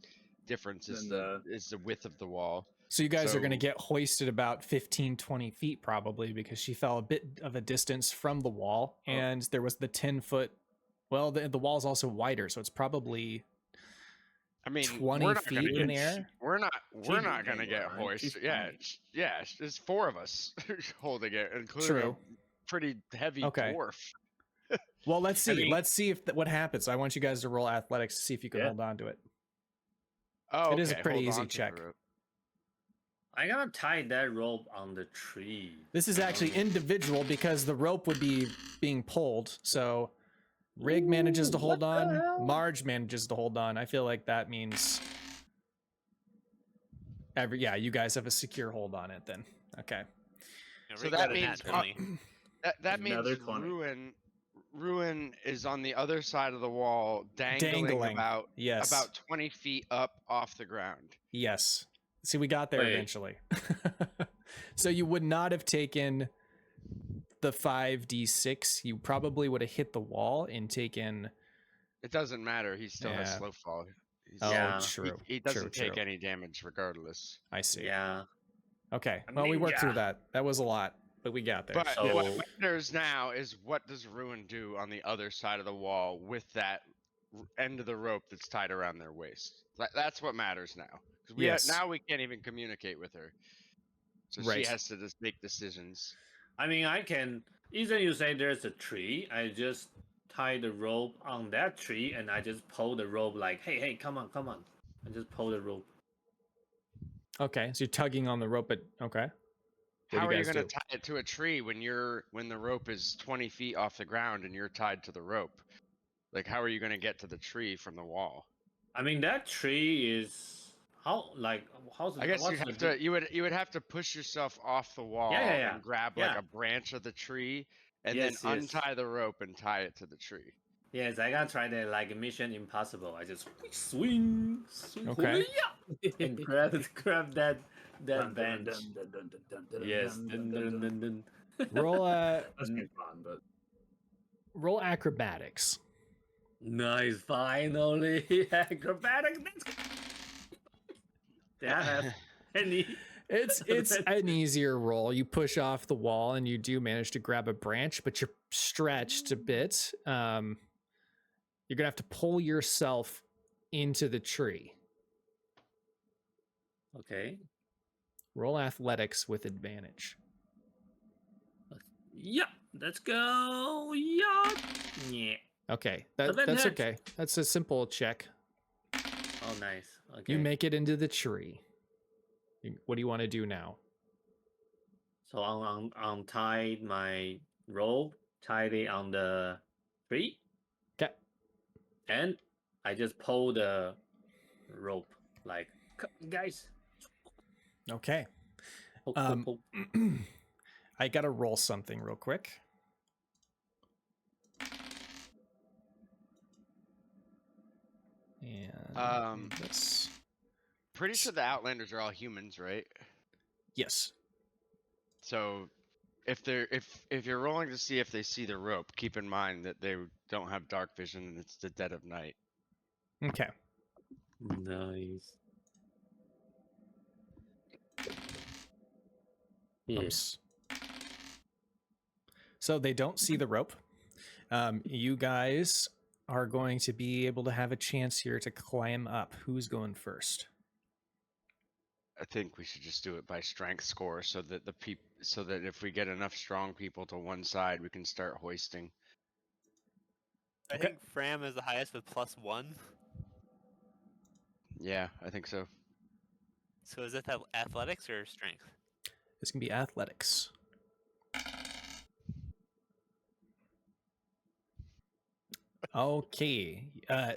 difference is And, the width of the wall. So you guys are going to So- get hoisted about 15, 20 feet probably because she fell a bit of a distance from the wall and there was the 10-foot. Well, the wall's also wider, so it's probably I mean, 20 we're not gonna feet in get the air? we're not Cheating gonna get penguin, right? She's hoist. Yeah, funny. yeah. There's 4 of us holding it, including True. a pretty heavy Okay. dwarf. Well, let's see. mean- Let's see if what happens. I want you guys to roll athletics to see if you can Yeah. hold on to it. Oh, It is a okay, pretty hold easy on to the check. rope. I gotta tie that rope on the tree. This is actually individual because the rope would be being pulled. So Rygg manages to hold what the on. hell? Marge manages to hold on. I feel like that means you guys have a secure hold on it then. Okay. Yeah, So Rygg that got a means nat 20. that means Another 20. Ruin is on the other side of the wall, dangling. about Yes. about 20 feet up off the ground. Yes. See, we got there Wait. eventually. So you would not have taken the 5d6. You probably would have hit the wall and taken. It doesn't matter. He still has Yeah. slow fall. He's- Oh, Yeah. true. He doesn't true, take true. any damage regardless. I see. Yeah. Okay. A Well, we worked through ninja. that. That was a lot, but we got there. But So- what matters now is what does Ruin do on the other side of the wall with that end of the rope that's tied around their waist? That's what matters now. Because now we can't even communicate with her, so Right. she has to just make decisions. I mean, I can. Either you say there's a tree, I just tie the rope on that tree, and I just pull the rope like, hey, come on. I just pull the rope. Okay. So you're tugging on the rope, but okay. What do How you are you guys going do? to tie it to a tree when the rope is 20 feet off the ground and you're tied to the rope? Like, how are you going to get to the tree from the wall? I mean, that tree is how's I guess what's you would have to push yourself off the wall yeah. and grab like Yeah. a branch of the tree and Yes, then yes. untie the rope and tie it to the tree. Yes, I gotta try that like Mission Impossible. I just swing, Okay. and grab that bench. Yes. Roll That's been fun, but roll acrobatics. Nice, finally acrobatic. That any. It's an easier roll. You push off the wall and you do manage to grab a branch, but you're stretched a bit. You're gonna have to pull yourself into the tree. Okay. Roll athletics with advantage. Yep. Let's go. Yup. Yeah. Okay, that's Advantage. okay. That's a simple check. Oh, nice. Okay. You make it into the tree. What do you want to do now? So I untied my rope, tied it on the tree, Okay. and I just pull the rope like, guys. Okay. Pull, Um, pull. I gotta roll something real quick. And this. Pretty sure the Outlanders are all humans, right? Yes. So if you're rolling to see if they see the rope, keep in mind that they don't have dark vision and it's the dead of night. Okay. Nice. Yes. So they don't see the rope. You guys are going to be able to have a chance here to climb up. Who's going first? I think we should just do it by strength score so that so that if we get enough strong people to one side, we can start hoisting. I Okay. think Fram is the highest with +1. Yeah, I think so. So is it athletics or strength? This can be athletics. Okay.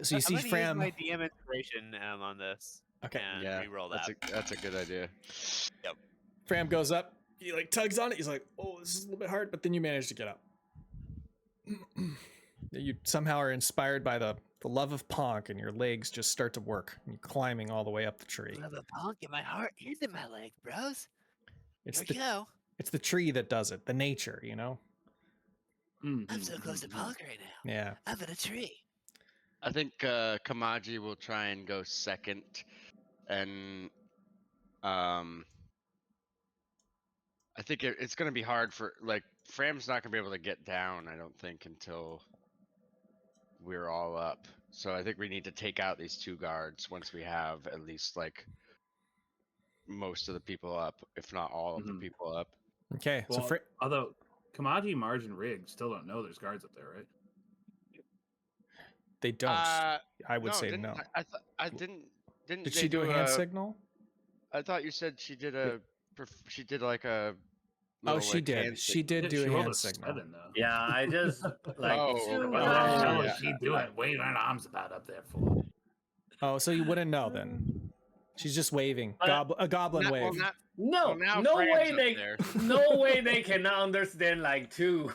So you see I'm gonna Fram. use my DM inspiration on this. Okay. And Yeah, re-roll that. that's a good idea. Fram goes up. He like tugs on it. He's like, "Oh, this is a little bit hard," but then you manage to get up. You somehow are inspired by the love of Ponck, and your legs just start to work. And you're climbing all the way up the tree. Love a Ponck in my heart and in my leg, bros. It's Here we go. it's the tree that does it. The nature, you know. I'm so close to Ponck right now. Yeah. I'm in a tree. I think Kamaji will try and go second, and I think it's going to be hard for Fram's not going to be able to get down. I don't think until we're all up. So I think we need to take out these 2 guards once we have at least like most of the people up, if not all of the people up. Okay, Well, so although Kamaji, Marge, and Rygg still don't know there's guards up there, right? they don't. I would say didn't, no. I didn't. Did they she do a hand signal? I thought you said she did a. She did like a. Oh, little, she like, did. hand She did do She a rolled hand signal. 7, though. Yeah, I just like. Oh, two well, What the hell guys. is she doing? Waving her arms about up there for? Oh, so you wouldn't know then. She's just waving. Uh, A goblin wave. No, Well, now no Fran's way up they, there. no way they can understand like 2.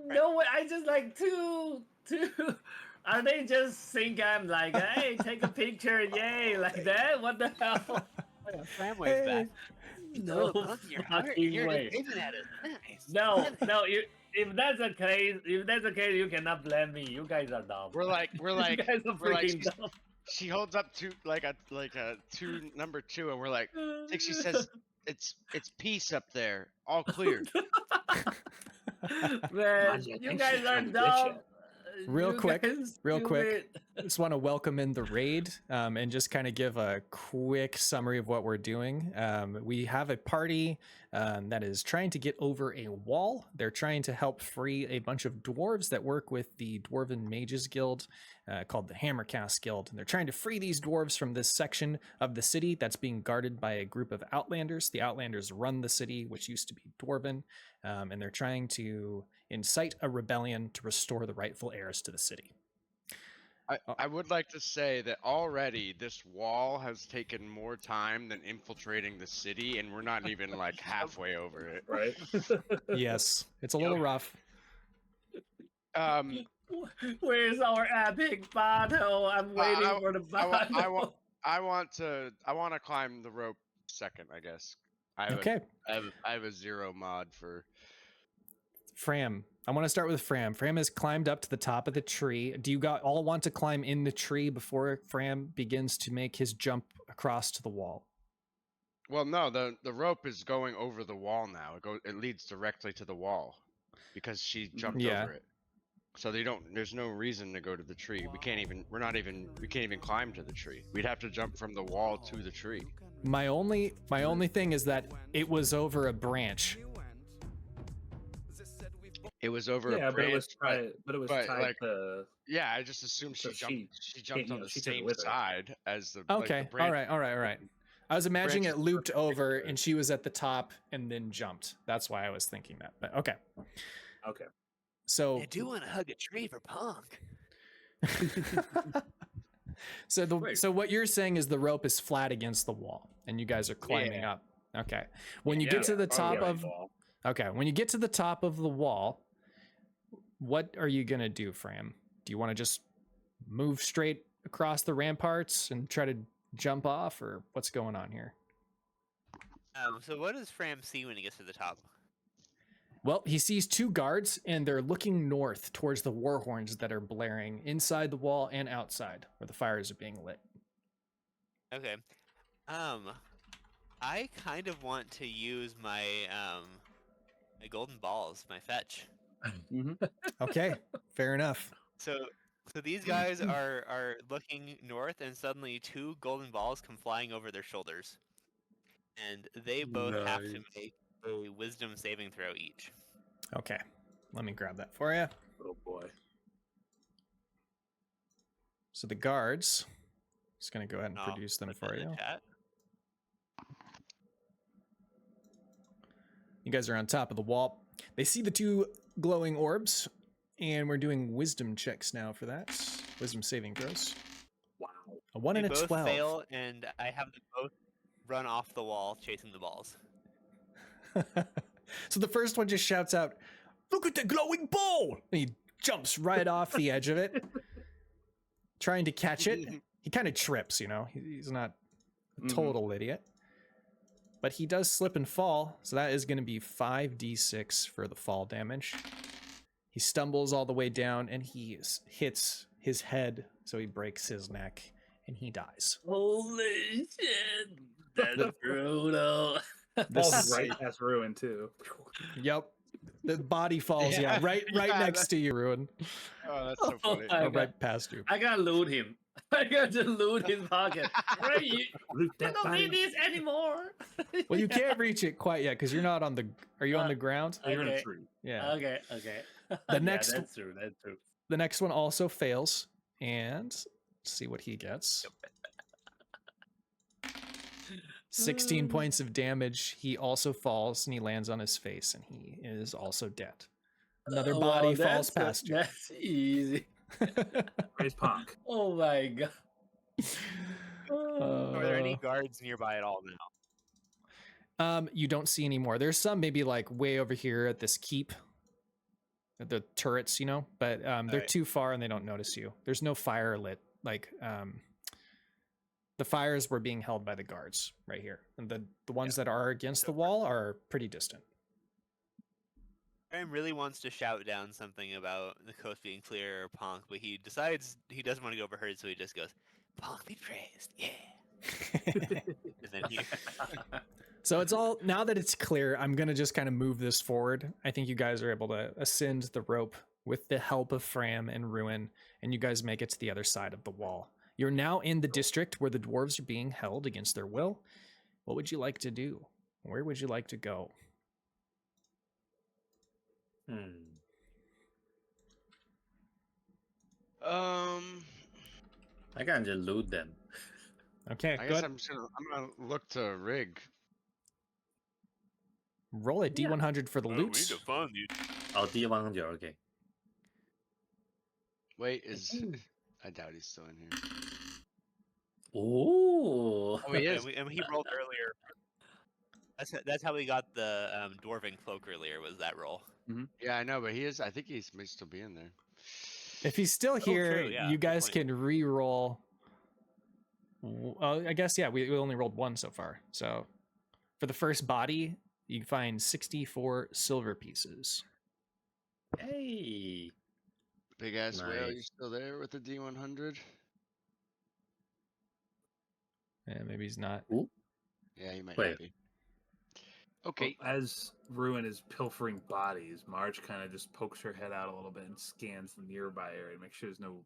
No way. I just like 2. Are they just think I'm like, hey, take a picture, yay, like that? What the hell? Oh, yeah, Fram waves back. No Punk, you're fucking you're way. just waving at us. Nice. No, if that's the case, you cannot blame me. You guys are dumb. We're like, you guys are we're like, freaking dumb. she holds up to like a 2 number 2, and we're like, I think she says it's peace up there, all clear. Man, Margie, I you think guys she's are trying to glitch dumb. it. Real You quick, guys real quick. stupid. Just want to welcome in the raid and just kind of give a quick summary of what we're doing. We have a party that is trying to get over a wall. They're trying to help free a bunch of dwarves that work with the Dwarven Mages Guild called the Hammercast Guild. And they're trying to free these dwarves from this section of the city that's being guarded by a group of outlanders. The outlanders run the city, which used to be Dwarven, and they're trying to incite a rebellion to restore the rightful heirs to the city. I would like to say that already this wall has taken more time than infiltrating the city, and we're not even like halfway over it. Right? Yes, it's a little rough. Where's our epic battle? I'm waiting for the battle. I want to climb the rope second, I guess. I have a 0 mod for Fram. I want to start with Fram. Fram has climbed up to the top of the tree. Do you all want to climb in the tree before Fram begins to make his jump across to the wall? Well, no, the rope is going over the wall now. It leads directly to the wall because she jumped over it. So there's no reason to go to the tree. We can't even climb to the tree. We'd have to jump from the wall to the tree. My only thing is that it was over a branch. It was over a Yeah, branch, but it was tied like, to. yeah, I just assumed So she jumped on the she took it same with her. side as the Okay, like the branch. all right. I was imagining branches it looped over and she was at the top and then jumped. That's why I was thinking that. But okay. Okay. So I do want to hug a tree for Ponck. so what you're saying is the rope is flat against the wall and you guys are climbing up. Okay. When you get to the top of when you get to the top of the wall, what are you going to do, Fram? Do you want to just move straight across the ramparts and try to jump off, or what's going on here? So what does Fram see when he gets to the top? Well, he sees 2 guards, and they're looking north towards the war horns that are blaring inside the wall and outside, where the fires are being lit. Okay. I kind of want to use my my golden balls, my fetch. Okay, fair enough. So these guys are looking north, and suddenly 2 golden balls come flying over their shoulders, and they both have to make a wisdom saving throw each. Okay, let me grab that for you. Oh boy. So the guards, just going to go ahead and I'll produce them put for that in you. the chat. You guys are on top of the wall. They see the 2 glowing orbs, and we're doing wisdom checks now for that. Wisdom saving throws. Wow. A 1 They and a both 12. fail, and I have them both run off the wall chasing the balls. So the first one just shouts out, "Look at the glowing ball!" And he jumps right off the edge of it, trying to catch it. He kind of trips, He's not a total idiot. But he does slip and fall, so that is going to be 5d6 for the fall damage. He stumbles all the way down, and he hits his head, so he breaks his neck, and he dies. Holy shit! That's brutal. This Right past ruin too. Yep. The body falls, yeah, right Yeah, next to you, Ruin. Oh, that's so Oh funny. my Or God. right past you. I gotta loot him. I gotta loot his pocket. Right, you Loot I that don't body. need this anymore. Well, you can't reach it quite yet because you're not on the. Are you on the ground? You're in a Okay. tree. Yeah. Okay, okay. The next- Yeah, that's true. That's true. The next one also fails, and let's see what he gets. 16 points of damage. He also falls, and he lands on his face, and he is also dead. Another Oh, body wow, falls that's- past you. That's easy. Raise Ponck. Oh my God. Are there any Uh, guards nearby at all now? You don't see any more. There's some maybe like way over here at this keep, at the turrets, you know, but they're Alright. too far and they don't notice you. There's no fire lit. Like the fires were being held by the guards right here, and the ones that are against the wall are pretty distant. Graham really wants to shout down something about the coast being clear or Ponck, but he decides he doesn't want to go overheard, so he just goes, "Ponck be praised, yeah." And then he So it's all now that it's clear. I'm gonna just kind of move this forward. I think you guys are able to ascend the rope with the help of Fram and Ruin, and you guys make it to the other side of the wall. You're now in the district where the dwarves are being held against their will. What would you like to do? Where would you like to go? I can just loot them. Okay, I go guess ahead. I'm gonna look to Rygg. Roll a D100 for the We need loot. to find these. Oh, D100, okay. Wait, I doubt he's still in here. Oh. Oh, he is. and he rolled earlier. That's how we got the dwarven cloak earlier. Was that roll? Yeah, I know, but he is. I think he may still be in there. If he's still here, true, yeah, you good guys point. can re-roll. I guess, yeah, we only rolled one so far. So for the first body, you find 64 silver pieces. Hey. Big ass whale, you Nice. still there with the D100? Yeah, maybe he's not. Yeah, he might Wait. not be. Okay. As Ruin is pilfering bodies, Marge kind of just pokes her head out a little bit and scans the nearby area to make sure there's no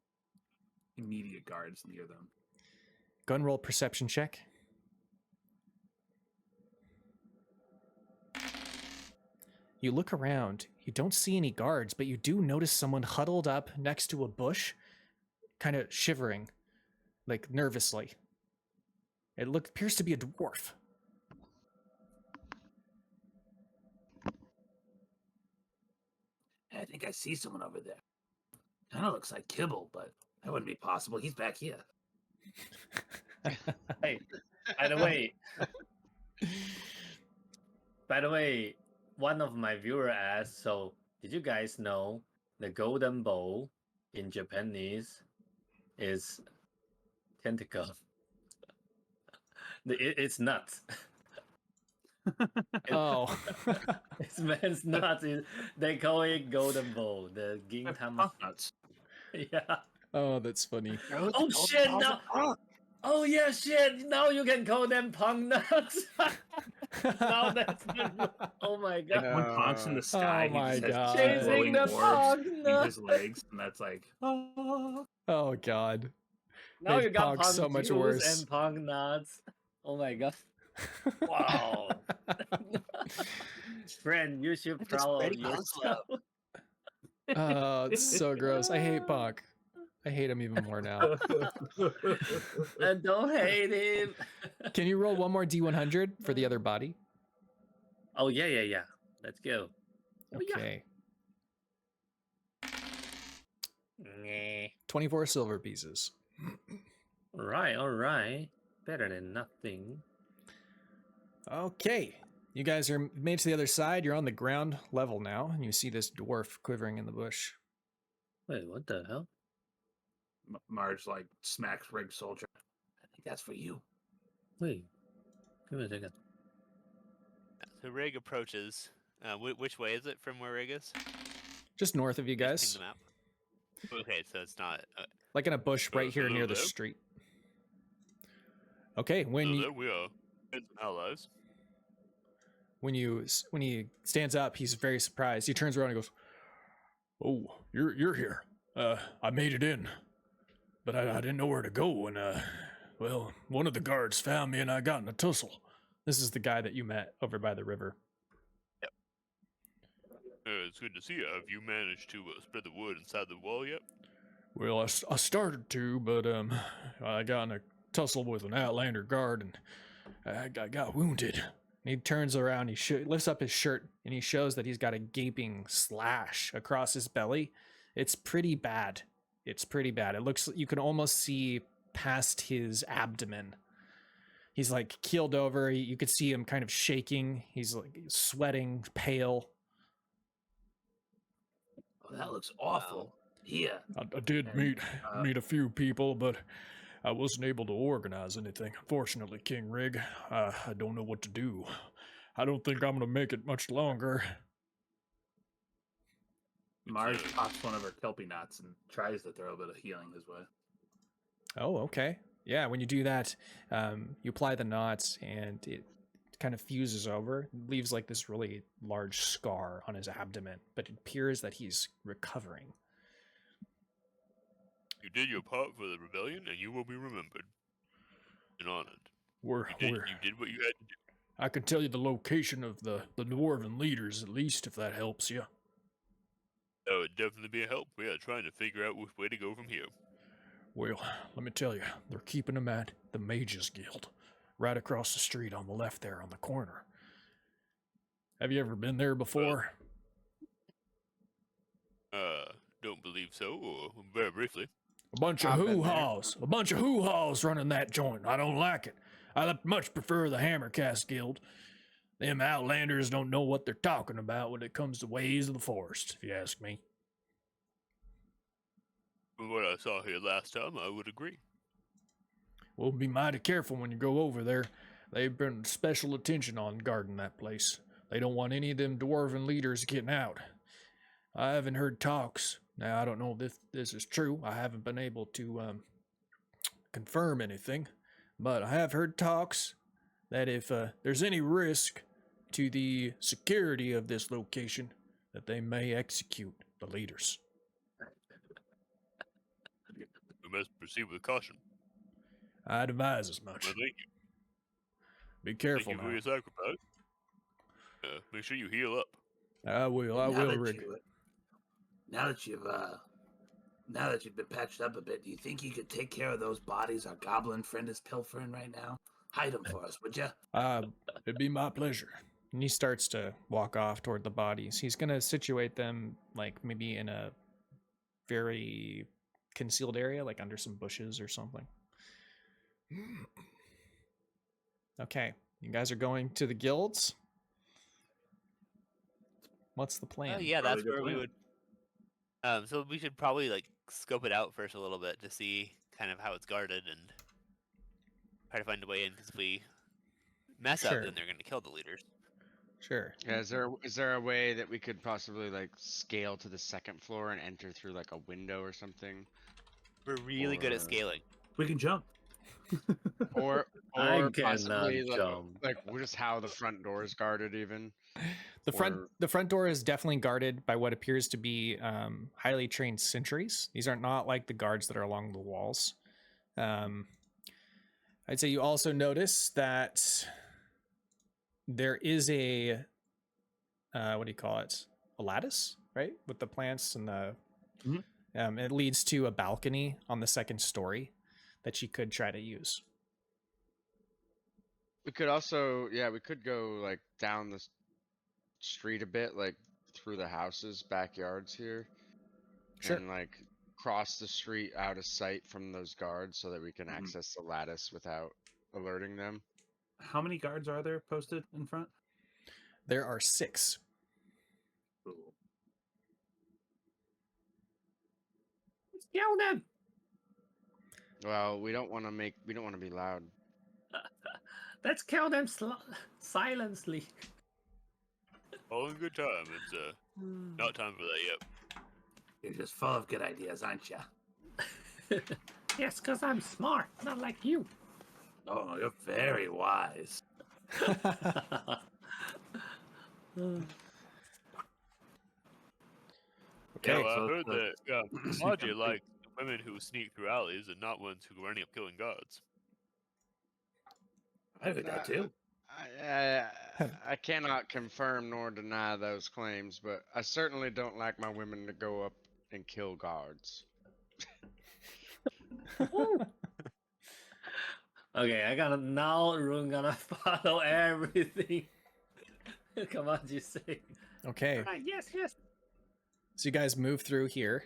immediate guards near them. Go and roll perception check. You look around. You don't see any guards, but you do notice someone huddled up next to a bush, kind of shivering, like nervously. It appears to be a dwarf. I think I see someone over there. Kind of looks like Kibble, but that wouldn't be possible. He's back here. Hey, by the way, one of my viewer asked, so did you guys know the golden bowl in Japanese is tentacle? It's nuts. Oh. It's man's nuts. They call it golden bowl. The gintama. Nuts. Yeah. Oh, that's funny. Oh shit! Now. Oh yeah, shit! Now you can call them punk nuts. Now that's been... Oh my god! Like when Ponck's in the sky, Oh my he just God. has Chasing glowing the orbs punk in nuts. his legs, and that's like, oh. Oh, God. Now Made you got Ponck punk so much juice worse. and punk nuts. Oh my god! Wow. Friend, you should proud of spreading yourself. Oh, it's so gross. I hate Ponck. I hate him even more now. And don't hate him. Can you roll one more D100 for the other body? Oh yeah. Let's go. Oh, yeah. Okay. Nah. 24 silver pieces. All right. Better than nothing. Okay. You guys are made to the other side. You're on the ground level now, and you see this dwarf quivering in the bush. Wait, what the hell? Marge like smacks Rygg's soldier. I think that's for you. Wait, give me a second. So Rygg approaches. Which way is it from where Rygg is? Just north of you Just guys. ping the map. Okay, so it's not. Like in a bush right here hello near the there. street. Okay, when So you, there we are. Friends and allies. when he stands up, he's very surprised. He turns around and goes, "Oh, you're here. I made it in, but I didn't know where to go, and well, one of the guards found me, and I got in a tussle." This is the guy that you met over by the river. It's good to see you. Have you managed to spread the word inside the wall yet? Well, I started to, but I got in a tussle with an Outlander guard, and I got wounded. And he turns around, he lifts up his shirt, and he shows that he's got a gaping slash across his belly. It's pretty bad. It's pretty bad. It looks, you can almost see past his abdomen. He's like keeled over. You could see him kind of shaking. He's like sweating, pale. Oh, that looks awful. Here. I did meet a few people, but I wasn't able to organize anything. Unfortunately, King Rygg, I don't know what to do. I don't think I'm gonna make it much longer. Mars pops one of her kelpie knots and tries to throw a bit of healing his way. Oh, okay. Yeah, when you do that, you apply the knots, and it kind of fuses over, leaves like this really large scar on his abdomen, but it appears that he's recovering. You did your part for the rebellion, and you will be remembered and honored. You did what you had to do. I can tell you the location of the Dwarven Leaders, at least, if that helps you. That would definitely be a help. We are trying to figure out which way to go from here. Well, let me tell you, they're keeping him at the Mage's Guild, right across the street on the left there on the corner. Have you ever been there before? Don't believe so, or very briefly. A bunch of hoo-haws running that joint. I don't like it. I much prefer the Hammercast Guild. Them Outlanders don't know what they're talking about when it comes to ways of the forest, if you ask me. From what I saw here last time, I would agree. Well, be mighty careful when you go over there. They've been special attention on guarding that place. They don't want any of them Dwarven Leaders getting out. I haven't heard talks. Now, I don't know if this is true. I haven't been able to confirm anything. But I have heard talks that if there's any risk to the security of this location, that they may execute the leaders. We must proceed with caution. I'd advise as much. Well, thank you. Be careful Thank you now. for your sacrifice. Make sure you heal up. I will, Rygg. Now that you've been patched up a bit, do you think you could take care of those bodies our goblin friend is pilfering right now? Hide them for us, would you? It'd be my pleasure. And he starts to walk off toward the bodies. He's going to situate them, like, maybe in a very concealed area, like under some bushes or something. Okay, you guys are going to the guilds? What's the plan? Yeah, that's where we would... so we should probably, like, scope it out first a little bit to see kind of how it's guarded and try to find a way in, because if we mess up, then they're going to kill the leaders. Sure. Yeah, is there a way that we could possibly like scale to the second floor and enter through like a window or something? We're really good at scaling. We can jump. Or I possibly cannot jump. like just how the front door is guarded even. The front door is definitely guarded by what appears to be highly trained sentries. These are not like the guards that are along the walls. I'd say you also notice that there is a what do you call it? A lattice, right? With the plants and the it leads to a balcony on the second story that you could try to use. We could also, we could go like down the street a bit, like through the houses, backyards here. Sure. And like cross the street out of sight from those guards so that we can access the lattice without alerting them. How many guards are there posted in front? There are 6. Cool. Kill them! Well, we don't want to be loud. Let's kill them silently. All in good time. It's not time for that yet. You're just full of good ideas, aren't you? Yes, because I'm smart, not like you. Oh, you're very wise. Okay. I so heard the that sneak Maji and likes women who sneak through alleys and not ones who are ending up killing guards. I heard that too. I cannot confirm nor deny those claims, but I certainly don't like my women to go up and kill guards. Okay, I gotta now. Rune gonna follow everything. Come on, you say. Okay. Right, yes, yes. So you guys move through here,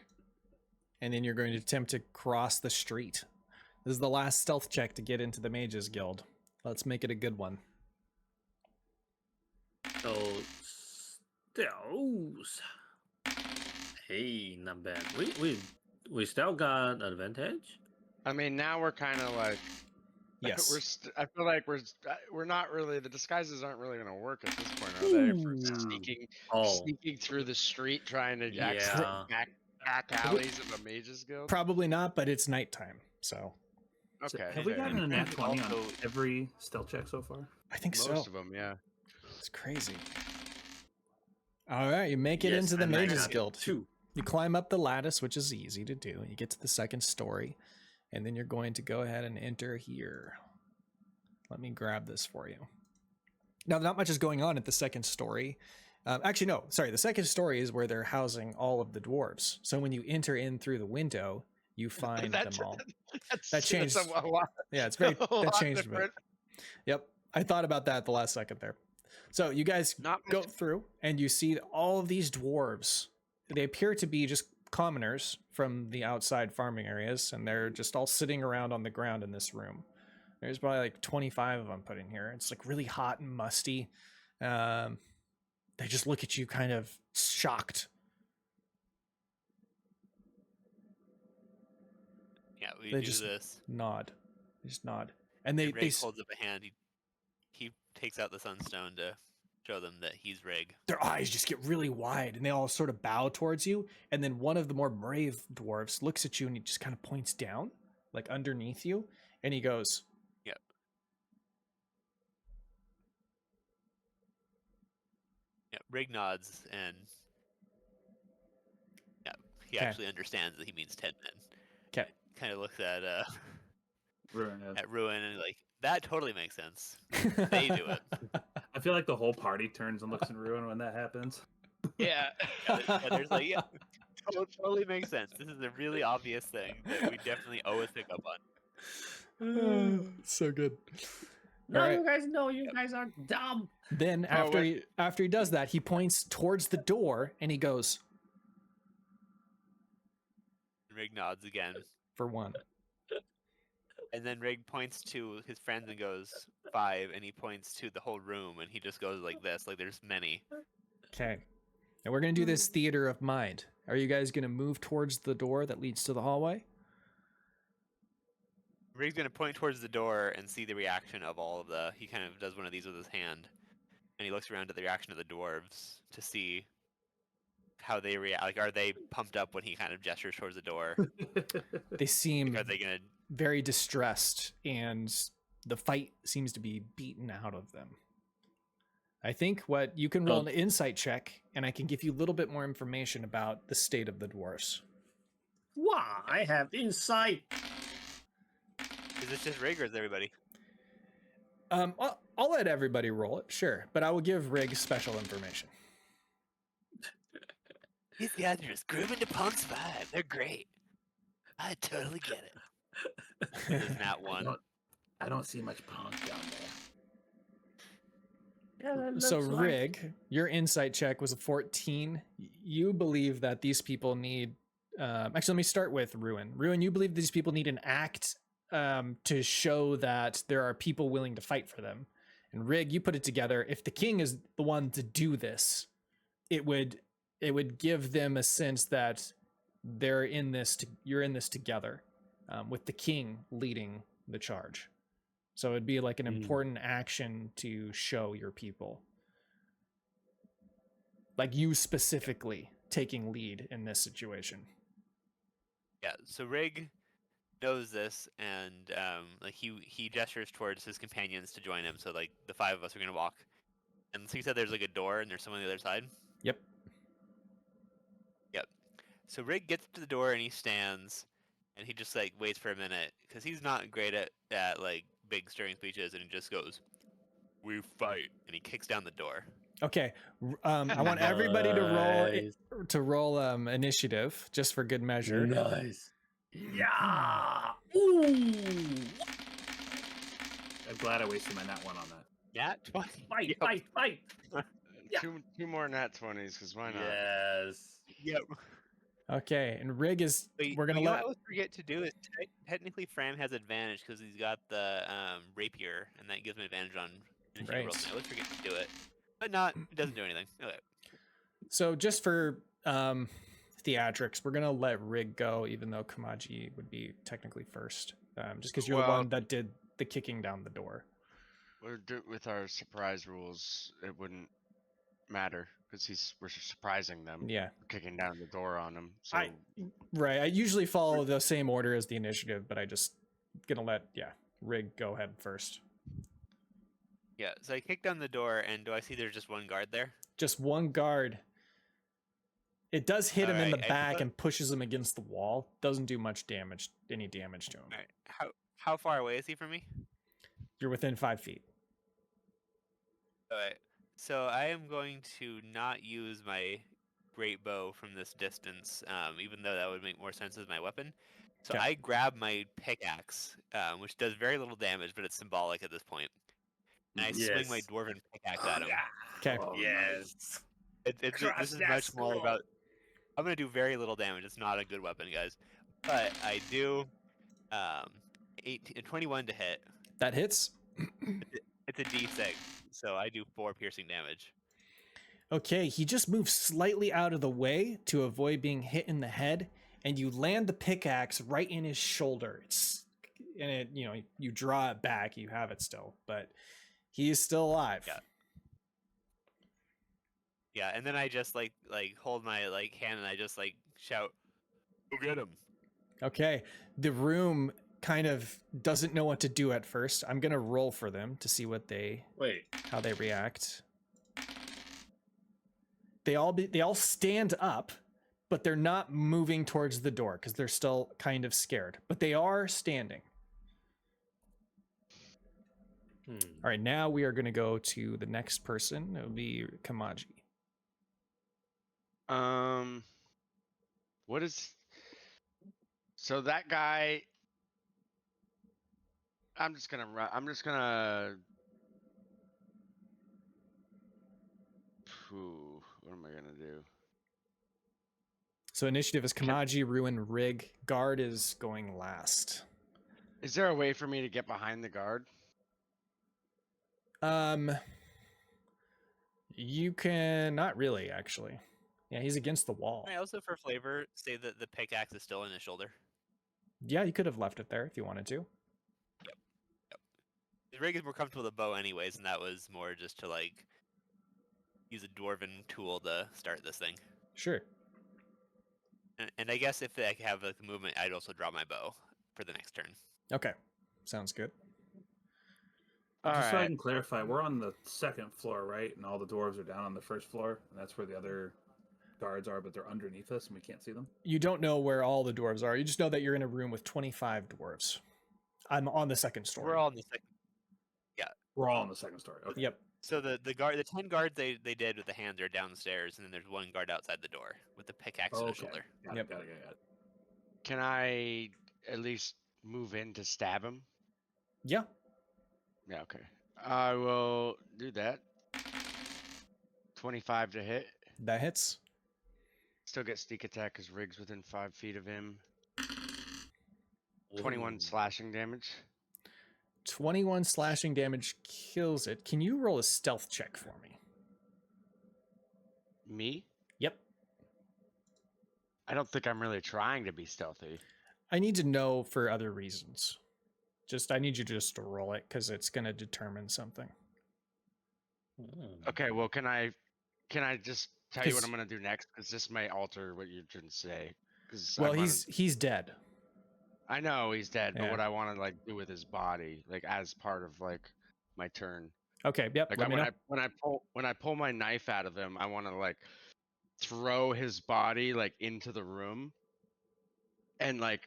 and then you're going to attempt to cross the street. This is the last stealth check to get into the Mages Guild. Let's make it a good one. So, stealth. Hey, not bad. We still got advantage. I mean, now we're kind of like, Yes. I feel like we're not really, the disguises aren't really going to work at this point, are they? For sneaking through the street, trying to access back alleys of a Mages Guild. Probably not, but it's nighttime, so. Okay. have we gotten a nat 20 on Also- every stealth check so far? I think Most so. of them, yeah. It's crazy. All right, you make it Yes, into the and I Mages got Guild. 2. You climb up the lattice, which is easy to do. You get to the second story, and then you're going to go ahead and enter here. Let me grab this for you. Now, not much is going on at the second story. Actually, no, sorry. The second story is where they're housing all of the dwarves. So when you enter in through the window, you find them all. That changed. That's a lot. Yeah, it's very, a that lot changed a bit. different. Yep. I thought about that at the last second there. So you guys Not go much- through and you see all of these dwarves. They appear to be just commoners from the outside farming areas, and they're just all sitting around on the ground in this room. There's probably like 25 of them put in here. It's like really hot and musty. They just look at you kind of shocked. Yeah, we They do just this. nod. They just nod. And they Rygg holds up a hand. He takes out the sunstone to show them that he's Rygg. their eyes just get really wide and they all sort of bow towards you. And then one of the more brave dwarves looks at you and he just kind of points down, like underneath you. And he goes, Yep. Yeah, Rygg nods and yeah, he 'Kay. actually understands that he means 10 men. Okay. Kind of looks at Ruin it. at Ruin and like, that totally makes sense. They do it. I feel like the whole party turns and looks in ruin when that happens. Yeah. There's like, yeah, totally makes sense. This is a really obvious thing that we definitely always pick up on. So good. Now Alright. you guys know you guys are dumb. Then after he does that, he points towards the door and he goes, Rygg nods again. for one. And then Rygg points to his friends and goes 5, and he points to the whole room, and he just goes like this, like there's many. Okay. And we're going to do this theater of mind. Are you guys going to move towards the door that leads to the hallway? Rygg's gonna point towards the door and see the reaction of all of the. He kind of does one of these with his hand, and he looks around at the reaction of the dwarves to see how they react. Like, are they pumped up when he kind of gestures towards the door? They seem Like, are they gonna? very distressed, and the fight seems to be beaten out of them. I think what you can roll an insight check, and I can give you a little bit more information about the state of the dwarves. Wow, I have insight. Is this just Rygg or is it everybody? I'll let everybody roll it, sure, but I will give Rygg special information. These guys are just grooving to Ponck's vibe. They're great. I totally get it. This is not one. I don't see much Ponck down there. Yeah, that So looks like- Rygg, your insight check was a 14. You believe that these people need. Actually, let me start with Ruin. Ruin, you believe these people need an act to show that there are people willing to fight for them. And Rygg, you put it together. If the king is the one to do this, it would give them a sense that they're in this. You're in this together, with the king leading the charge. So it'd be like an important action to show your people. Like you specifically taking lead in this situation. Yeah. So Rygg knows this, and like he gestures towards his companions to join him. So like the 5 of us are gonna walk, And so you said there's like a door and there's someone on the other side? Yep. Yep. So Rygg gets to the door and he stands and he just like waits for a minute because he's not great at like big stirring speeches, and he just goes, "We fight," and he kicks down the door. Okay. I want everybody to roll initiative just for good measure. Nice. Yeah. Ooh. I'm glad I wasted my nat 1 on that. Yeah, 20. Fight, Yep. fight, fight. Yeah. Two more nat 20s, because why not? Yes. Yep. Okay, and Rygg is. Wait, We're gonna you know let. what I always forget to do is technically Fram has advantage because he's got the rapier, and that gives him advantage on initiative rolls. Right. I always forget to do it, but it doesn't do anything. Okay. So just for theatrics, we're gonna let Rygg go, even though Kamaji would be technically first, just because you're the Well- one that did the kicking down the door. With our surprise rules, it wouldn't matter because we're surprising them. Yeah, Kicking down the door on them. So right. I usually follow the same order as the initiative, but I just gonna let Rygg go ahead first. Yeah. So I kick down the door, and do I see there's just one guard there? Just one guard. It does hit him in the Alright, I back put- and pushes him against the wall. Doesn't do much damage, any damage to him. All right. How far away is he from me? You're within 5 feet. All right. So I am going to not use my great bow from this distance, even though that would make more sense as my weapon. So 'Kay. I grab my pickaxe, which does very little damage, but it's symbolic at this point. And I swing my Yes. dwarven pickaxe at him. Okay. Oh, yes. This is that much more skull. about. I'm gonna do very little damage. It's not a good weapon, guys. But I do 21 to hit. That hits. It's a D6, so I do 4 piercing damage. Okay, he just moves slightly out of the way to avoid being hit in the head, and you land the pickaxe right in his shoulder. You draw it back, you have it still, but he is still alive. Yeah. Yeah, and then I just like hold my hand and I just shout, "Go get him!" Okay, the room kind of doesn't know what to do at first. I'm gonna roll for them to see how they react. They all stand up, but they're not moving towards the door because they're still kind of scared. But they are standing. All right, now we are going to go to the next person. It'll be Kamaji. What is? So that guy. I'm just gonna run. What am I gonna do? So initiative is Kamaji, Ruin, Rygg. Guard is going last. Is there a way for me to get behind the guard? You can not really actually. Yeah, he's against the wall. Can I also, for flavor, say that the pickaxe is still in his shoulder? Yeah, you could have left it there if you wanted to. Rygg is more comfortable with a bow anyways, and that was more just to use a dwarven tool to start this thing. Sure. And I guess if I have a movement, I'd also draw my bow for the next turn. Okay, sounds good. Just so I can clarify, we're on the 2nd floor, right? And all the dwarves are down on the 1st floor, and that's where the other guards are, but they're underneath us and we can't see them. You don't know where all the dwarves are. You just know that you're in a room with 25 dwarves. I'm on the 2nd story. We're all in the second. We're all on the 2nd story. Okay. Yep. So the 10 guards they did with the hands are downstairs, and then there's one guard outside the door with the pickaxe in his shoulder. Got Yep. it. Can I at least move in to stab him? Yeah. Yeah, okay. I will do that. 25 to hit. That hits. Still get sneak attack because Rygg's within 5 feet of him. 21 slashing damage. 21 slashing damage kills it. Can you roll a stealth check for me? Me? Yep. I don't think I'm really trying to be stealthy. I need to know for other reasons. I need you just to roll it because it's going to determine something. Okay, well, can I just tell you what 'Cause- I'm going to do next? Because this may alter what you're trying to say. 'Cause Well, he's dead. I know he's dead, but Yeah. what I want to do with his body, as part of my turn. Okay, yep. Like let me know. when I pull my knife out of him, I want to like throw his body like into the room and like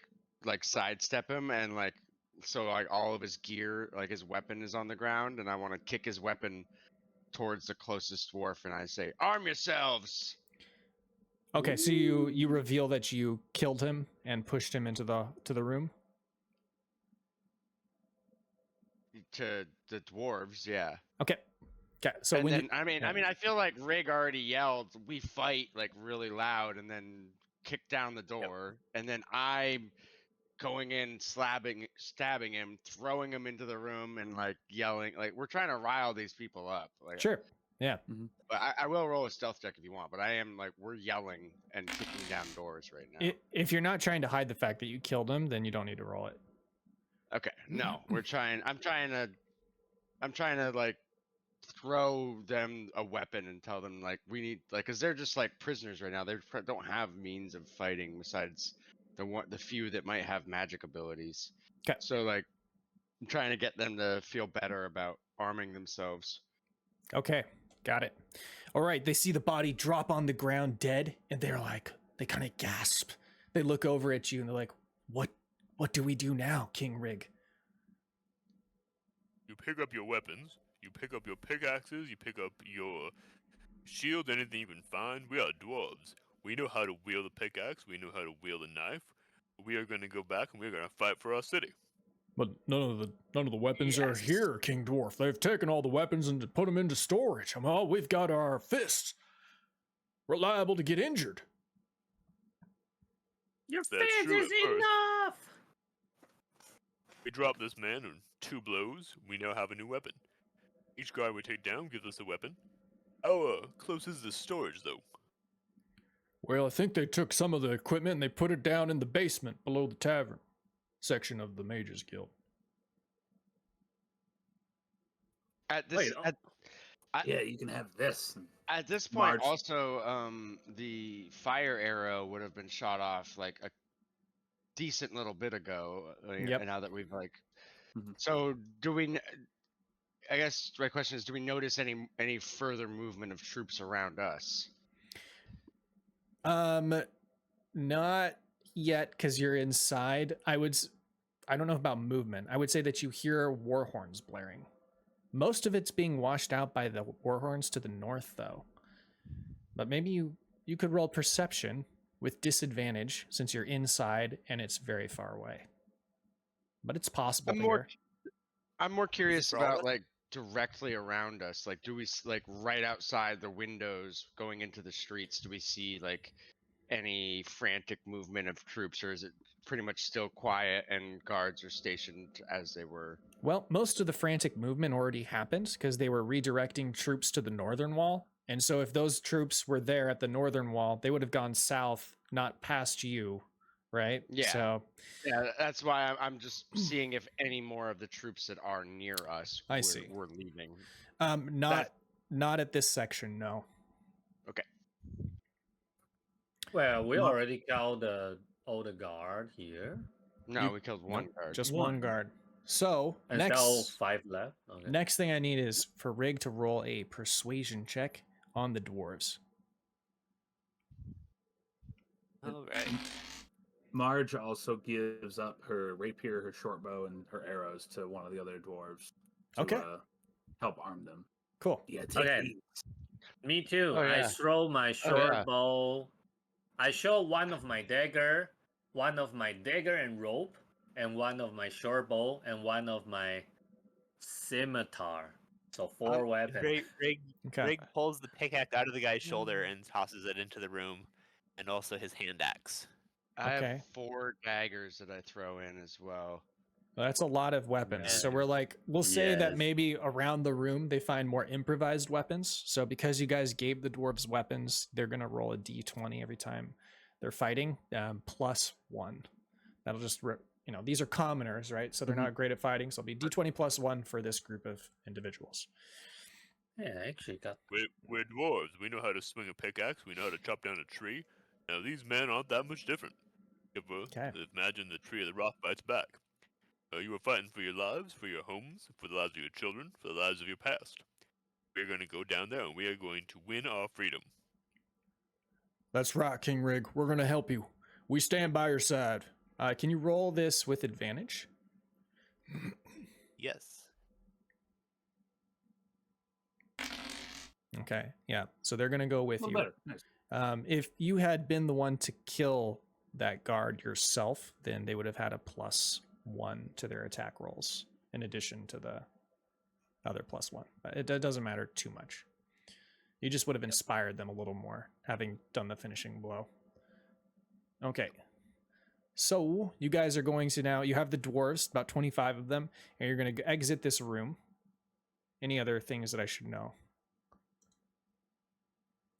sidestep him and like so like all of his gear, like his weapon is on the ground, and I want to kick his weapon towards the closest dwarf, and I say, "Arm yourselves!" Okay, so you reveal that you killed him and pushed him into the room. To the dwarves, yeah. Okay. Okay. So And when then, you, I mean, I feel like Rygg already yelled, "We fight!" like really loud, and then kicked down the door, and then I'm going in, stabbing him, throwing him into the room, and like yelling, like we're trying to rile these people up. Like, sure. Yeah. but I will roll a stealth check if you want. But I am like we're yelling and kicking down doors right now. If you're not trying to hide the fact that you killed him, then you don't need to roll it. Okay, no, we're trying. I'm trying to like throw them a weapon and tell them like we need like because they're just like prisoners right now. They don't have means of fighting besides the few that might have magic abilities. Okay. So like I'm trying to get them to feel better about arming themselves. Okay, got it. All right, they see the body drop on the ground dead, and they're like, they kind of gasp. They look over at you and they're like, what do we do now, King Rygg? You pick up your weapons. You pick up your pickaxes. You pick up your shield. Anything you can find. We are dwarves. We know how to wield a pickaxe. We know how to wield a knife. We are going to go back and we're going to fight for our city. But none of the weapons are here, King Dwarf. They've taken all the weapons and put them into storage. We've got our fists. We're liable to get injured. Your That's fist true is at first. enough! We drop this man in 2 blows. We now have a new weapon. Each guard we take down gives us a weapon. How close is the storage, though? Well, I think they took some of the equipment and they put it down in the basement below the tavern section of the Mages Guild. At this, Wait, Yeah, you can have this. at this point, March. also, the fire arrow would have been shot off like a decent little bit ago. Yep. And now that we've like, Mhm. so do we? I guess my question is, do we notice any further movement of troops around us? Not yet, because you're inside. I don't know about movement. I would say that you hear war horns blaring. Most of it's being washed out by the war horns to the north, though. But maybe you could roll perception with disadvantage since you're inside and it's very far away. But it's possible to hear. I'm more curious roll about it? like directly around us. Like, do we like right outside the windows going into the streets? Do we see like any frantic movement of troops, or is it pretty much still quiet and guards are stationed as they were? Well, most of the frantic movement already happened because they were redirecting troops to the northern wall. And so if those troops were there at the northern wall, they would have gone south, not past you, right? Yeah. So Yeah, that's why I'm just seeing if any more of the troops that are near us I see. were leaving. not at this section, no. Okay. well, we already killed all the guard here. No, we killed one guard. Just one guard. So And next still 5 left. Okay. next thing I need is for Rygg to roll a persuasion check on the dwarves. All right. Marge also gives up her rapier, her short bow, and her arrows to one of the other dwarves to Okay. help arm them. Cool. Yeah, take Okay. these. Me too. Oh, I yeah. throw my short yeah. bow. I show one of my dagger and rope, and one of my short bow, and one of my scimitar. So 4 weapons. Rygg Okay. pulls the pickaxe out of the guy's shoulder and tosses it into the room, and also his hand axe. I Okay. have 4 daggers that I throw in as well. Well, that's a lot of weapons. Yeah. So we'll say that Yes. maybe around the room they find more improvised weapons. So because you guys gave the dwarves weapons, they're gonna roll a d20 every time they're fighting, +1. That'll just these are commoners, right? So they're not great at fighting. So it'll be d20 +1 for this group of individuals. Yeah, I actually got. We're dwarves. We know how to swing a pickaxe. We know how to chop down a tree. Now, these men aren't that much different. Okay. Imagine the tree of the rock bites back. You are fighting for your lives, for your homes, for the lives of your children, for the lives of your past. We're going to go down there and we are going to win our freedom. That's right, King Rygg. We're going to help you. We stand by your side. Can you roll this with advantage? Yes. Okay, yeah. So they're going to go with Well, you. better. Nice. If you had been the one to kill that guard yourself, then they would have had a +1 to their attack rolls in addition to the other +1. But it doesn't matter too much. You just would have inspired them a little more, having done the finishing blow. Okay. So you guys are going to now, you have the dwarves, about 25 of them, and you're going to exit this room. Any other things that I should know?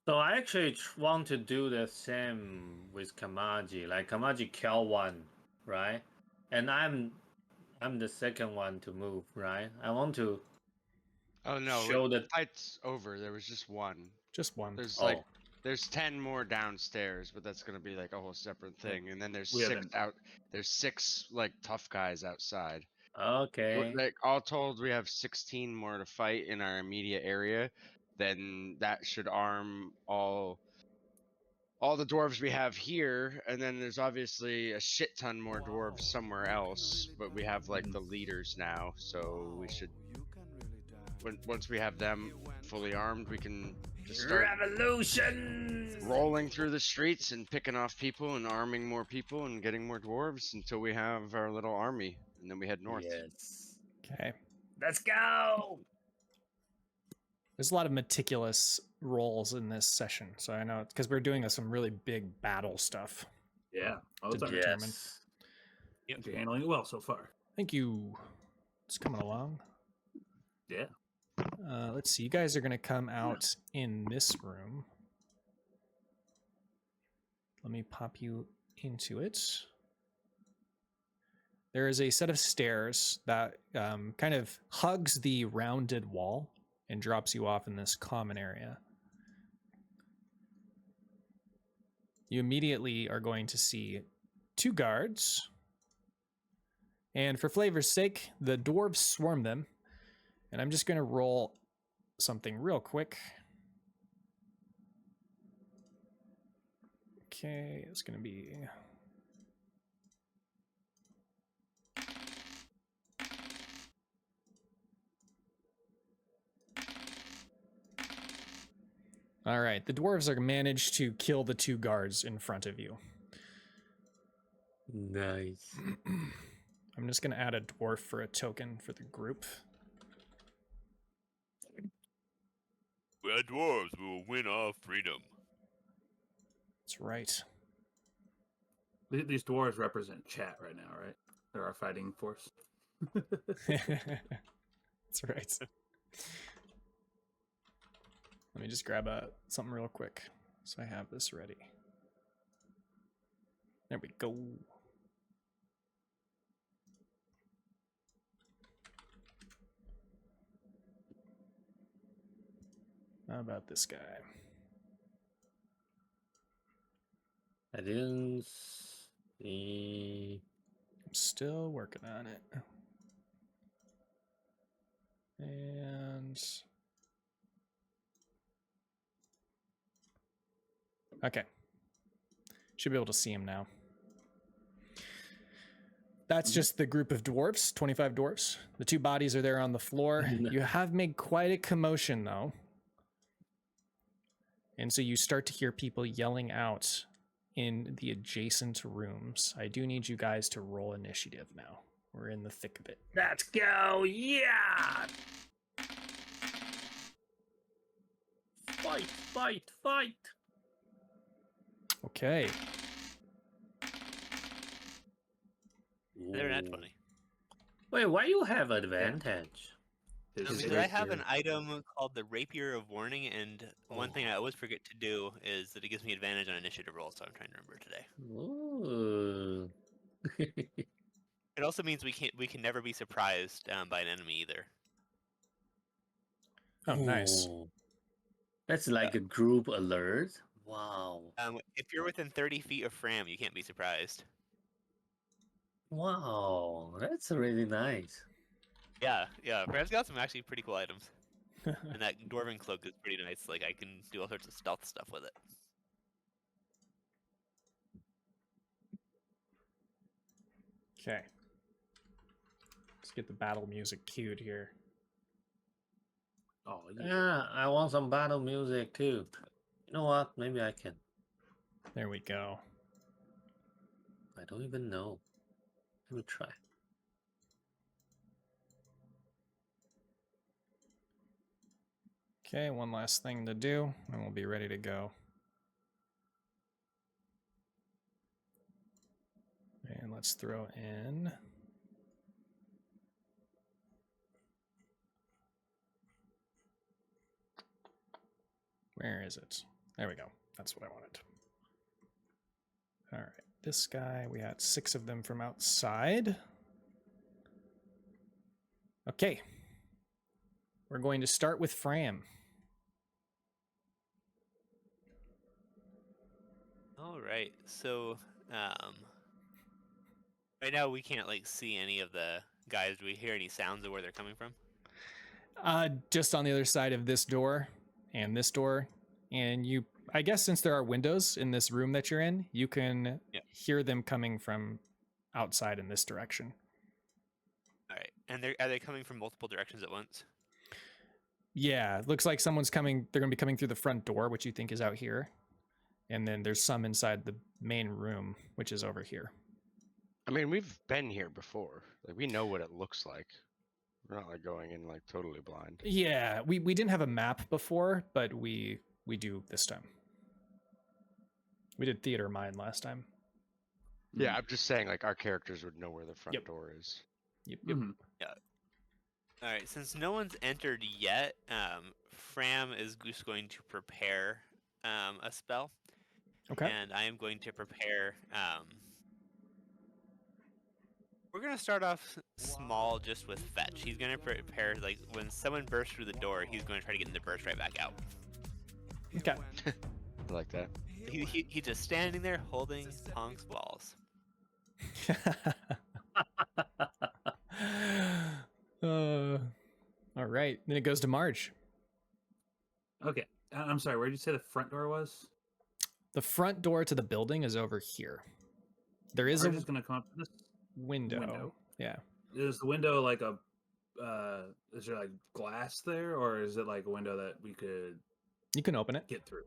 So I actually want to do the same with Kamaji. Like Kamaji kill one, right? And I'm the second one to move, right? I want to Oh no, show the the fight's over. There was just one. Just one. There's Oh. like there's 10 more downstairs, but that's gonna be like a whole separate thing. And then there's We six haven't- out. There's 6 like tough guys outside. Okay. Like all told, we have 16 more to fight in our immediate area. Then that should arm all the dwarves we have here, and then there's obviously a shit ton more dwarves somewhere else. But we have like the leaders now, so we should. Once we have them fully armed, we can just start Revolution! rolling through the streets and picking off people and arming more people and getting more dwarves until we have our little army, and then we head north. Yes. Okay. Let's go! There's a lot of meticulous rolls in this session, so I know because we're doing some really big battle stuff. Yeah. Oh, it's To all determine. Yes. You're handling it well so far. Thank you. It's coming along. Yeah. Let's see. You guys are going to come out in this room. Let me pop you into it. There is a set of stairs that kind of hugs the rounded wall and drops you off in this common area. You immediately are going to see 2 guards. And for flavor's sake, the dwarves swarm them. And I'm just going to roll something real quick. Okay, it's going to be... All right, the dwarves are managed to kill the 2 guards in front of you. Nice. I'm just going to add a dwarf for a token for the group. We are dwarves. We will win our freedom. That's right. These dwarves represent chat right now, right? They're our fighting force. That's right. Let me just grab something real quick so I have this ready. There we go. How about this guy? I didn't see. I'm still working on it. And okay. Should be able to see him now. That's just the group of dwarves, 25 dwarves. The 2 bodies are there on the floor. You have made quite a commotion, though. And so you start to hear people yelling out in the adjacent rooms. I do need you guys to roll initiative now. We're in the thick of it. Let's go! Yeah! Fight, fight, fight! Okay. They're not Ooh. 20. Wait, why you have advantage? His Because I have an rapier- item called the Rapier of Warning, and one thing I always forget to do is that it gives me advantage on initiative rolls, so I'm trying to remember today. Ooh. It also means we can never be surprised by an enemy either. Oh, nice. Ooh. That's like a group alert. Wow. If you're within 30 feet of Fram, you can't be surprised. Wow, that's really nice. Yeah, Brad's got some actually pretty cool items. And that dwarven cloak is pretty nice. Like I can do all sorts of stealth stuff with it. Okay. Let's get the battle music cued here. Oh yeah. Yeah, I want some battle music too. You know what? Maybe I can. There we go. I don't even know. Let me try. Okay, one last thing to do, and we'll be ready to go. And let's throw in... Where is it? There we go. That's what I wanted. All right, this guy, we had 6 of them from outside. Okay. We're going to start with Fram. All right, so right now we can't like see any of the guys. Do we hear any sounds of where they're coming from? Just on the other side of this door and this door. And you, I guess since there are windows in this room that you're in, you can hear them coming from outside in this direction. All right, and are they coming from multiple directions at once? Yeah, looks like someone's coming. They're going to be coming through the front door, which you think is out here. And then there's some inside the main room, which is over here. I mean, we've been here before. Like, we know what it looks like. We're not like going in like totally blind. Yeah, we didn't have a map before, but we do this time. We did theater mind last time. Yeah, I'm just saying like our characters would know where the front door is. Yep. Yeah. All right, since no one's entered yet, Fram is just going to prepare a spell. Okay. And I am going to prepare. We're going to start off small just with fetch. He's going to prepare, like, when someone bursts through the door, he's going to try to get them to burst right back out. Okay. I like that. He's just standing there holding Ponck's balls. All right. Then it goes to Marge. Okay. I'm sorry. Where did you say the front door was? The front door to the building is over here. There is Marge is going to come up to this window. Yeah. Is the window like a? Is there like glass there, or is it like a window that we could? You can open it. Get through.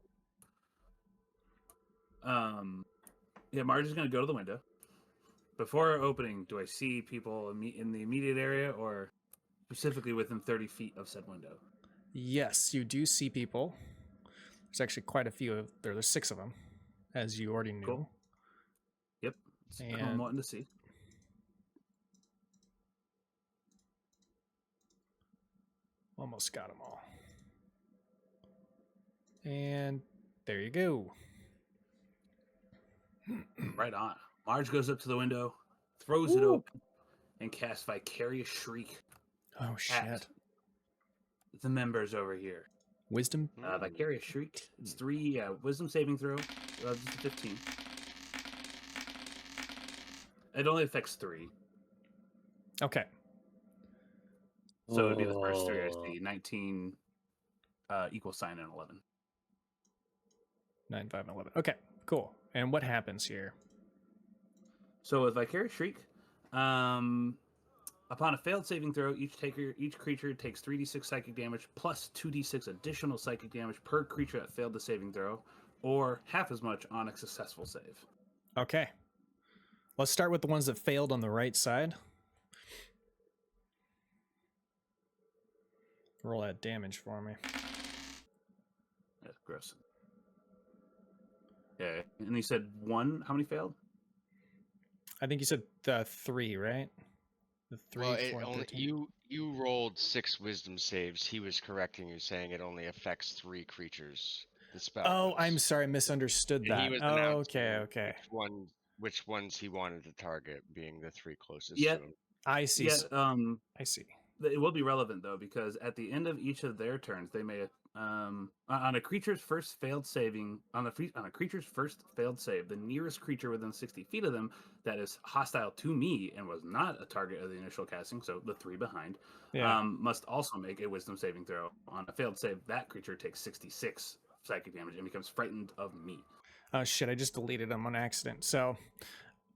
Yeah, Marge is going to go to the window. Before opening, do I see people in the immediate area, or specifically within 30 feet of said window? Yes, you do see people. There's actually quite a few of there. There's 6 of them, as you already knew. Cool. Yep. That's what I'm wanting to see. Almost got them all. And there you go. Right on. Marge goes up to the window, throws it open, and casts Vicarious Shriek. Oh, shit. The members over here. Wisdom? Vicarious Shriek. It's 3 wisdom saving throw. Just a 15. It only affects 3. Okay. So it'd be the first 3 I see. 19 equal sign and 11. 9, 5, and 11. Okay, cool. And what happens here? So with Vicarious Shriek, upon a failed saving throw, each creature takes 3d6 psychic damage plus 2d6 additional psychic damage per creature that failed the saving throw, or half as much on a successful save. Okay. Let's start with the ones that failed on the right side. Roll that damage for me. That's gross. Yeah, and he said 1. How many failed? I think you said 3, right? The 3, Well, 4, and 13. you rolled 6 wisdom saves. He was correcting you, saying it only affects 3 creatures. The spell. Oh, I'm sorry, I misunderstood And that. he was Oh, announcing okay. which ones he wanted to target, being the 3 closest Yeah. to him. I see. Yeah, I see. it will be relevant though, because at the end of each of their turns, they may On a creature's first failed saving, on a creature's first failed save, the nearest creature within 60 feet of them that is hostile to me and was not a target of the initial casting, so the 3 behind, must also make a Wisdom saving throw. On a failed save, that creature takes 66 psychic damage and becomes frightened of me. Oh shit! I just deleted them on accident. So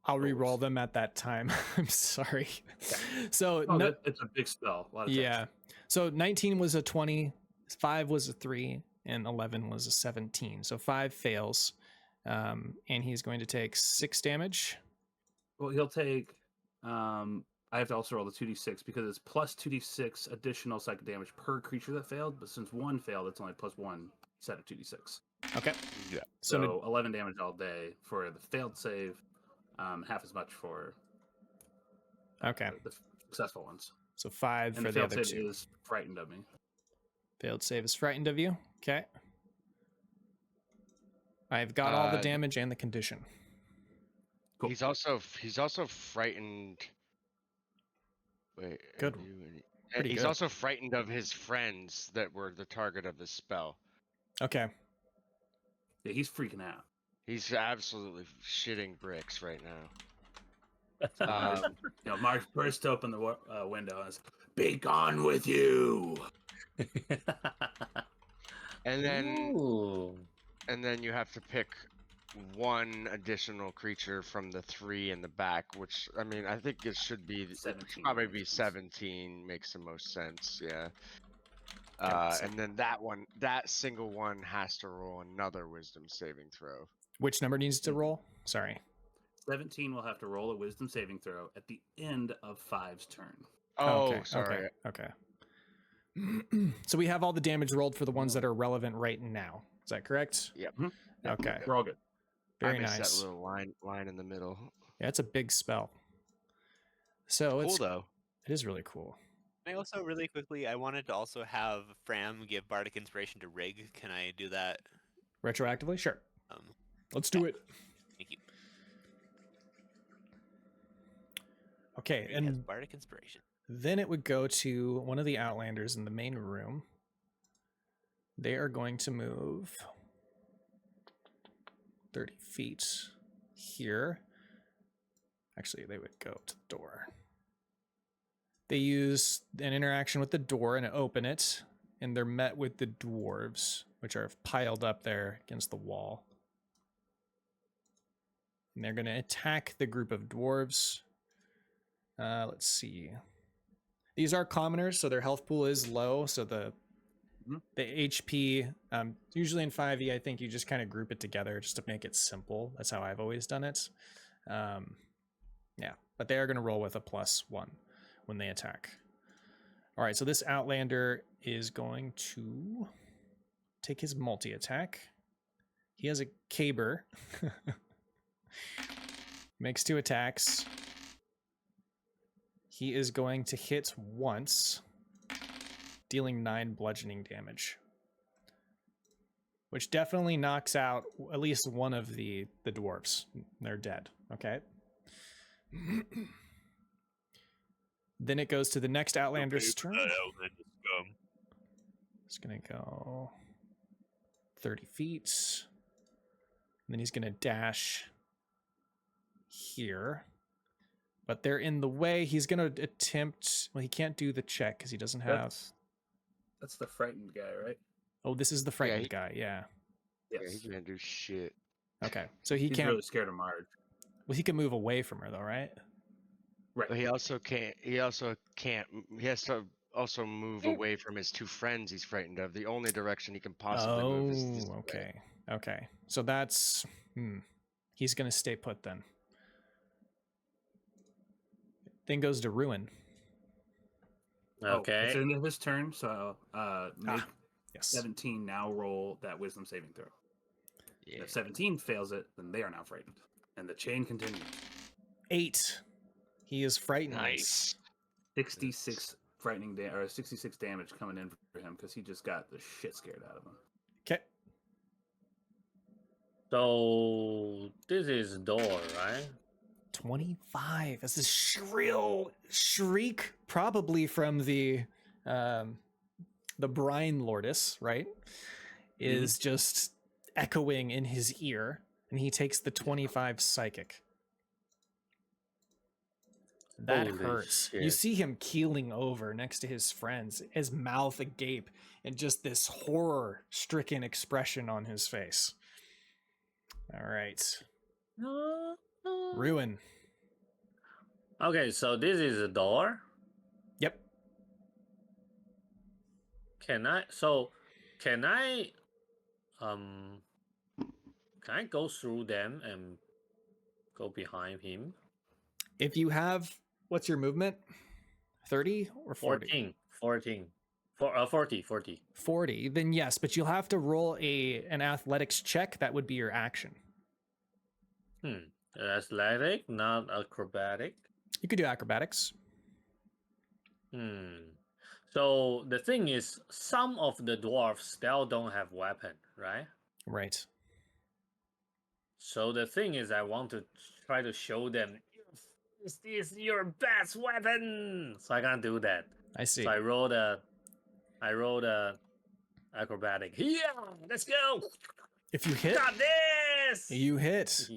I'll re-roll them at that time. I'm sorry. Yeah. So it's a big spell. A lot of yeah. So 19 was a 20, 5 was a 3, and 11 was a 17. So 5 fails, and he's going to take 6 damage. Well, he'll take. I have to also roll the 2d6 because it's plus 2d6 additional psychic damage per creature that failed. But since 1 failed, it's only plus 1 set of 2d6. Okay. Yeah. So 11 damage all day for the failed save, half as much for the successful ones. So 5 and for the the failed other save 2. is frightened of me. Failed save is frightened of you. Okay. I've got all the damage and the condition. Cool. He's also frightened. Wait. Good. He's also frightened of his friends that were the target of his spell. Okay. Yeah, he's freaking out. He's absolutely shitting bricks right now. Marsh burst open the window and says, "Be gone with you!" and then you have to pick one additional creature from the 3 in the back, which I mean I think it should be 17. Probably be 17 makes the most sense. Yeah. And then that single one has to roll another Wisdom saving throw. Which number needs to roll? Sorry. 17 will have to roll a Wisdom saving throw at the end of 5's turn. Oh, okay. sorry. Okay. So we have all the damage rolled for the ones that are relevant right now. Is that correct? Yep. Okay. We're all good. Very I missed nice. that little line in the middle. Yeah, it's a big spell. So Cool though. It is really cool. Can I also really quickly, I wanted to also have Fram give Bardic Inspiration to Rygg. Can I do that? Retroactively? Sure. Let's do it. Thank you. Okay, Rygg has and Bardic Inspiration. then it would go to one of the Outlanders in the main room. They are going to move 30 feet here. Actually, they would go to the door. They use an interaction with the door and open it, and they're met with the dwarves, which are piled up there against the wall. And they're going to attack the group of dwarves. Let's see. These are commoners, so their health pool is low, so the HP, usually in 5e, I think you just kind of group it together just to make it simple. That's how I've always done it. Yeah, but they are going to roll with a +1 when they attack. All right, so this Outlander is going to take his multi-attack. He has a caber. Makes 2 attacks. He is going to hit once, dealing 9 bludgeoning damage, which definitely knocks out at least one of the dwarves. They're dead. Okay. Then it goes to the next Outlander's turn. It's going to go 30 feet. And then he's going to dash here. But they're in the way. He's going to attempt... Well, he can't do the check because he doesn't have... That's the frightened guy, right? Oh, this is the frightened guy, yeah. Yes. Yeah, he can't do shit. Okay, so he He's can't... really scared of Marge. Well, he can move away from her, though, right? Right. But he also can't. He has to also move away from his 2 friends he's frightened of. The only direction he can possibly move is this way. Okay. So that's... He's going to stay put, then. Then goes to Ruin. Okay. It's the end of his turn, so make Yes. 17 now roll that Wisdom saving throw. Yeah. If 17 fails it, then they are now frightened. And the chain continues. 8. He is frightened. Nice. 66 66 damage coming in for him because he just got the shit scared out of him. Okay. So this is door, right? 25. That's a shrill shriek, probably from the the Brine Lordess, right, is just echoing in his ear, and he takes the 25 psychic. That Holy hurts. You shit. see him keeling over next to his friends, his mouth agape, and just this horror-stricken expression on his face. All right. Ruin. Okay, so this is a door. Yep. Can I go through them and go behind him? If you have, what's your movement? 30 or 40? 40. 40, then yes, but you'll have to roll an athletics check. That would be your action. Athletic, not acrobatic. You could do acrobatics. So the thing is, some of the dwarves still don't have weapon, right? Right. So the thing is, I want to try to show them, this is your best weapon. So I can't do that. I see. So I rolled a acrobatic. Yeah, let's go. If you hit, Got this. you hit.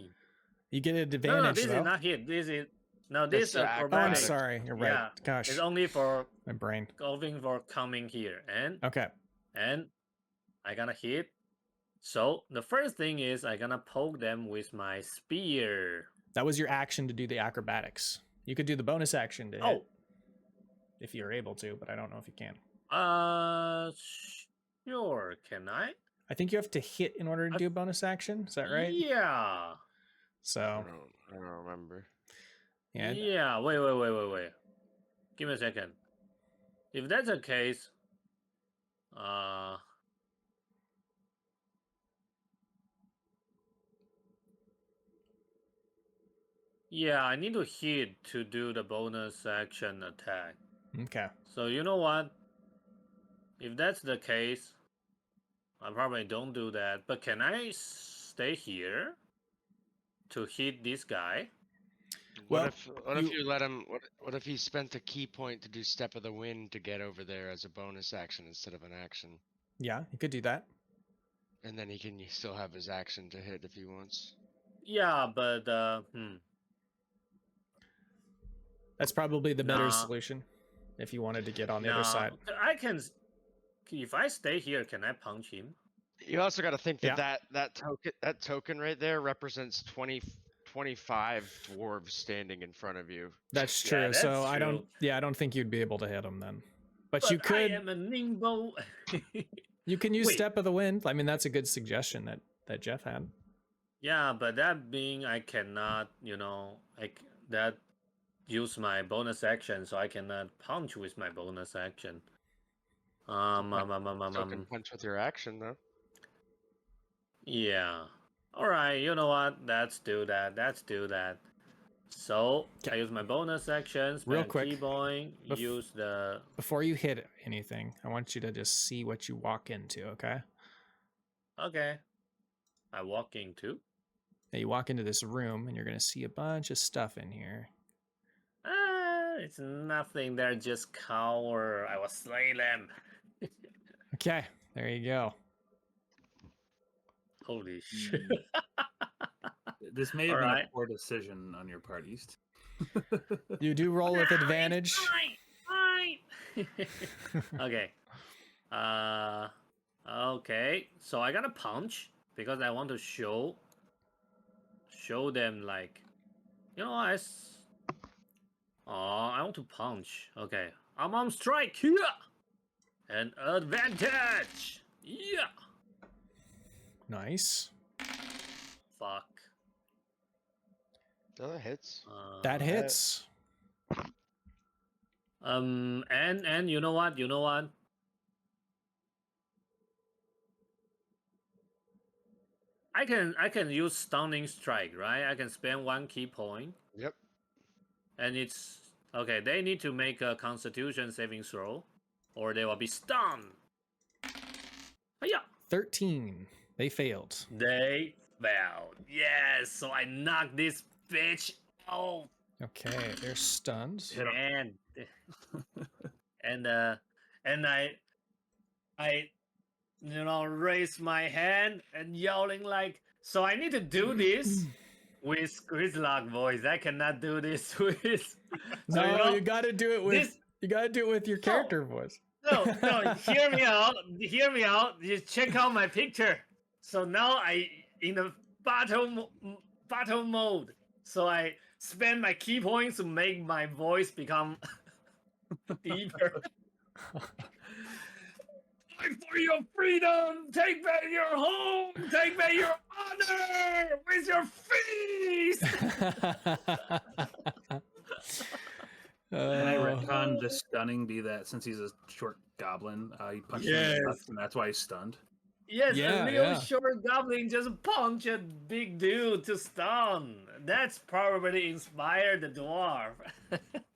You get an No, advantage. this though. is not hit. This is That's the Oh, I'm acrobatic. sorry. You're right. Yeah, Gosh, it's only for my brain. going for coming here, and Okay. I gonna hit. So the first thing is I gonna poke them with my spear. That was your action to do the acrobatics. You could do the bonus action to hit if you're able to, but I don't know if you can. Sure. Can I? I think you have to hit in order to do a bonus action. Is that right? Yeah. So I don't remember. yeah. Yeah. Wait. Give me a second. If that's the case, yeah, I need to hit to do the bonus action attack. Okay. So you know what? If that's the case, I probably don't do that. But can I stay here to hit this guy? Well, What if you let him? What if he spent a key point to do Step of the Wind to get over there as a bonus action instead of an action, Yeah, you could do that. and then he can still have his action to hit if he wants. Yeah, but That's probably the better Nah. solution if you wanted to get on the other nah, side. I can. If I stay here, can I punch him? You also got to think that, Yeah. that token right there represents 25 dwarves standing in front of you. That's Yeah, true. that's so I true. don't think you'd be able to hit him then. But But you could. I am a nimble. You can use Wait. Step of the Wind. I mean, that's a good suggestion that Jeff had. Yeah, but that being I cannot, that use my bonus action, so I cannot punch with my bonus action. Token punch with your action though. Yeah. All right. You know what? Let's do that. So I use my bonus action. Real Spend quick, key point. Use the. Before you hit anything, I want you to just see what you walk into. Okay. Okay. I walk into. Now you walk into this room, and you're gonna see a bunch of stuff in here. It's nothing. They're just cower. I will slay them. Okay, there you go. Holy shit. This may have All been right. a poor decision on your part, East. You do roll with advantage. Fine. Okay. Okay. So I gotta punch because I want to show them like, I want to punch. Okay. I'm on strike here. An advantage. Yeah. Nice. Fuck. That hits. That hits. And you know what? I can use stunning strike, right? I can spend 1 key point. Yep. And it's okay. They need to make a Constitution saving throw, or they will be stunned. Yeah. 13. They failed. They failed. Yes. So I knocked this bitch out. Okay, they're stunned. And I I, raise my hand and yelling like, so I need to do this with Grizzlock voice. I cannot do this with. So, No, you gotta do it with your No. character voice. No, hear me out. Hear me out. Just check out my picture. So now I in the battle mode. So I spend my key points to make my voice become deeper. Fight for your freedom. Take back your home. Take back your honor with your feast. Can I retcon the stunning be that since he's a short goblin, he punched him in the nuts, and that's why he's stunned? Yes, Yeah, a real yeah. short goblin just punch a big dude to stun. That's probably inspired the dwarf.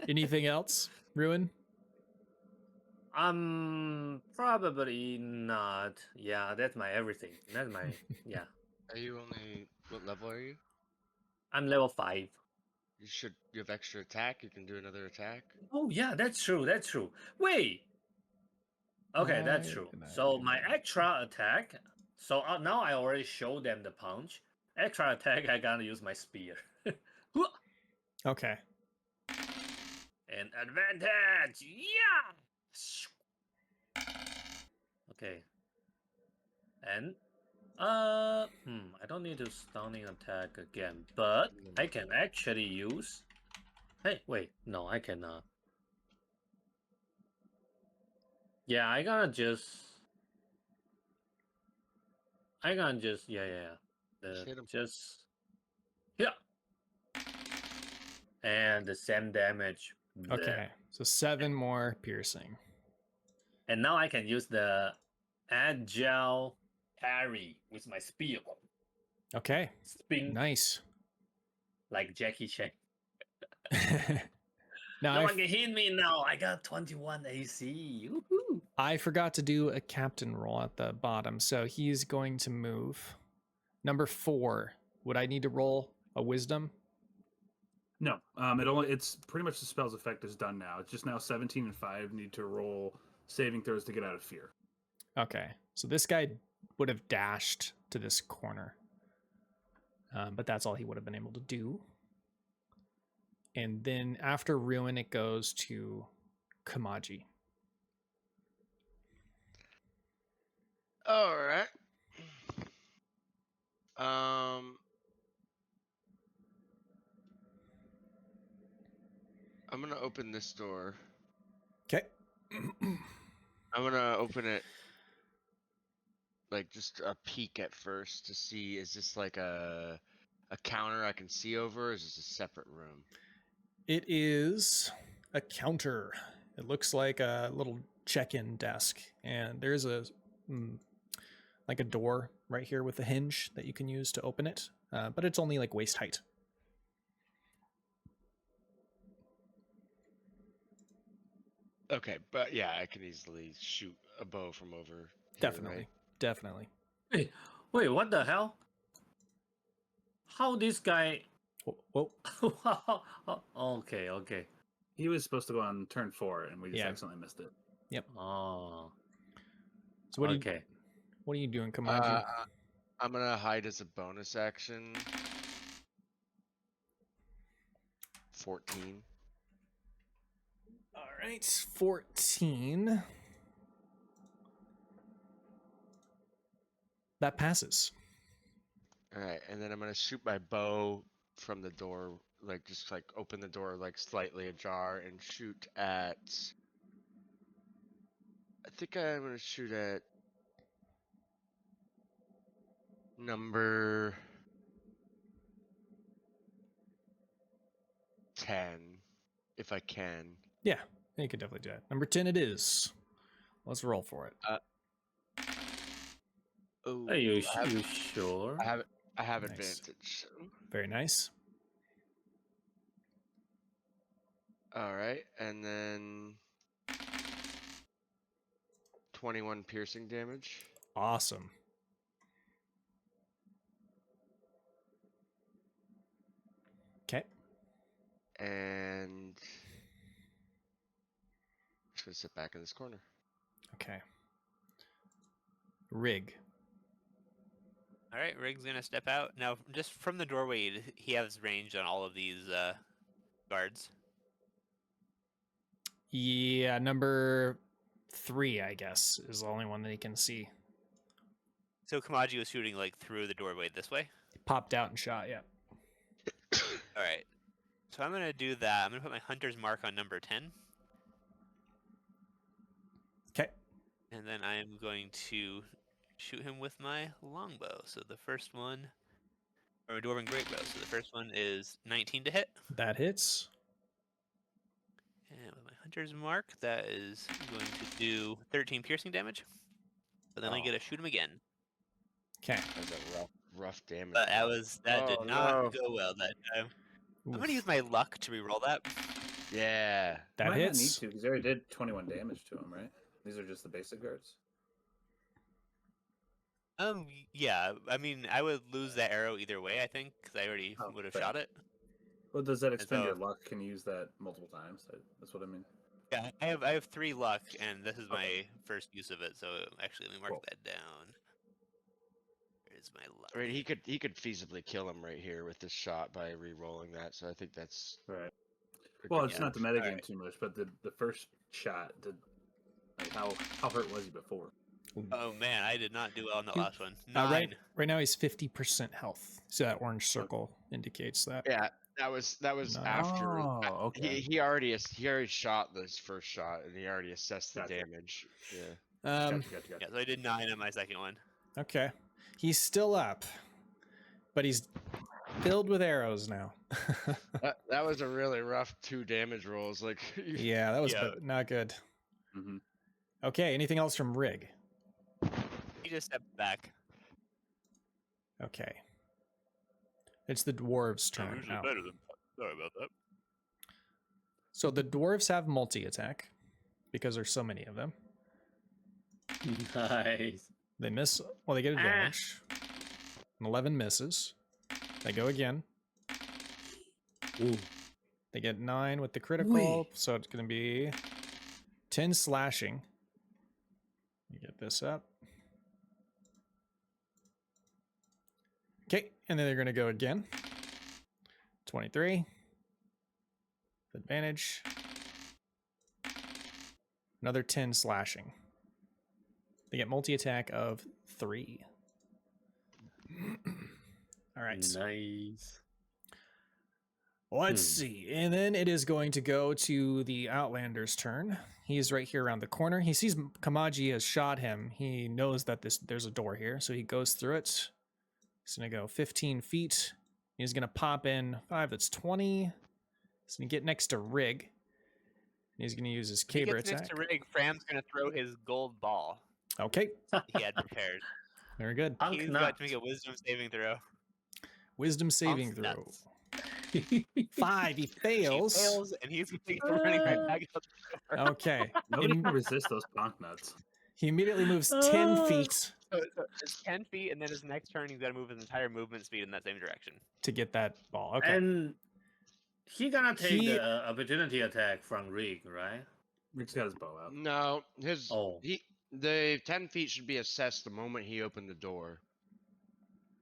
Anything else, Ruin? Probably not. Yeah, that's my everything. That's my yeah. Are you only what level are you? I'm level 5. You have extra attack. You can do another attack. Oh yeah, that's true. That's true. Wait. Okay, that's true. So my extra attack. So now I already showed them the punch. Extra attack, I gotta use my spear. Okay. An advantage. Yeah. Okay. And I don't need to stunning attack again, but I can actually use. Hey, wait, no, I cannot. Yeah, I gotta just yeah. Hit him. Just yeah. And the same damage. Okay. There. So 7 more piercing. And now I can use the agile parry with my spear. Okay. Spin Nice. like Jackie Chan. Now No one can hit me now. I got 21 AC. Woohoo. I forgot to do a captain roll at the bottom, so he's going to move. Number 4. Would I need to roll a wisdom? No, it's pretty much the spell's effect is done now. It's just now 17 and 5 need to roll saving throws to get out of fear. Okay. So this guy would have dashed to this corner. But that's all he would have been able to do. And then after Ruin, it goes to Kamaji. All right. I'm gonna open this door. Okay. I'm gonna open it like just a peek at first to see, is this like a counter I can see over, or is this a separate room? It is a counter. It looks like a little check-in desk, and there's a like a door right here with a hinge that you can use to open it, but it's only like waist height. Okay, but yeah, I can easily shoot a bow from over here, Definitely, right? definitely. Wait, what the hell? How this guy? Whoa. Okay. He was supposed to go on turn 4, and we just Yeah. accidentally missed it. Yep. Oh, So what okay. What are you doing, Kamaji? I'm gonna hide as a bonus action. 14. All right, 14. That passes. All right, and then I'm gonna shoot my bow from the door, like just like open the door like slightly ajar and shoot at. I think I'm gonna shoot at number 10, if I can. Yeah, you can definitely do that. Number 10 it is. Let's roll for it. Oh, Are you sure? I have Nice. advantage. Very nice. All right, and then 21 piercing damage. Awesome. Okay. And just gonna sit back in this corner. Okay. Rygg. All right, Rigg's gonna step out now. Just from the doorway, he has range on all of these guards. Yeah, number 3, I guess, is the only one that he can see. So Kamaji was shooting like through the doorway this way. He popped out and shot. Yeah. All right. So I'm gonna do that. I'm gonna put my hunter's mark on number 10. Okay. And then I am going to shoot him with my longbow. So the first one, or a dwarven great bow. So the first one is 19 to hit. That hits. And with my hunter's mark, that is going to do 13 piercing damage. But then I get to shoot him again. Okay. That's a rough damage. But that did Oh, not no. go well that time. I'm Oof. gonna use my luck to reroll that. Yeah. That Might hits. not need to because they already did 21 damage to him, right? These are just the basic guards. Yeah. I mean, I would lose that arrow either way. I think because I already Oh, would have fair. shot it. Well, does that expend so- your luck? Can you use that multiple times? That's what I mean. Yeah, I have 3 luck, and this is my Okay. first use of it. So actually, let me mark Cool. that down. Where's my luck? I mean, he could feasibly kill him right here with this shot by re-rolling that. So I think that's Right. a Well, good it's Yeah. not the damage. metagame Alright. too much, but the first shot did. Like how hurt was he before? Oh man, I did not do well on that You- last one. Right, 9. right now he's 50% health. So that orange circle indicates that. Yeah, that was No. after Oh, okay. he already shot this first shot and he already assessed the Gotcha. damage. Yeah. Gotcha. Yeah, so I did 9 on my second one. Okay. He's still up, but he's filled with arrows now. That was a really rough 2 damage rolls. Like Yeah, that was Yeah. not good. Mm-hmm. Okay, anything else from Rygg? He just stepped back. Okay. It's the dwarves' I'm turn usually now. better than sorry about that. So the dwarves have multi-attack because there's so many of them. Nice. They miss, well, they get advantage. An 11 misses. They go again. Ooh. They get 9 with the critical, so it's going to be 10 slashing. You get this up. Okay, and then they're going to go again. 23. Advantage. Another 10 slashing. They get multi-attack of 3. All right. Nice. Let's see. And then it is going to go to the Outlander's turn. He's right here around the corner. He sees Kamaji has shot him. He knows that there's a door here, so he goes through it. He's going to go 15 feet. He's going to pop in 5. That's 20. He's going to get next to Rygg. He's going to use his If he caber gets attack. next to Rygg, Fram's gonna throw his gold ball Okay, he had prepared. very good. Ponck He's nuts. got to make a wisdom saving throw. Wisdom saving Punk's throw. nuts. 5. He He fails. fails, and he's gonna go running right back out the door. Okay. Nobody can resist those Ponck nuts. He immediately moves 10 feet So it's 10 feet, and then his next turn, he's got to move his entire movement speed in that same direction. to get that ball. Okay. And he gonna take He- the opportunity attack from Rygg, right? Rick's got his bow out. No, Oh. the 10 feet should be assessed the moment he opened the door.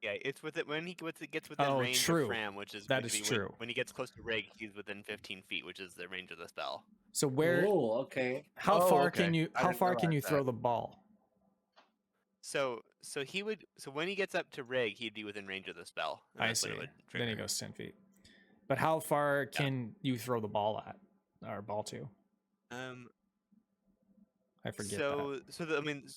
Yeah, it's with it when he gets within Oh, range true. of Fram, which is That going to is be true. When he gets close to Rygg, he's within 15 feet, which is the range of the spell. So where? Oh, okay. How Oh, far okay. can you? I How didn't far can realize you that. throw the ball? So he would. So when he gets up to Rygg, he'd be within range of the spell. and I that's when see. it would Then he trigger. goes 10 feet. But how far can you throw the ball at? Or ball to? I forget that.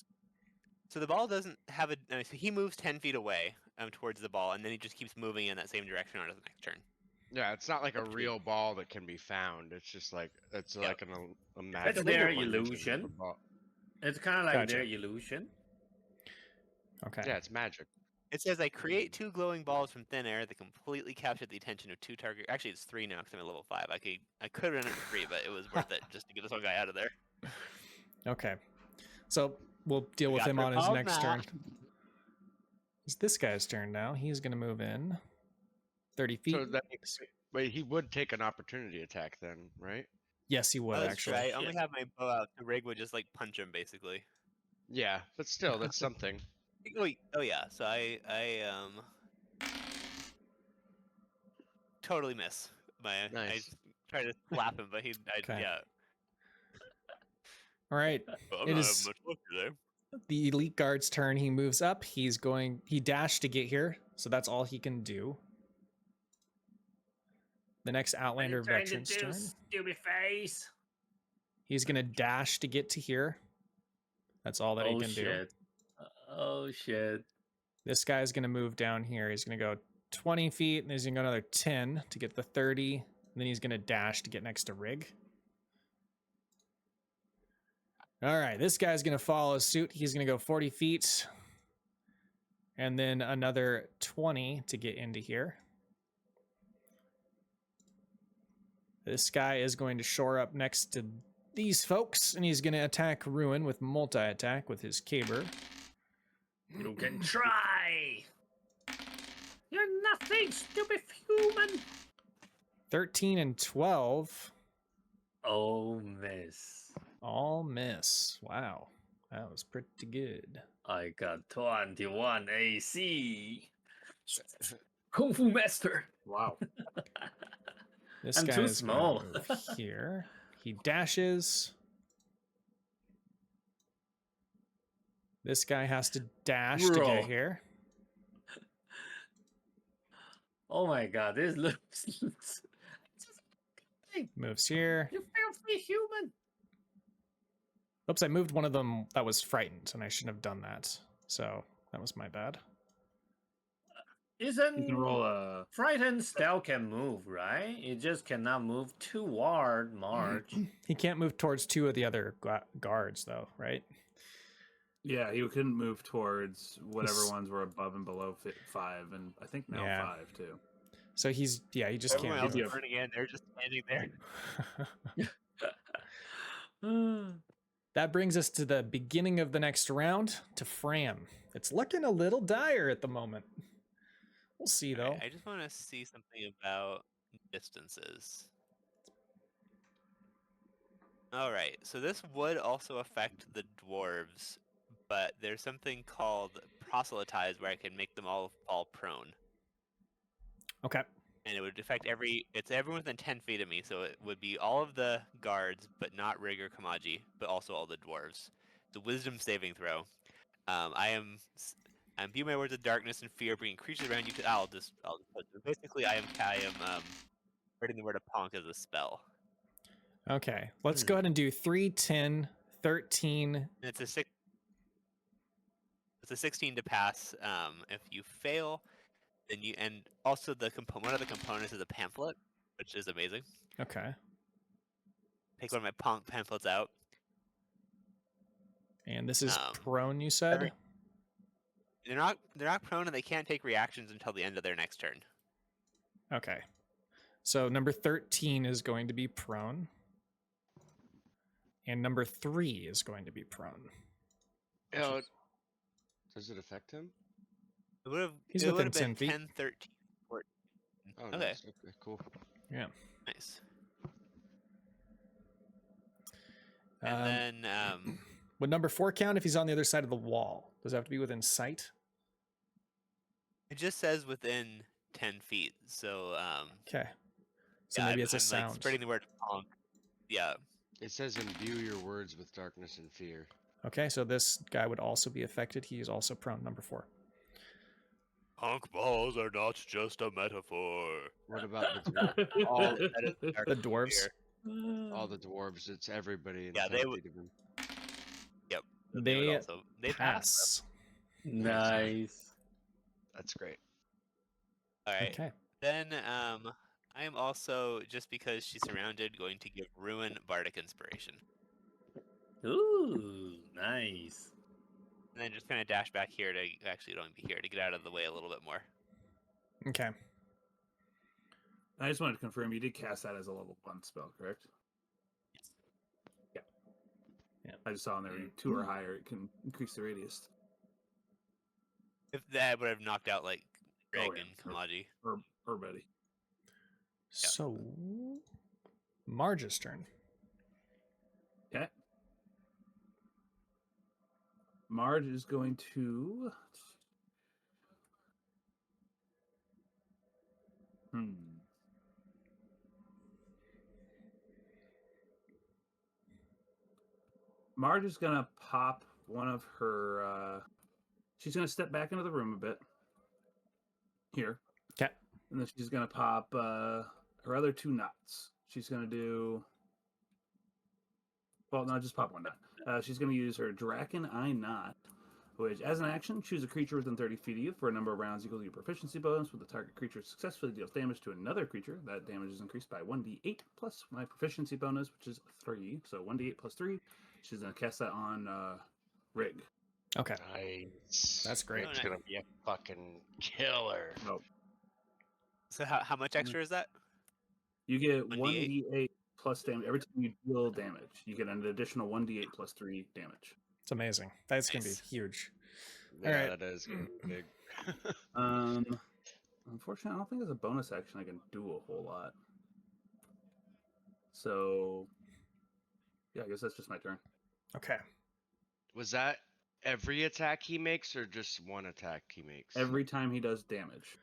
So the ball doesn't have a. So he moves 10 feet away towards the ball, and then he just keeps moving in that same direction on his next turn. Yeah, it's not like a Up to you. real ball that can be found. It's just like it's Yeah. like a magic. their illusion of a illusion. ball. It's kind of like Gotcha. their illusion. Okay. Yeah, it's magic. It says I create 2 glowing balls from thin air that completely capture the attention of 2 target. Actually, it's 3 now because I'm at level 5. I could run it for 3, but it was worth it just to get this one guy out of there. Okay. So we'll deal We with got him on his Ripple next now. turn. It's this guy's turn now. He's going to move in 30 feet. So that wait, he would take an opportunity attack then, right? Yes, he would Oh, that's actually. true. I only have my bow out. The Rygg would just like punch him basically. Yeah, but still, that's something. Oh yeah. So I totally miss. I Nice. tried to slap him, but Okay. yeah. All right. Well, I'm It not is having much luck today. the elite guard's turn. He moves up. He dashed to get here, so that's all he can do. The next Outlander veteran's turn. Stupid face? He's gonna dash to get to here. That's all that he can do. Oh shit. This guy's gonna move down here. He's gonna go 20 feet, and he's gonna go another 10 to get the 30. And then he's gonna dash to get next to Rygg. All right, this guy's gonna follow suit. He's gonna go 40 feet, and then another 20 to get into here. This guy is going to shore up next to these folks, and he's going to attack Ruin with multi-attack with his caber. You can try. You're nothing, stupid human. 13 and 12. Oh, miss. All miss. Wow. That was pretty good. I got 21 AC. Kung Fu Master. Wow. This I'm guy too is small. going to move here. He dashes. This guy has to dash to Bro. get here. Oh my god, this looks. Moves here. You filthy human. Oops, I moved one of them that was frightened, and I shouldn't have done that. So that was my bad. Isn't You can roll a. frightened still can move, right? It just cannot move toward March. He can't move towards two of the other guards, though, right? Yeah, he couldn't move towards whatever He's- ones were above and below 5, and I think now Yeah. 5 too. So he just Everyone can't else move. is running in. They're just standing there. That brings us to the beginning of the next round, to Fram. It's looking a little dire at the moment. We'll see, though. Alright, I just want to see something about distances. Alright, so this would also affect the dwarves, but there's something called proselytize where I can make them all fall prone. Okay. And it would affect it's everyone within 10 feet of me, so it would be all of the guards, but not Rygg or Kamaji, but also all the dwarves. The wisdom saving throw. I'm imbuing my words of darkness and fear, bringing creatures around you. I'll just put it. Basically, I am writing the word of Ponck as a spell. Okay. Let's go ahead and do 3, 10, 13. And it's a 16 to pass. If you fail, then and also one of the components is a pamphlet, which is amazing. Okay. Take one of my Ponck pamphlets out. And this is prone, you said? They're not prone, and they can't take reactions until the end of their next turn. Okay. So number 13 is going to be prone. And number 3 is going to be prone. Oh, does it affect him? It would have. He's it within would have 10 been feet. 10, 13, 14. Oh, Okay. nice. Okay, cool. Yeah. Nice. And then would number 4 count if he's on the other side of the wall? Does it have to be within sight? it just says within 10 feet. So Okay. So yeah, maybe it's a I'm sound. like spreading the word Ponck. Yeah. It says imbue your words with darkness and fear. Okay, so this guy would also be affected. He is also prone, number 4. Honk balls are not just a metaphor. What about the dwarves? All that is dark The dwarves? fear. All the dwarves, it's everybody in Yeah, 10 they would- feet of him. Yep. so They would also they pass. Pass. Nice. That's great. All right. Okay. Then I am also, just because she's surrounded, going to give Ruin Bardic Inspiration. Ooh, nice. And then just kind of dash back here to actually don't be here to get out of the way a little bit more. Okay. I just wanted to confirm you did cast that as a level 1 spell, correct? Yeah. Yeah. I just saw in there 2 or higher, it can increase the radius. If that would have knocked out like Rygg yeah, and sure. Kamaji. Or Betty. So, Marge's turn. Okay. Marge is going to. Marge is gonna pop one of her. She's gonna step back into the room a bit. Here. Okay. And then she's gonna pop her other 2 knots. She's gonna do. Well, no, just pop one knot. She's gonna use her Draken Eye Knot, which, as an action, choose a creature within 30 feet of you for a number of rounds equal to your proficiency bonus. With the target creature successfully deals damage to another creature, that damage is increased by 1d8 plus my proficiency bonus, which is 3. So 1d8 plus 3. She's going to cast that on Rygg. Okay. Nice. That's great. It's gonna be a fucking killer. Oh. So how much extra is that? You get 1d8? 1d8 plus damage. Every time you deal damage, you get an additional 1d8 plus 3 damage. It's amazing. That's going to be Nice. huge. Yeah, All right. that is gonna be big. Unfortunately, I don't think as a bonus action I can do a whole lot. So, yeah, I guess that's just my turn. Okay. Was that every attack he makes, or just one attack he makes? Every time he does damage.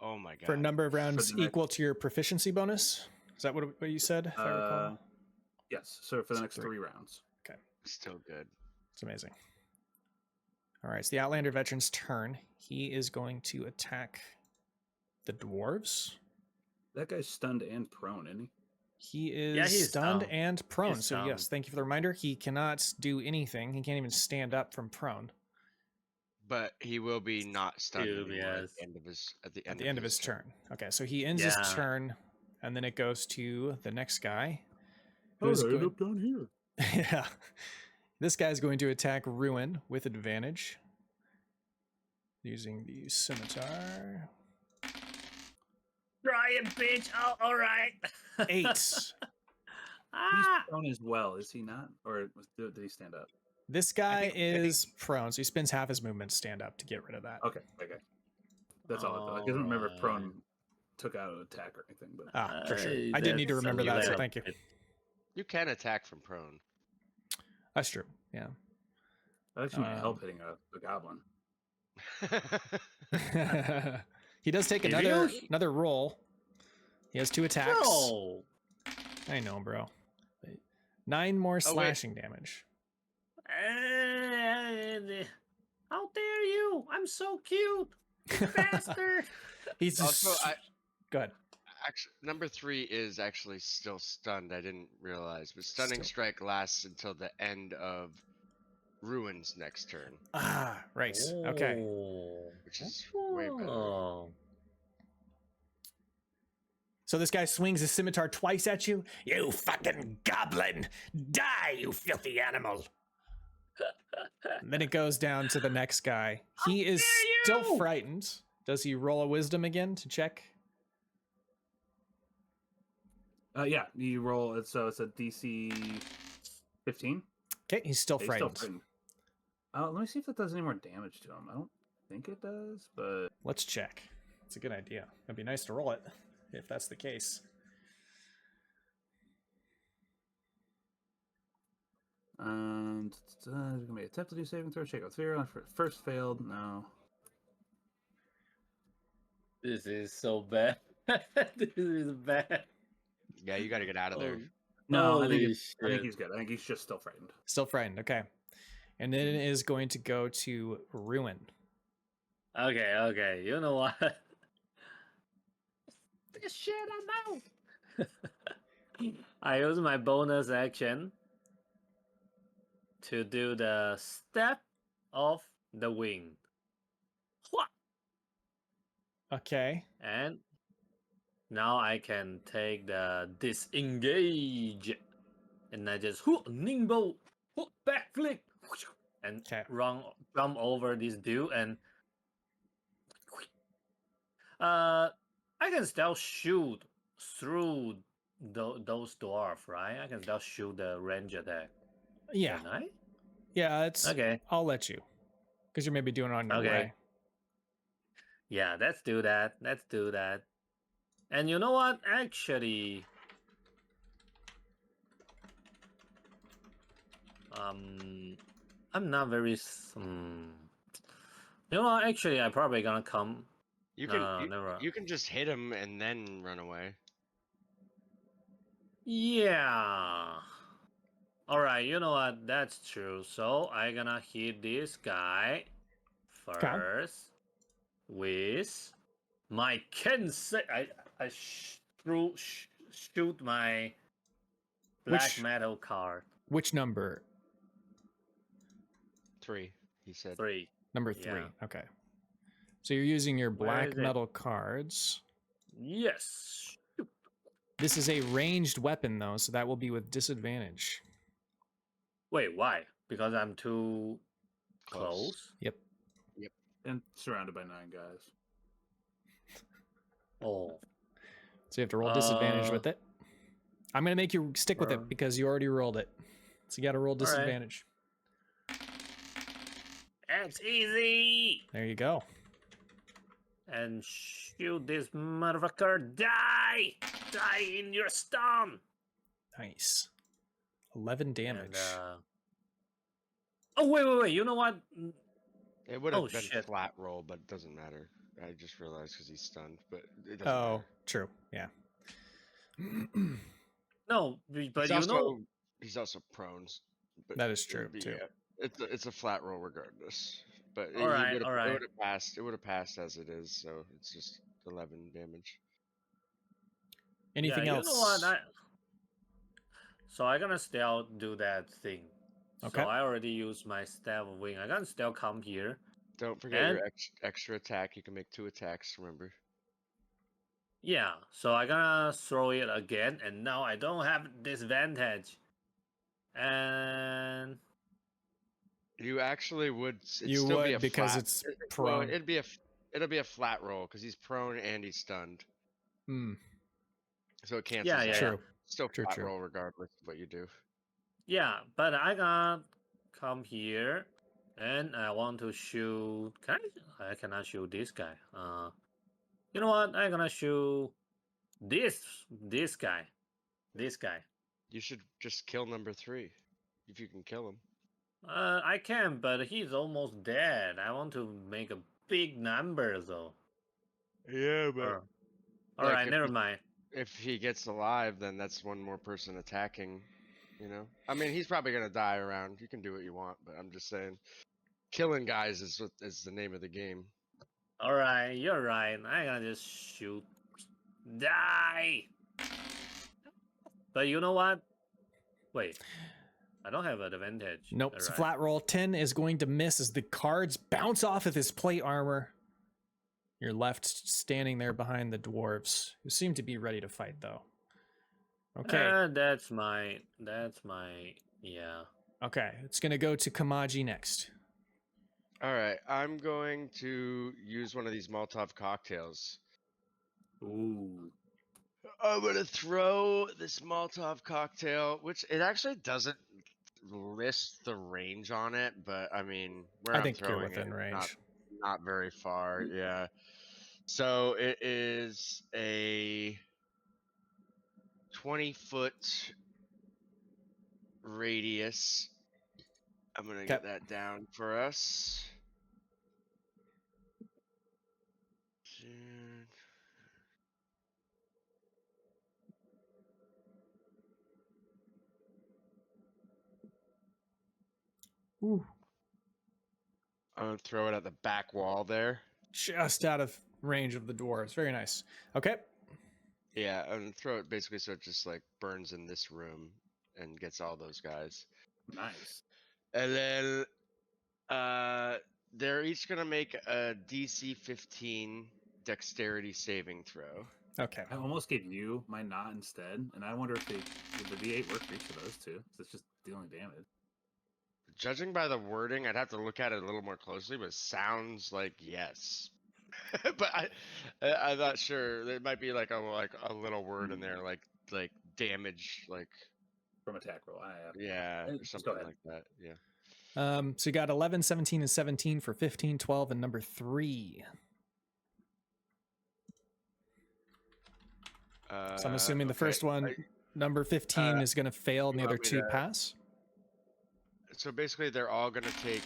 Oh my god. For a number of rounds the next- equal to your proficiency bonus? Is that what you said, if I recall? Yes, so for the So next 3. 3 rounds. Still good. It's amazing. All right, it's the Outlander veteran's turn. He is going to attack the dwarves. That guy's stunned and prone, isn't he? He is Yeah, he's stunned down. and prone. He's So down. yes, thank you for the reminder. He cannot do anything. He can't even stand up from prone But he will be not stunned He'll anymore be at as- the end of his at the end of his turn. Okay, so he ends his Yeah. turn, and then it goes to the next guy. Oh, who's I end going- up down here. Yeah. This guy's going to attack Ruin with advantage. Using the scimitar. Try it, bitch. Oh, all right. 8. He's Ah! prone as well, is he not? Or did he stand up? This guy I think- is prone, so he spends half his movement to stand up to get rid of that. Okay. That's all. I don't remember if prone Alright. took out an attack or anything, but For sure. Hey, I did need to that's remember a that, so little thank you. bit- You can attack from prone. That's true. Yeah. that actually might help Um, hitting a goblin. He does take Is he another okay? another roll. He has 2 attacks. No. I know, bro. 9 more Oh, wait. slashing damage. How dare you? I'm so cute. Bastard. He's Also, just I good. actually number 3 is actually still stunned. I didn't realize, but stunning Still- strike lasts until the end of Ruin's next turn, Ah, right. Okay. Oh. which is way better. Oh. So this guy swings his scimitar twice at you. You fucking goblin! Die, you filthy animal! And then it goes down to the next guy. He is dare still you! frightened. Does he roll a wisdom again to check? Yeah, you roll it, so it's a DC 15. Okay, he's still He's frightened. still frightened. Let me see if that does any more damage to him. I don't think it does, but Let's check. It's a good idea. It'd be nice to roll it if that's the case. there's gonna be attempt to do saving throw. Check out fear. First failed. No. This is so bad. This is bad. Yeah, you got to get out of there. No, I Holy think shit. he's good. I think he's just still frightened. Still frightened. Okay. And then it is going to go to Ruin. Okay. You know what? This shit, I'm out. I use my bonus action to do the step of the wind. Hua! Okay. And now I can take the disengage. And I just nimble back flick and Okay. jump over this dude and I can still shoot through those dwarf, right? I can still shoot the range attack. Yeah. Can I? Yeah, it's Okay. I'll let you. Because you're maybe doing it on your Okay. way. Yeah, let's do that. And you know what? Actually, I'm not very. You know, actually, I probably gonna come. You No, can no, never. you can just hit him and then run away. Yeah. All right. You know what? That's true. So I gonna hit this guy first with my Kensei. I shoot my black metal card. Which number? 3, he said. 3. Number 3. Yeah. Okay. So you're using your Where black is it? metal cards. Yes. This is a ranged weapon, though, so that will be with disadvantage. Wait, why? Because I'm too close? Yep. And surrounded by 9 guys. Oh. So you have to roll disadvantage with it. I'm going to make you stick with Bro. it because you already rolled it. So you got to roll disadvantage. It's easy. There you go. And shoot this motherfucker. Die! Die in your stun! Nice. 11 damage. And, oh, wait. You know what? It would have Oh, been shit. flat roll, but it doesn't matter. I just realized because he's stunned, but it doesn't Oh, matter. true. Yeah. No, but He's you also, know... he's also prone. But That is it'd true, be, too. It's a flat roll regardless. But All right. It would have passed. It would have passed as it is. So it's just 11 damage. Anything yeah, else? You know what? So I'm gonna still do that thing. Okay. So I already used my staff of wing. I'm gonna still come here. Don't forget And- your extra attack. You can make 2 attacks. Remember. Yeah, so I'm gonna throw it again, and now I don't have disadvantage. And You actually would. You still be would a because flat, it's well, prone. it'll be a flat roll because he's prone and he's stunned. So it cancels. Yeah, out. True. Still True, flat true. roll regardless of what you do. yeah, but I gonna come here, and I want to shoot. I cannot shoot this guy. You know what? I'm gonna shoot this guy. This guy. You should just kill number 3 if you can kill him. I can, but he's almost dead. I want to make a big number though. Yeah, All like, right, if never he- mind. If he gets alive, then that's one more person attacking. You know, I mean, he's probably gonna die around. You can do what you want, but I'm just saying, killing guys is the name of the game. All right, you're right. I'm gonna just shoot. Die! But you know what? Wait. I don't have an advantage. Nope. All It's a right. flat roll. 10 is going to miss as the cards bounce off of his plate armor. You're left standing there behind the dwarves, who seem to be ready to fight, though. Okay. That's my. Yeah. Okay. It's going to go to Kamaji next. All right, I'm going to use one of these Molotov cocktails. Ooh. I'm gonna throw this Molotov cocktail, which it actually doesn't list the range on it, but I mean, where I I'm think you're throwing within it, range. not very far. Yeah. So it is a 20-foot radius. I'm gonna get that down for us. Ooh. I'm gonna throw it at the back wall there. Just out of range of the dwarves. Very nice. Okay. Yeah, I'm gonna throw it basically so it just like burns in this room and gets all those guys. Nice. And then they're each gonna make a DC 15 dexterity saving throw. Okay. I almost gave you my knot instead, and I wonder if would the D8 work for each of those two? It's just dealing damage. Judging by the wording, I'd have to look at it a little more closely, but it sounds like yes. But I'm not sure. There might be like a little word in there, like damage, like From attack roll. yeah, or Just something go ahead. like that. Yeah. So you got 11, 17, and 17 for 15, 12, and number 3. So I'm assuming the first one, number 15, is going to fail, and the you other want me 2 to- pass. So basically, they're all gonna take.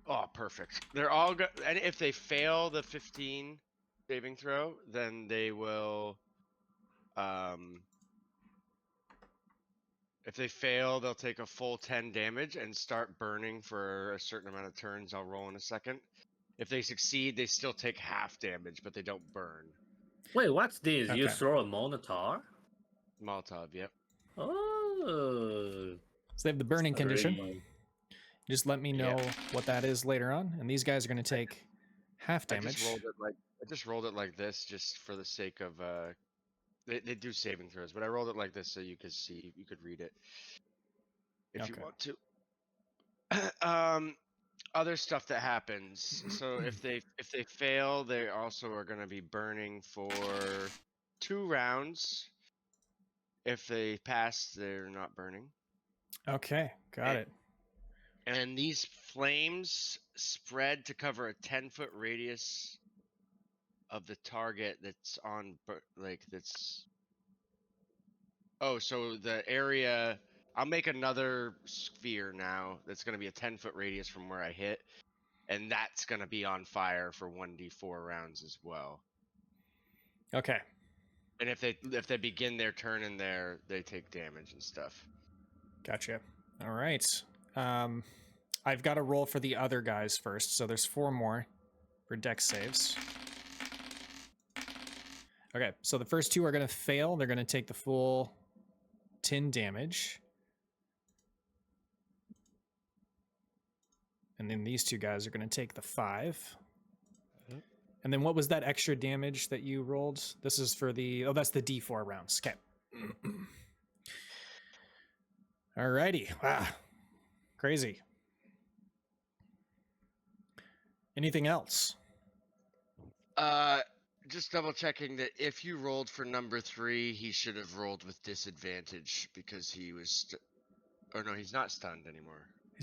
Oh, perfect. They're all and if they fail the 15 saving throw, then they will. If they fail, they'll take a full 10 damage and start burning for a certain amount of turns. I'll roll in a second. If they succeed, they still take half damage, but they don't burn. Wait, what's this? You Okay. throw a Molotov? Molotov, yep. Oh. So they have the burning condition. Three. Just let me know what that is later on. And these guys are going to take half I damage. just rolled it like this, just for the sake of they do saving throws, but I rolled it like this so you could see, you could read it if you want to. Other stuff that happens. So if they fail, they also are going to be burning for 2 rounds. If they pass, they're not burning. Okay, got it. And these flames spread to cover a 10-foot radius of the target that's on, that's. Oh, so the area. I'll make another sphere now that's going to be a 10-foot radius from where I hit, and that's going to be on fire for 1d4 rounds as well. Okay. And if they begin their turn in there, they take damage and stuff. Gotcha. All right. I've got to roll for the other guys first, so there's 4 more for dex saves. Okay, so the first 2 are going to fail. They're going to take the full 10 damage. And then these 2 guys are going to take the 5. And then what was that extra damage that you rolled? This is for the... Oh, that's the D4 rounds. Okay. Alrighty. Wow. Crazy. Anything else? Just double checking that if you rolled for number 3, he should have rolled with disadvantage because he was... Oh, no, he's not stunned anymore.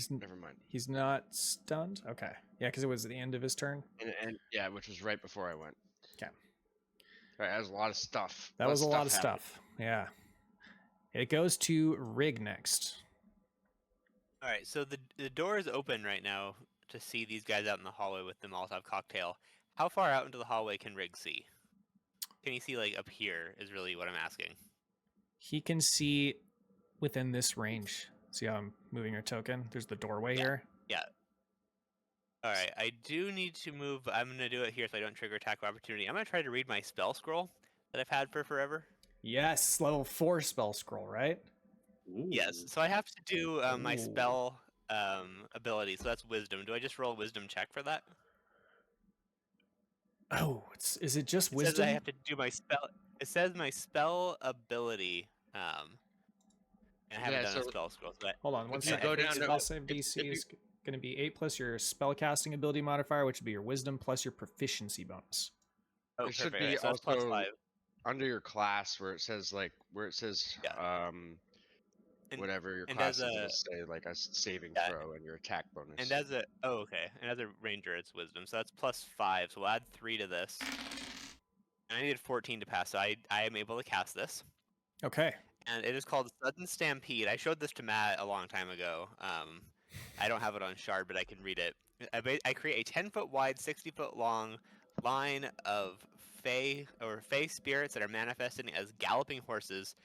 Never mind. He's not stunned? Okay. Yeah, because it was at the end of his turn. And yeah, which was right before I went. Okay. All right, that was a lot of stuff. That was a lot of stuff. Yeah. It goes to Rygg next. All right, so the door is open right now to see these guys out in the hallway with the Molotov Cocktail. How far out into the hallway can Rygg see? Can he see, like, up here is really what I'm asking. He can see within this range. See how I'm moving your token? There's the doorway here. Yeah. All right, I do need to move. I'm going to do it here so I don't trigger attack of opportunity. I'm going to try to read my spell scroll that I've had for forever. Yes, level 4 spell scroll, right? Ooh. Yes, so I have to do my spell ability, so that's wisdom. Do I just roll a wisdom check for that? Oh, is it just It wisdom? says I have to do my spell. It says my spell ability. And I haven't done a spell scroll. So Hold on one If you second. go down to- Spell save DC is going to be 8 plus your spellcasting ability modifier, which would be your wisdom plus your proficiency bonus. oh, It should perfect. be So that's plus also 5. under your class where it says And- whatever your and class as is, a- it'll say like a saving Yeah. throw and your attack bonus. And as a and as a ranger, it's wisdom. So that's plus 5. So we'll add 3 to this. And I needed 14 to pass, so I am able to cast this. Okay. And it is called Sudden Stampede. I showed this to Matt a long time ago. I don't have it on Shard, but I can read it. I create a 10-foot wide, 60-foot long line of Fae spirits that are manifesting as galloping horses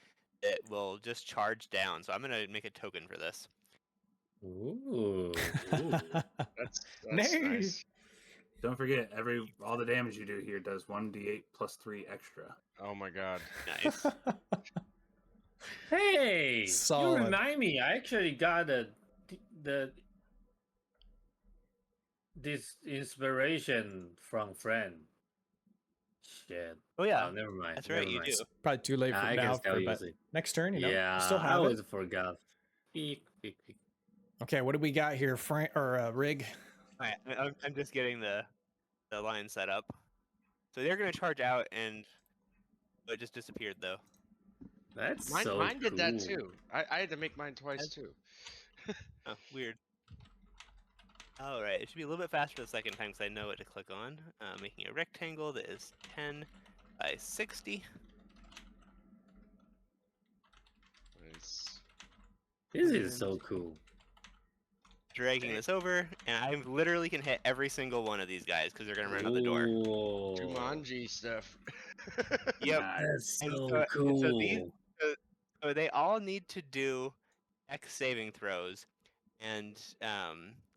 that will just charge down. So I'm going to make a token for this. Ooh. That's Nay. nice. Don't forget, all the damage you do here does 1d8 plus 3 extra. Oh my god. Nice. Hey, Solid. you remind me. I actually got this inspiration from friend. Shit. Oh, yeah. Oh, never mind. That's right, never you mind. do. Probably too late for I now. can still But use it. next turn, you know, Yeah, you still I have it. always forgot. Peek. Okay, what do we got here, Rygg? Alright, I'm just getting the line set up. So they're going to charge out, and it just disappeared, though. That's Mine, so mine did that cool. too. I had to make mine twice too. Oh, weird. Alright, it should be a little bit faster the second time because I know what to click on. Making a rectangle that is 10 by 60. Nice. This is so cool. dragging this over, and I literally can hit every single one of these guys because they're gonna run out the door. Jumanji stuff. Yep. That's And so so, cool. and so these, so they all need to do X saving throws, and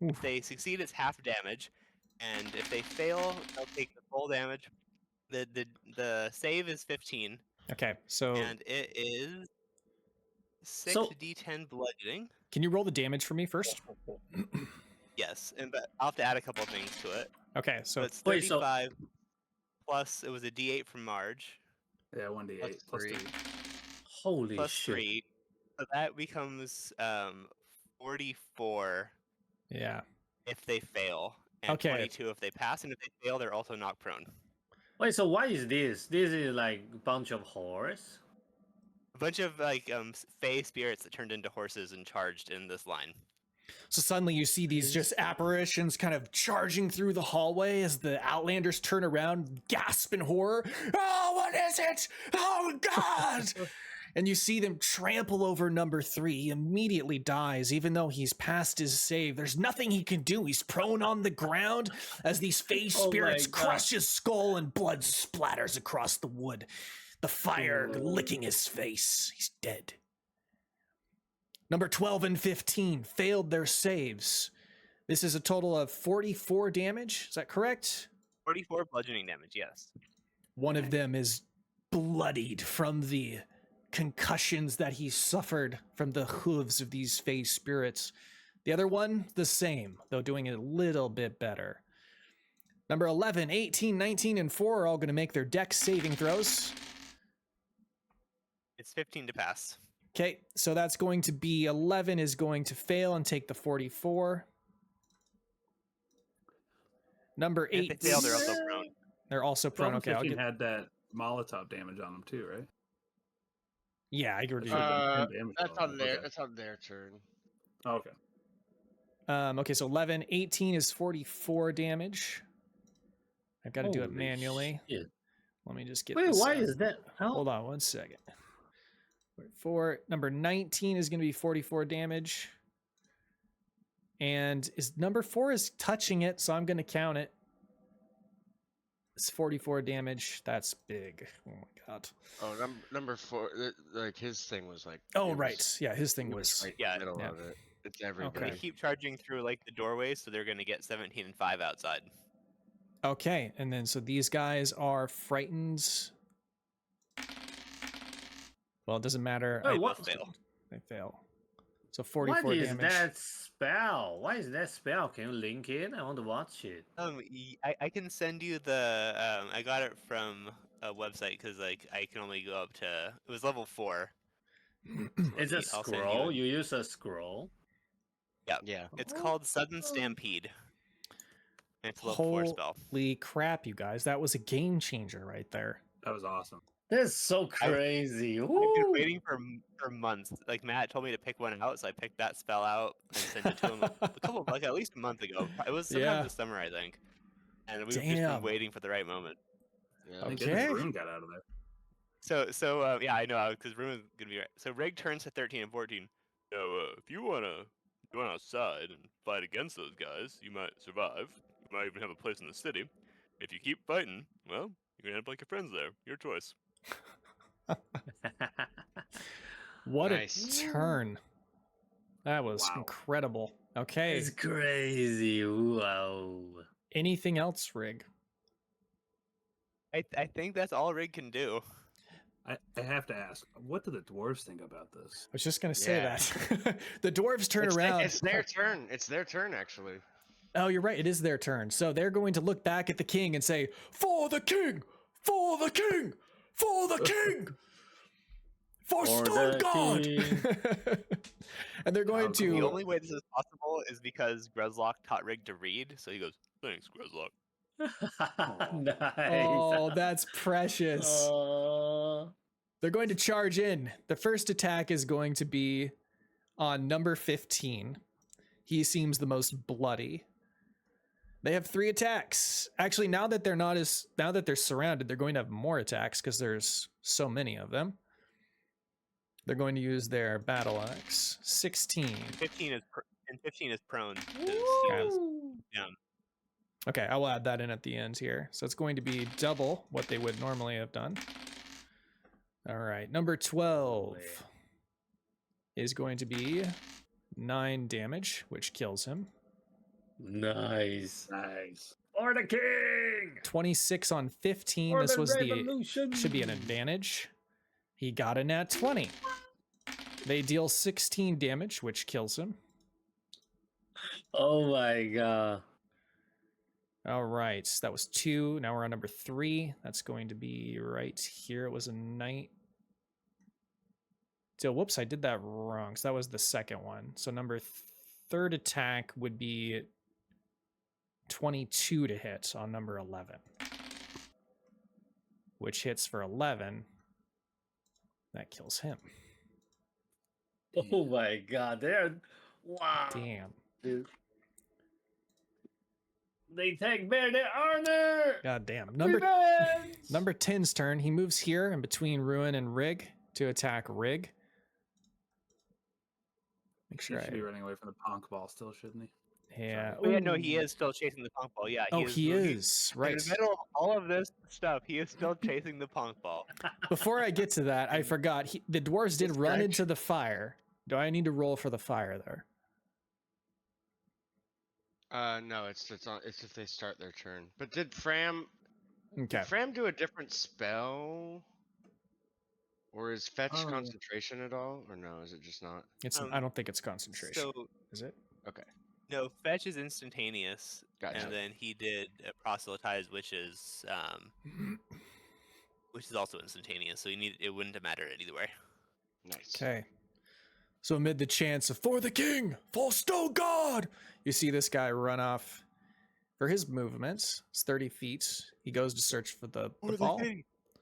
if they succeed, it's half damage, and if they fail, they'll take the full damage. The save is 15, Okay, so and it is 6 So- d10 bludgeoning. can you roll the damage for me first? Yes, and but I'll have to add a couple things to it. Okay, So so it's Wait, so- 35 plus it was a d8 from Marge Yeah, 1d8 Plus plus 3. 3. Holy plus shit. 3. So that becomes 44 yeah. if they fail, and Okay. 22 if they pass, and if they fail, they're also knocked prone. Wait, so what is this? This is like a bunch of horse? A bunch of like Fae spirits that turned into horses and charged in this line. So suddenly you see these just apparitions kind of charging through the hallway as the Outlanders turn around, gasp in horror. Oh, what is it? Oh, God! And you see them trample over number 3. He immediately dies, even though he's past his save. There's nothing he can do. He's prone on the ground as these Fae Oh my spirits God. crush his skull and blood splatters across the wood. The fire licking his face. He's dead. Number 12 and 15 failed their saves. This is a total of 44 damage. Is that correct? 44 bludgeoning damage, yes. One of them is bloodied from the concussions that he suffered from the hooves of these Fae spirits. The other one, the same, though doing it a little bit better. Number 11, 18, 19, and 4 are all going to make their dex saving throws. It's 15 to pass. Okay, so that's going to be 11 is going to fail and take the 44. Number And 8, if they fail, they're also prone. they're also prone. 12 and Okay, I'll 15 get. had that Molotov damage on them too, right? Yeah, I agree. Should've been 10 damage That's on on them. their Okay. that's on their turn. Oh, okay. Okay, so 11, 18 is 44 damage. I've got to do it Holy manually. shit. Let me just get Wait, this why up. is that? How? Hold on one second. 4, number 19 is going to be 44 damage. And is number 4 is touching it, so I'm going to count it. It's 44 damage. That's big. Oh my god. Oh, number 4, like his thing was like. Oh it right. was- Yeah, his thing it was. right Yeah, in the middle yeah. of it. It's everybody. They Okay. keep charging through like the doorway, so they're going to get 17 and 5 outside. Okay, and then so these guys are frightened. Well, it doesn't matter. Wait, I- what? Fail. They fail. So 44 What is damage. that spell? What is that spell? Can you link it? I want to watch it. I can send you the. I got it from a website because like I can only go up to. It was level 4. It's a I'll send scroll. You use a scroll. Yeah. It's called Sudden Stampede. And it's a level 4 spell. Holy crap, you guys! That was a game changer right there. That was awesome. That's so crazy. I've been Woo! waiting for months. Like Matt told me to pick one out, so I picked that spell out and sent it to him a couple, like at least a month ago. It was sometime Yeah. this summer, I think. And we've just Damn. been waiting for the right moment. Yeah. Thank Okay. goodness Rune got out of there. So yeah, I know because Room is gonna be right. So Rygg turns to 13 and 14. Now, if you wanna go outside and fight against those guys, you might survive. You might even have a place in the city. If you keep fighting, well, you're gonna end up like your friends there. Your choice. What Nice. a turn! That was Wow. incredible. Okay, It's crazy. Wow. anything else, Rygg? I think that's all Rygg can do. I have to ask, what do the dwarves think about this? I was just gonna say Yeah. that. The dwarves turn It's, around. it's their turn. It's their turn, actually. Oh, you're right. It is their turn. So they're going to look back at the king and say, "For the king! For the king! For the king! For For the Stoneguard!" And they're going The The to. only way this is possible is because Grezlock taught Rygg to read, so he goes, Thanks, Grezlock. Nice. Oh, that's precious. They're going to charge in. The first attack is going to be on number 15. He seems the most bloody. They have 3 attacks. Actually, now that they're surrounded, they're going to have more attacks because there's so many of them. They're going to use their battle axe. 16. 15 is and 15 is prone. 'cause he Okay. was down. Okay, I will add that in at the end here. So it's going to be double what they would normally have done. All right, number 12 is going to be 9 damage, which kills him. Nice. Nice. For the king! 26 on 15. For This the was revolution! should be an advantage. He got a nat 20. They deal 16 damage, which kills him. Oh my god. All right, that was 2. Now we're on number 3. That's going to be right here. It was a night. So, whoops, I did that wrong. So that was the second one. So number 3rd attack would be 22 to hit on number 11, which hits for 11. That kills him. Oh my god. They're... Wow. Damn. Dude. They take bare their honor! God damn. Number Revenge! 10's turn. He moves here in between Ruin and Rygg to attack Rygg. Make He sure should be running away from the Ponck ball still, shouldn't he? Yeah. Oh, yeah, no, he is still chasing the Ponck ball. Yeah. Oh, he In is. Right. the middle of all of this stuff, he is still chasing the Ponck ball. Before I get to that, I forgot. The dwarves did run Stretch. into the fire. Do I need to roll for the fire there? No, it's if they start their turn. But did Fram Okay. do a different spell? Or is fetch Oh, yeah. concentration at all? Or no, is it just not? It's. I don't think it's concentration. So, Is it? no, fetch is instantaneous. Gotcha. And then he did proselytize, which is also instantaneous. So it wouldn't have mattered either way. Nice. Okay. So amid the chants of "For the King, for Stoneguard," you see this guy run off. For his movements, it's 30 feet. He goes to search for the ball.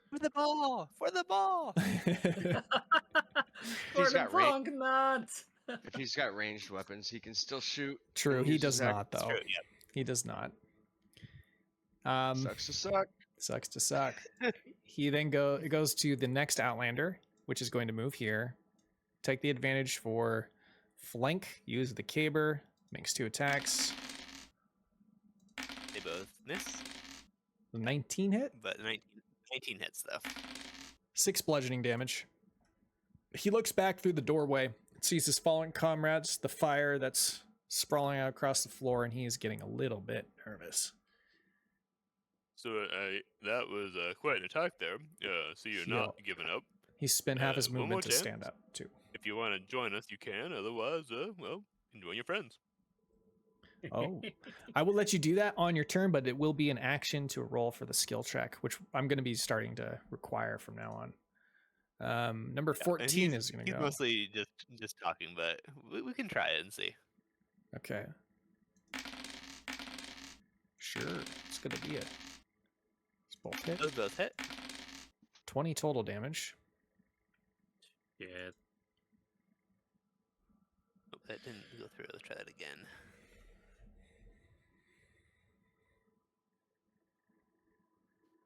For the ball! For the ball! For He's the got range. Ponck nuts! If he's got ranged weapons, he can still shoot. True, and he use does his axe. not though. True, yeah. He does not. Sucks to suck. Sucks to suck. He then goes to the next Outlander, which is going to move here. Take the advantage for flank. Use the caber. Makes 2 attacks. They both miss, 19 hit. but 19 hits, though. 6 bludgeoning damage. He looks back through the doorway, sees his fallen comrades, the fire that's sprawling out across the floor, and he is getting a little bit nervous. So that was quite an attack there. So you're not giving up. He's spent half his one more movement to chance. stand up, too. If you want to join us, you can. Otherwise, well, join your friends. Oh, I will let you do that on your turn, but it will be an action to roll for the skill check, which I'm going to be starting to require from now on. Number 14 is going to He's go. mostly just talking, but we can try it and see. Okay. Sure, it's going to be it. It's both hit. Those both hit. 20 total damage. Yeah. Oh, that didn't go through. Let's try that again.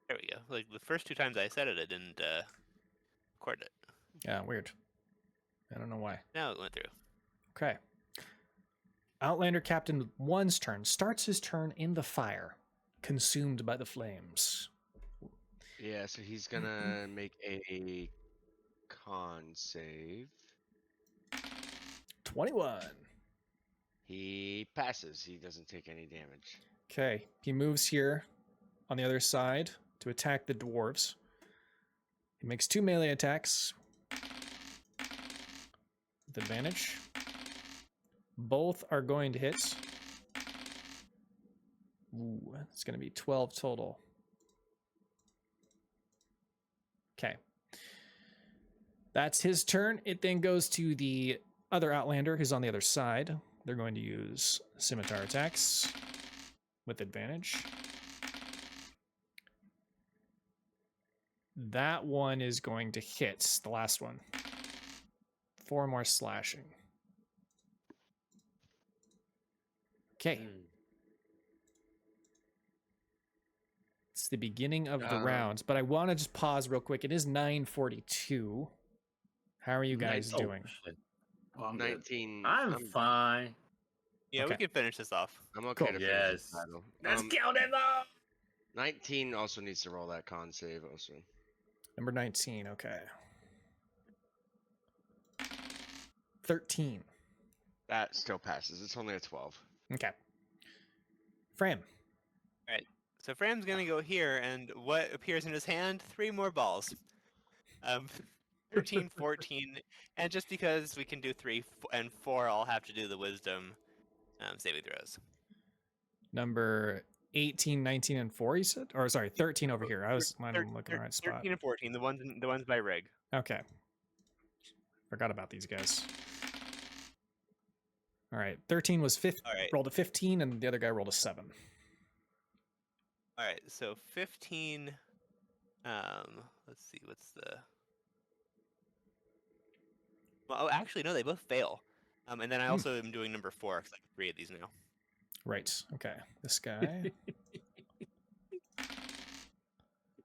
There we go. Like the first 2 times I said it, I didn't record it. Yeah, weird. I don't know why. Now it went through. Okay. Outlander Captain 1's turn starts his turn in the fire, consumed by the flames. Yeah, so he's gonna make a con save. 21. He passes. He doesn't take any damage. Okay, he moves here on the other side to attack the dwarves. He makes 2 melee attacks with advantage. Both are going to hit. Ooh, it's going to be 12 total. Okay. That's his turn. It then goes to the other Outlander who's on the other side. They're going to use scimitar attacks with advantage. That one is going to hit, the last one. 4 more slashing. Okay. It's the beginning of the rounds, but I want to just pause real quick. It is 9:42. How are you guys doing? Shit. Well, I'm good. 19. I'm fine. Yeah, we Okay. can finish this off. I'm okay Cool. to finish this Yes. battle. Let's kill them all. 19 also needs to roll that con save also. Number 19. Okay. 13. That still passes. It's only a 12. Okay. Fram. So Fram's gonna go here, and what appears in his hand? 3 more balls. 13, 14, and just because we can do 3 and 4, I'll have to do the wisdom saving throws. Number 18, 19, and 4, you said? Or sorry, 13 over here. I was looking in the right spot. 13 and 14, the ones by Rygg. Okay. Forgot about these guys. All right. 13 was All right. rolled a 15, and the other guy rolled a 7. All right, so 15. Let's see, what's the? Well, oh, actually, no, they both fail. And then I also am doing number 4 because I can 3 of these now. Right. Okay. This guy.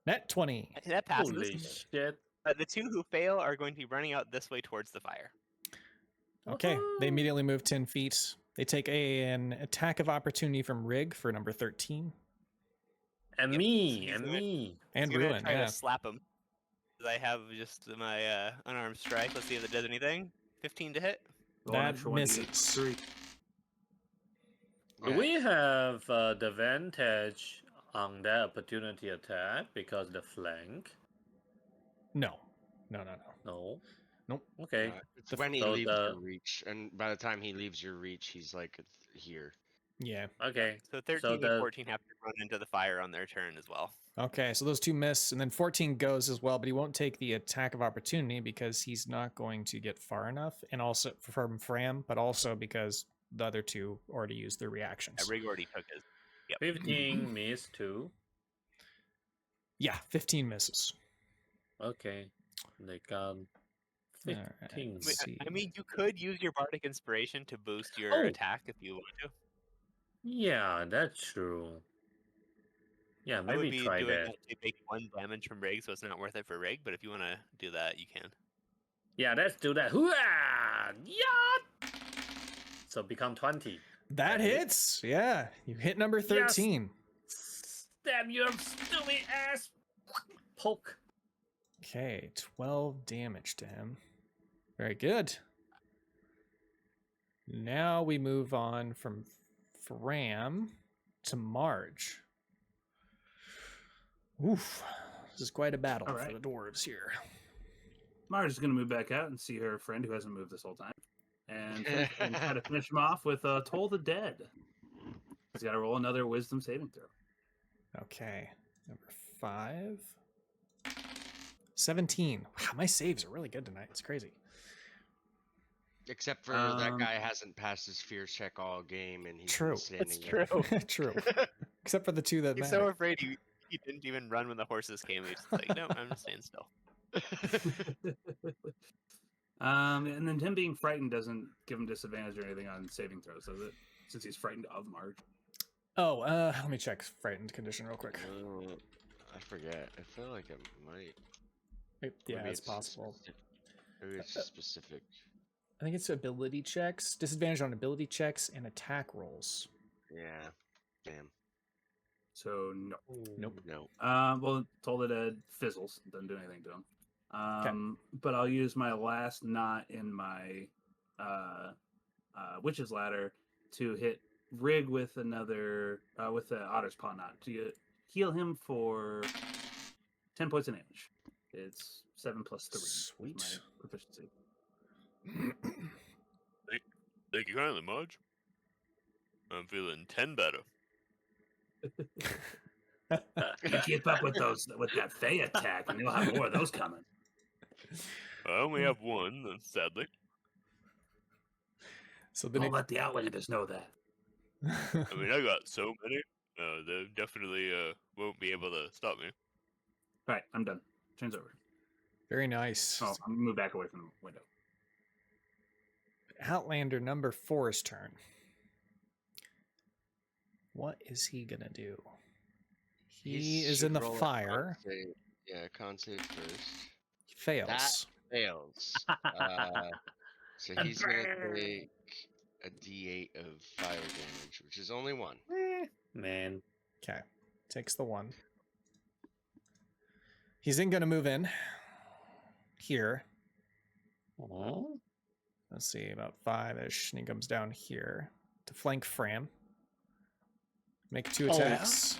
Net 20. That passes. Holy shit. The 2 who fail are going to be running out this way towards the fire. Okay. They immediately move 10 feet. They take an attack of opportunity from Rygg for number 13. And Yep, me, he's and gonna- me. And I'm gonna Ruin, try yeah. to slap him. 'Cause I have just my unarmed strike. Let's see if it does anything. 15 to hit. Roll an That extra 1d8 misses. 3. Do we have the advantage on that opportunity attack because the flank? No. No. No. Nope. Okay. It's when he so leaves the- your reach, and by the time he leaves your reach, he's like here. Yeah. Okay. So 13 and 14 have to run into the fire on their turn as well. Okay, so those 2 miss, and then 14 goes as well, but he won't take the attack of opportunity because he's not going to get far enough, and also from Fram, but also because the other 2 already used their reactions. Yeah, Rygg already took his. 15 missed too. Yeah, 15 misses. Okay. They got 15. Alright, Wait, let's see. I mean, you could use your bardic inspiration to boost your Oh. attack if you want to. Yeah, that's true. Yeah, I would maybe be try doing that. that to take 1 damage from Rygg, so it's not worth it for Rygg. But if you want to do that, you can. Yeah, let's do that. Hooah! Yeah! So become 20. That Right. hits. Yeah, you hit number 13. Stab your stupid ass! Poke. Okay, 12 damage to him. Very good. Now we move on from Fram to Marge. Oof. This is quite a battle All for right. the dwarves here. Marge is going to move back out and see her friend who hasn't moved this whole time. And try to finish him off with Toll the Dead. He's got to roll another wisdom saving throw. Okay, number 5. 17. Wow, my saves are really good tonight. It's crazy. Except for that guy hasn't passed his fear check all game, and he's True. been standing That's there. Oh, true. Except for the 2 that He's matter. so afraid he didn't even run when the horses came. He's just like, no, I'm just staying still. And then him being frightened doesn't give him disadvantage or anything on saving throws, does it? Since he's frightened of Marge. Oh, let me check frightened condition real quick. I forget. I feel like it might. Yeah, Maybe it's possible. Maybe it's specific. I think it's ability checks, disadvantage on ability checks, and attack rolls. Yeah. Damn. So, no. Nope. No. Well, Toll the Dead fizzles. Doesn't do anything to him. But I'll use my last knot in my Witch's Ladder to hit Rygg with another, with the Otter's Paw knot to heal him for 10 points of damage. It's 7 plus 3. Sweet. My proficiency. Thank you kindly, Marge. I'm feeling 10 better. You keep up with that Fae attack, and you'll have more of those coming. I only have one, sadly. So then Don't let the Outlanders know that. I mean, I got so many. They definitely won't be able to stop me. All right, I'm done. Turns over. Very nice. Oh, I'm gonna move back away from the window. Outlander number 4's turn. What is he gonna do? He is in the fire. Yeah, con save first. He fails. That fails. So he's gonna take a D8 of fire damage, which is only 1. Man. Okay. Takes the 1. He's then going to move in here. Oh. Let's see, about 5-ish. And he comes down here to flank Fram. Make 2 Oh. attacks.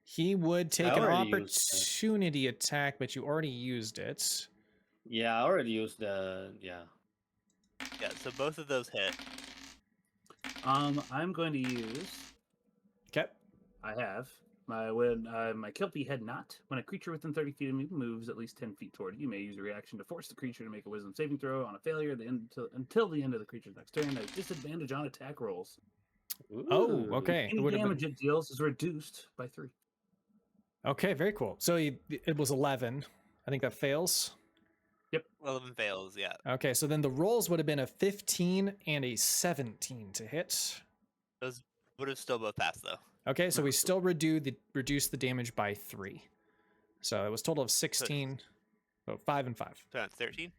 He would take an already used it. opportunity attack, but you already used it. Yeah, I already used the yeah. Yeah, so both of those hit. I'm going to use. Okay. I have my Kelpie head knot. When a creature within 30 feet of me moves at least 10 feet toward you, may use a reaction to force the creature to make a Wisdom saving throw. On a failure, until the end of the creature's next turn, has disadvantage on attack rolls. Oh, Ooh. okay. It Any would have damage been... it deals is reduced by 3. Okay, very cool. So it was 11. I think that fails. 11 fails, yeah. Okay, so then the rolls would have been a 15 and a 17 to hit. Those would have still both passed, though. Okay, so we still reduce the damage by 3. So it was total of 16. Oh, 5 and 5. So that's 13?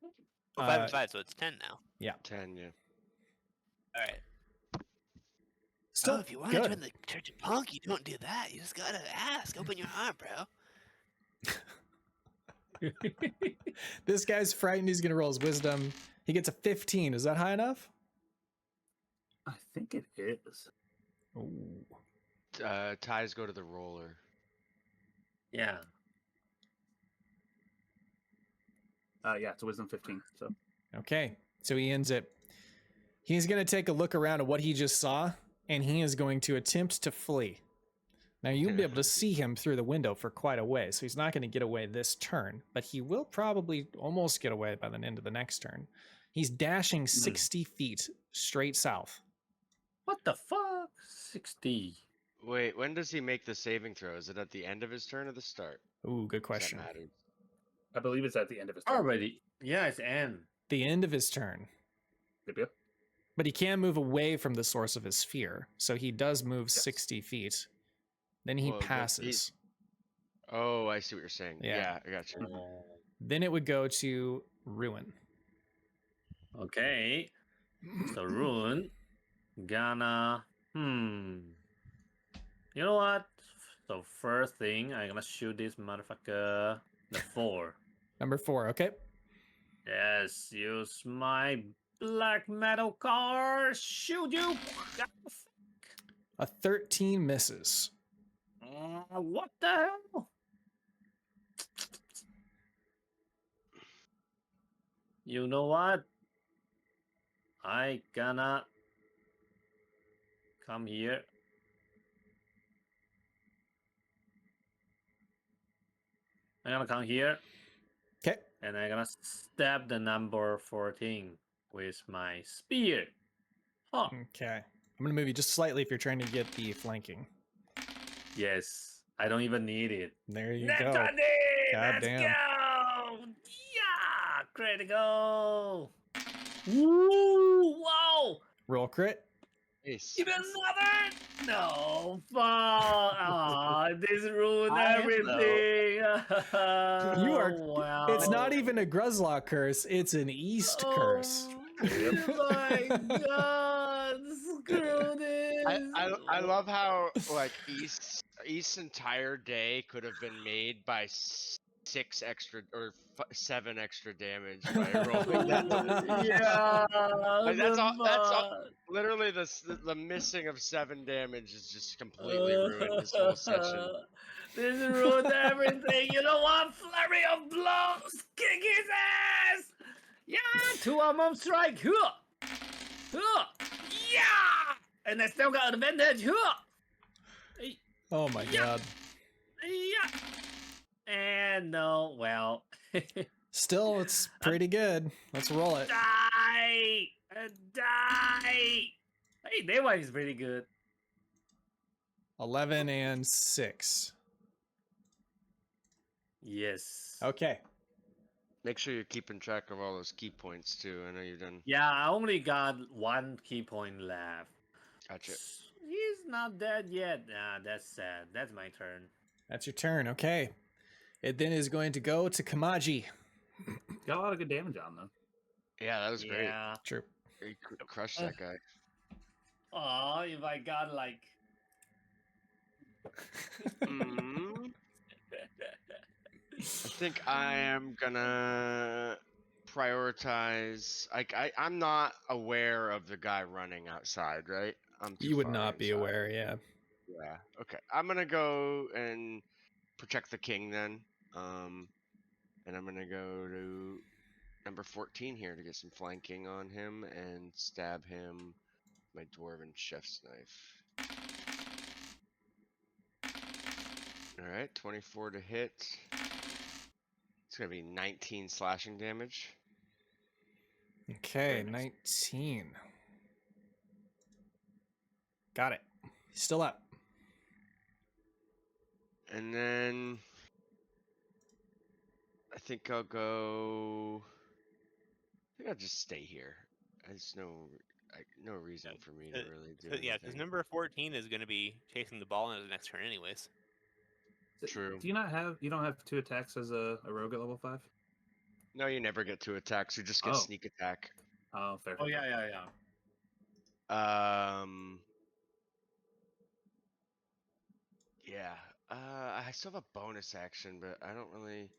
Oh, 5 and 5, so it's 10 now. Yeah. 10, yeah. All right. Still Oh, if you want to good. join the Church of Ponck, you don't do that. You just gotta ask. Open your heart, bro. This guy's frightened. He's going to roll his wisdom. He gets a 15. Is that high enough? I think it is. Ooh. Ties go to the roller. Yeah. Yeah, it's a Wisdom 15. So Okay, so he ends it. He's going to take a look around at what he just saw, and he is going to attempt to flee. Now, you'll be able to see him through the window for quite a way, so he's not going to get away this turn, but he will probably almost get away by the end of the next turn. He's dashing 60 feet straight south. What the fuck? 60. Wait, when does he make the saving throw? Is it at the end of his turn or the start? Ooh, good Does that question. matter? I believe it's at the end of his turn. Already. Yeah, it's N. The end of his turn. Yep. But he can move away from the source of his fear, so he does move 60 feet. Then he Well, but passes. Oh, I see what you're saying. Yeah. Yeah, I got you. Then it would go to Ruin. Okay. So Rune gonna You know what? So first thing, I'm gonna shoot this motherfucker. The 4. Number 4, okay. Yes, use my black metal car. Shoot you. A 13 misses. What the hell? You know what? I gonna come here. I'm gonna come here. Okay. And I'm gonna stab the number 14 with my spear. Huh. Okay. I'm going to move you just slightly if you're trying to get the flanking. Yes. I don't even need it. There you Nat go. 20! God Let's damn. go! Yeah! Critical! Woo! Wow! Roll crit. Ace. Even another? No, fuck! Aw, this ruined I am, everything! You are- Wow. It's not even a Gruzlock curse, it's an East curse. Oh my god! Screw this! I love how like East's entire day could have been made by 6 extra or 7 extra damage by rolling that. Yeah. Like, that's all. That's all. fuck? Literally, the missing of 7 damage is just completely ruined this whole session. This ruined everything. You know what? Flurry of blows. Kick his ass. Yeah. 2 of them strike. Huh. Huh. Yeah. And I still got advantage. Huh. Oh my Yeah. god. Yeah. And no. Well. Still, it's pretty good. Let's roll it. Die. Die. Hey, that one is pretty good. 11 and 6. Yes. Okay. Make sure you're keeping track of all those key points too. I know you've done. Yeah, I only got 1 key point left. Gotcha. He's not dead yet. Nah, that's sad. That's my turn. That's your turn. Okay. It then is going to go to Kamaji. Got a lot of good damage on them. Yeah, that was great. Yeah. True. He crushed that guy. Oh, if I got like. Mm, I think I am gonna prioritize. I'm not aware of the guy running outside, right? I'm too You would far not be inside. aware, yeah. Yeah. Okay. I'm gonna go and protect the king then. And I'm gonna go to number 14 here to get some flanking on him and stab him with my dwarven chef's knife. All right, 24 to hit. It's gonna be 19 slashing damage. Okay, Very nice. 19. Got it. Still up. And then I think I'll go. I think I'll just stay here. There's no reason for me to really do anything. Yeah, because number 14 is going to be chasing the ball in his next turn, anyways. True. Do you don't have 2 attacks as a rogue at level 5? No, you never get 2 attacks. You just get Oh. sneak attack. Oh, fair. Oh fair. yeah. Yeah. I still have a bonus action, but I don't really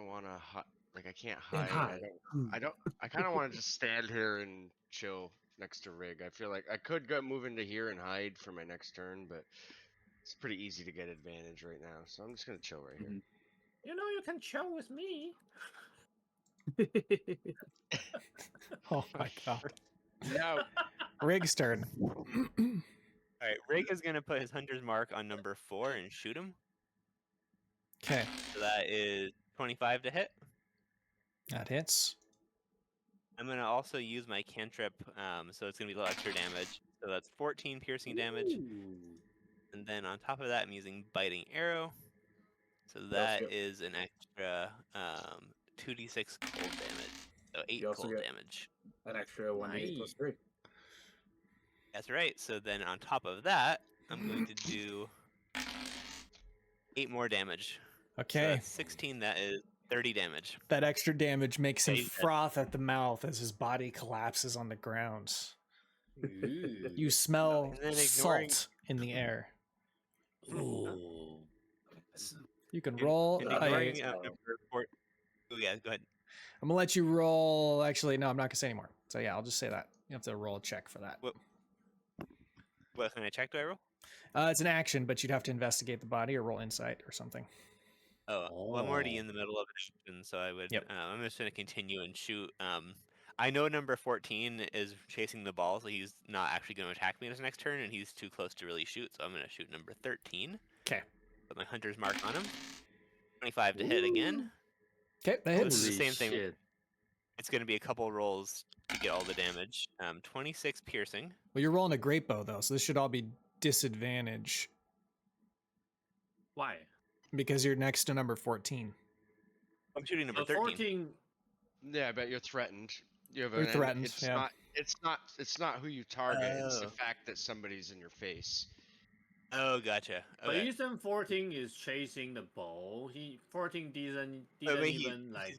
want to like I can't And hide. hide. I kind of want to just stand here and chill next to Rygg. I feel like I could move into here and hide for my next turn, but it's pretty easy to get advantage right now. So I'm just gonna chill right here. You know you can chill with me. Oh my god. No. Rygg's turn. All right, Rygg is going to put his hunter's mark on number 4 and shoot him. Okay, So that is 25 to hit. that hits. I'm going to also use my cantrip, so it's going to be a little extra damage. So that's 14 piercing damage. And then on top of that, I'm using Biting Arrow. So that get- is an extra 2d6 cold damage. So 8 You also cold get- damage. An extra 1d8 plus 3. That's right. So then on top of that, I'm going to do 8 more damage. So Okay, that's 16, that is 30 damage. that extra damage makes him Yeah, he's dead. froth at the mouth as his body collapses on the ground. Ooh. You smell And then ignoring- salt in the air. Ooh. You can roll. And a- ignoring number 4. Oh, yeah, go ahead. I'm gonna let you roll. Actually, no, I'm not gonna say anymore. So yeah, I'll just say that. You have to roll a check for that. What kind of check do I roll? It's an action, but you'd have to investigate the body or roll insight or something. Oh, well, I'm already Oh. in the middle of an action, so I would. Yep. I'm just going to continue and shoot. I know number 14 is chasing the ball, so he's not actually going to attack me in his next turn, and he's too close to really shoot. So I'm going to shoot number 13. Okay. Put my hunter's mark on him. 25 to hit again. Okay, that So hits. it's the Holy same thing. shit. It's going to be a couple rolls to get all the damage. 26 piercing. Well, you're rolling a great bow though, so this should all be disadvantage Why? because you're next to number 14. I'm shooting number So 13. 14. Yeah, but you're threatened. You have You're an threatened, It's yeah. not. It's not who you target. It's the Oh. fact that somebody's in your face. Oh, gotcha. But Okay. Ethan 14 is chasing the ball. 14 didn't but he- even like.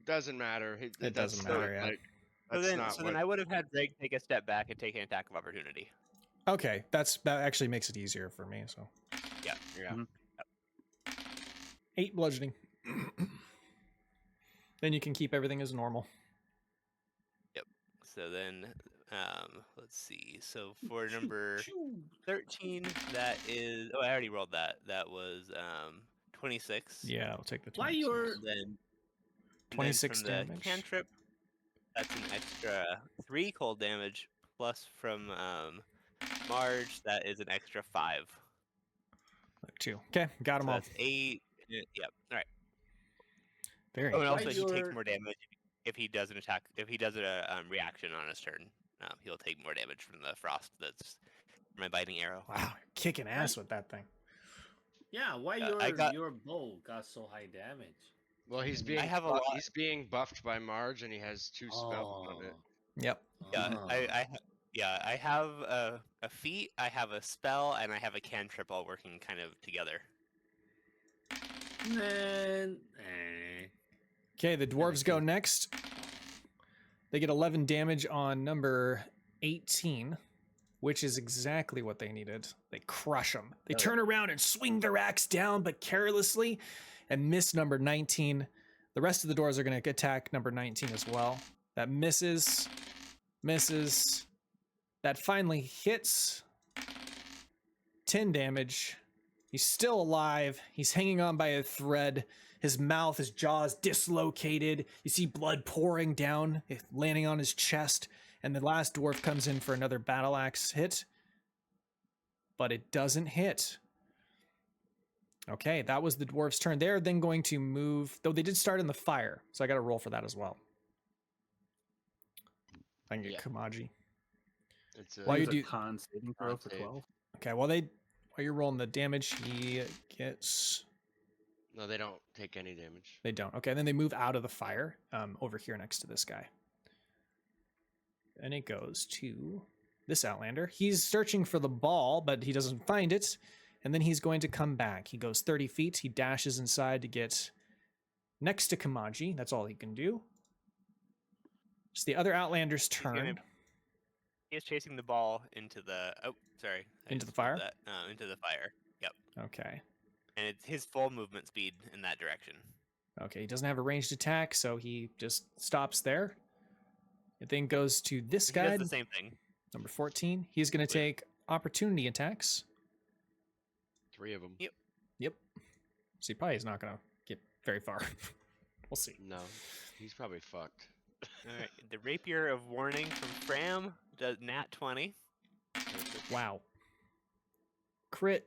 Doesn't matter. It that's doesn't not, matter, yeah. Like, So that's then, not so what. then I would have had Rygg take a step back and take an attack of opportunity. Okay, that actually makes it easier for me. So Yeah. Mhm. 8 bludgeoning. Then you can keep everything as normal. So then, let's see. So for number 13, that is. Oh, I already rolled that. That was 26. Yeah, I'll take the 26. Why you're And then 26 from the damage. cantrip, that's an extra 3 cold damage. Plus from Marge, that is an extra 5. 2. Okay, got them So all. that's 8. Yep. All right. Very Oh, and good. also Why he takes you're- more damage if he does an attack. If he does a reaction on his turn, he'll take more damage from the frost. That's from my biting arrow. Wow, you're kicking ass with that thing. Yeah, why your bow got so high damage? Well, he's I being. have a lot- He's being buffed by Marge, and he has 2 spells on it. Yep. Yeah, Ah. I have a feat, I have a spell, and I have a cantrip all working kind of together. Man, Okay, the dwarves go next. They get 11 damage on number 18, which is exactly what they needed. They crush them. They turn around and swing their axe down, but carelessly, and miss number 19. The rest of the dwarves are going to attack number 19 as well. That misses. That finally hits. 10 damage. He's still alive. He's hanging on by a thread. His mouth, his jaws dislocated. You see blood pouring down, landing on his chest. And the last dwarf comes in for another battle axe hit. But it doesn't hit. Okay, that was the dwarf's turn. They're then going to move, though they did start in the fire. So I got to roll for that as well. I can get Kamaji. It's While you do con saving throw for 12. Okay, while you're rolling the damage, he gets. No, they don't take any damage. They don't. Okay, then they move out of the fire, over here next to this guy. And it goes to this Outlander. He's searching for the ball, but he doesn't find it. And then he's going to come back. He goes 30 feet. He dashes inside to get next to Kamaji. That's all he can do. It's the other Outlander's turn. He is chasing the ball into the. Oh, sorry. Into the fire? Into the fire. Yep. Okay. And it's his full movement speed in that direction. Okay, he doesn't have a ranged attack, so he just stops there. It then goes to this guy. He does the same thing. Number 14. He's going to take opportunity attacks. 3 of them. Yep. So he probably is not going to get very far. We'll see. No, he's probably fucked. All right. The Rapier of Warning from Fram does nat 20. Wow. Crit.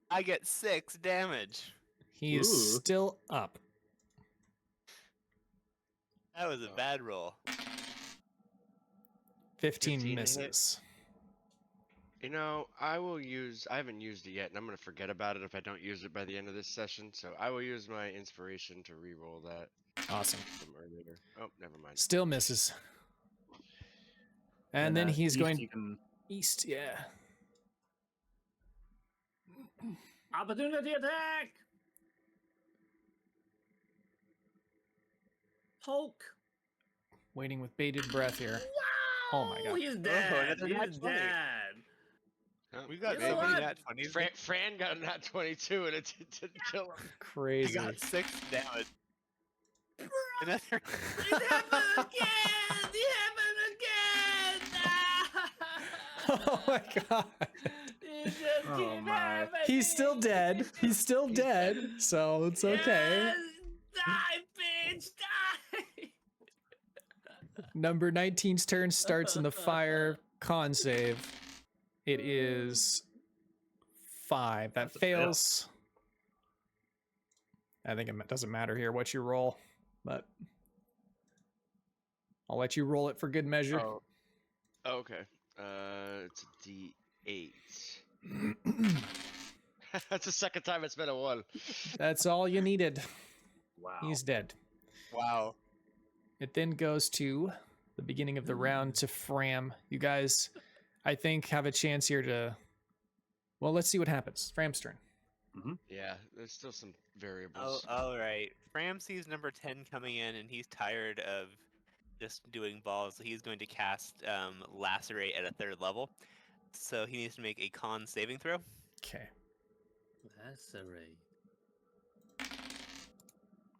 I get 6 damage. He is still up. That was a bad roll. 15 misses. You know, I haven't used it yet, and I'm going to forget about it if I don't use it by the end of this session, so I will use my inspiration to re-roll that. Awesome. From earlier. Oh, never mind. Still misses. And then he's going east, yeah. Opportunity attack! Poke! Waiting with bated breath here. Wow! Oh my god. He's dead. another nat He's 20. dead. We got You know so many what? nat 20s. Fran got a nat 22 and it didn't kill him. He Crazy. got 6 damage. Another. It happened again! It happened again! Oh my god. It just keep happening. He's still dead. He's still dead, so it's okay. Yes! Die, bitch! Die! Number 19's turn starts in the fire. Con save. It is 5. That fails. I think it doesn't matter here what you roll, but I'll let you roll it for good measure. Oh. Okay. It's a D8. That's the second time it's been a 1. That's all you needed. Wow. He's dead. Wow. It then goes to the beginning of the round to Fram. You guys, I think, have a chance here to... Well, let's see what happens. Fram's turn. Yeah, there's still some variables. Oh, all right. Fram sees number 10 coming in, and he's tired of just doing balls. So he's going to cast Lacerate at a 3rd level. So he needs to make a con saving throw. Okay. Lacerate.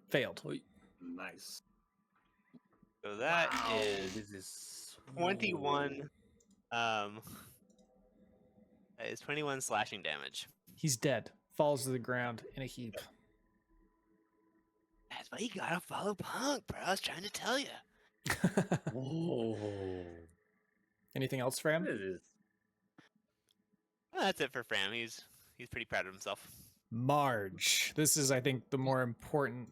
Failed. Nice. So that is This is 21. That is 21 slashing damage. He's dead. Falls to the ground in a heap. That's why you gotta follow Ponck, bro. I was trying to tell you. Whoa. Anything else, Fram? What is this? Well, that's it for Fram. He's pretty proud of himself. Marge. This is, I think, the more important.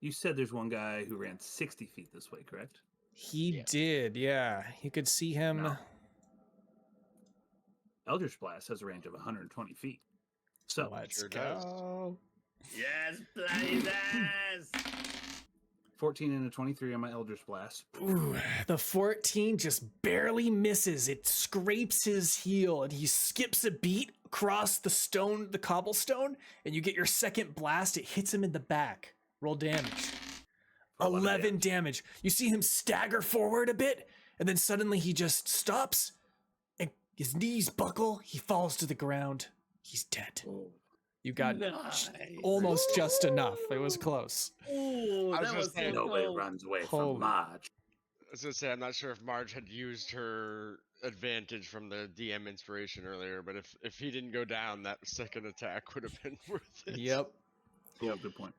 You said there's one guy who ran 60 feet this way, correct? He did, yeah. You could see him. No. Eldritch Blast has a range of 120 feet. So Let's Sure does. go. Yes, bloody ass! 14 and a 23 on my Eldritch Blast. Ooh, the 14 just barely misses. It scrapes his heel and he skips a beat across the cobblestone, and you get your second blast. It hits him in the back. Roll damage. for 11 damage. You see him stagger forward a bit, and then suddenly he just stops, and his knees buckle. He falls to the ground. He's dead. You got Nice. almost just enough. It was close. Ooh, I was that gonna was say, so Nobody close. runs away Holy- from Marge. I was gonna say, I'm not sure if Marge had used her advantage from the DM inspiration earlier, but if he didn't go down, that second attack would have been worth it. Yep. Yeah, good point.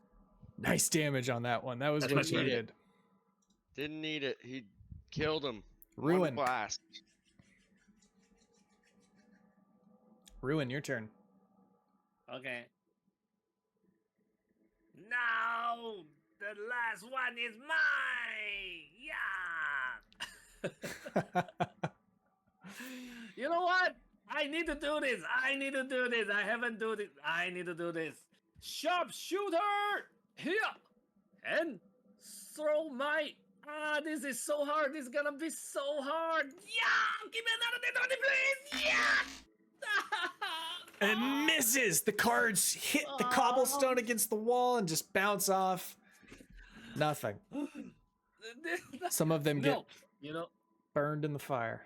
Nice damage on that one. That was That's what's my turn. needed. Didn't need it. He killed him. Ruin. One blast. Ruin, your turn. Okay. Now the last one is mine. Yeah. You know what? I need to do this. I need to do this. I haven't do this. I need to do this. Sharpshooter here and throw my. This is so hard. This is gonna be so hard. Yeah. Give me another D20, please. Yeah. And misses. The cards hit the cobblestone against the wall and just bounce off. Nothing. Some of them get No, you know burned in the fire.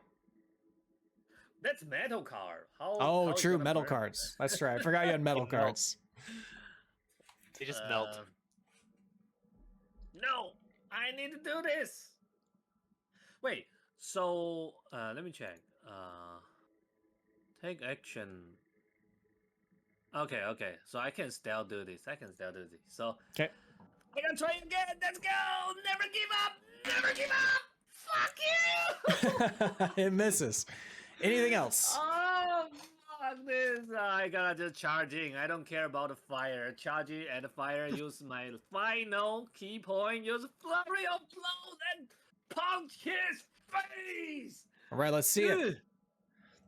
that's metal card. How? Oh, how it's true. gonna Metal burn? cards. That's right. I forgot you had metal They melt. cards. They just melt. No, I need to do this. Wait. So let me check. Take action. Okay. So I can still do this. So Okay. I can try again. Let's go. Never give up. Fuck you. It misses. Anything else? Oh, fuck this. I gotta just charging. I don't care about the fire. Charging and the fire. Use my final key point. Use flurry of blows and punch his face. All right, let's see it.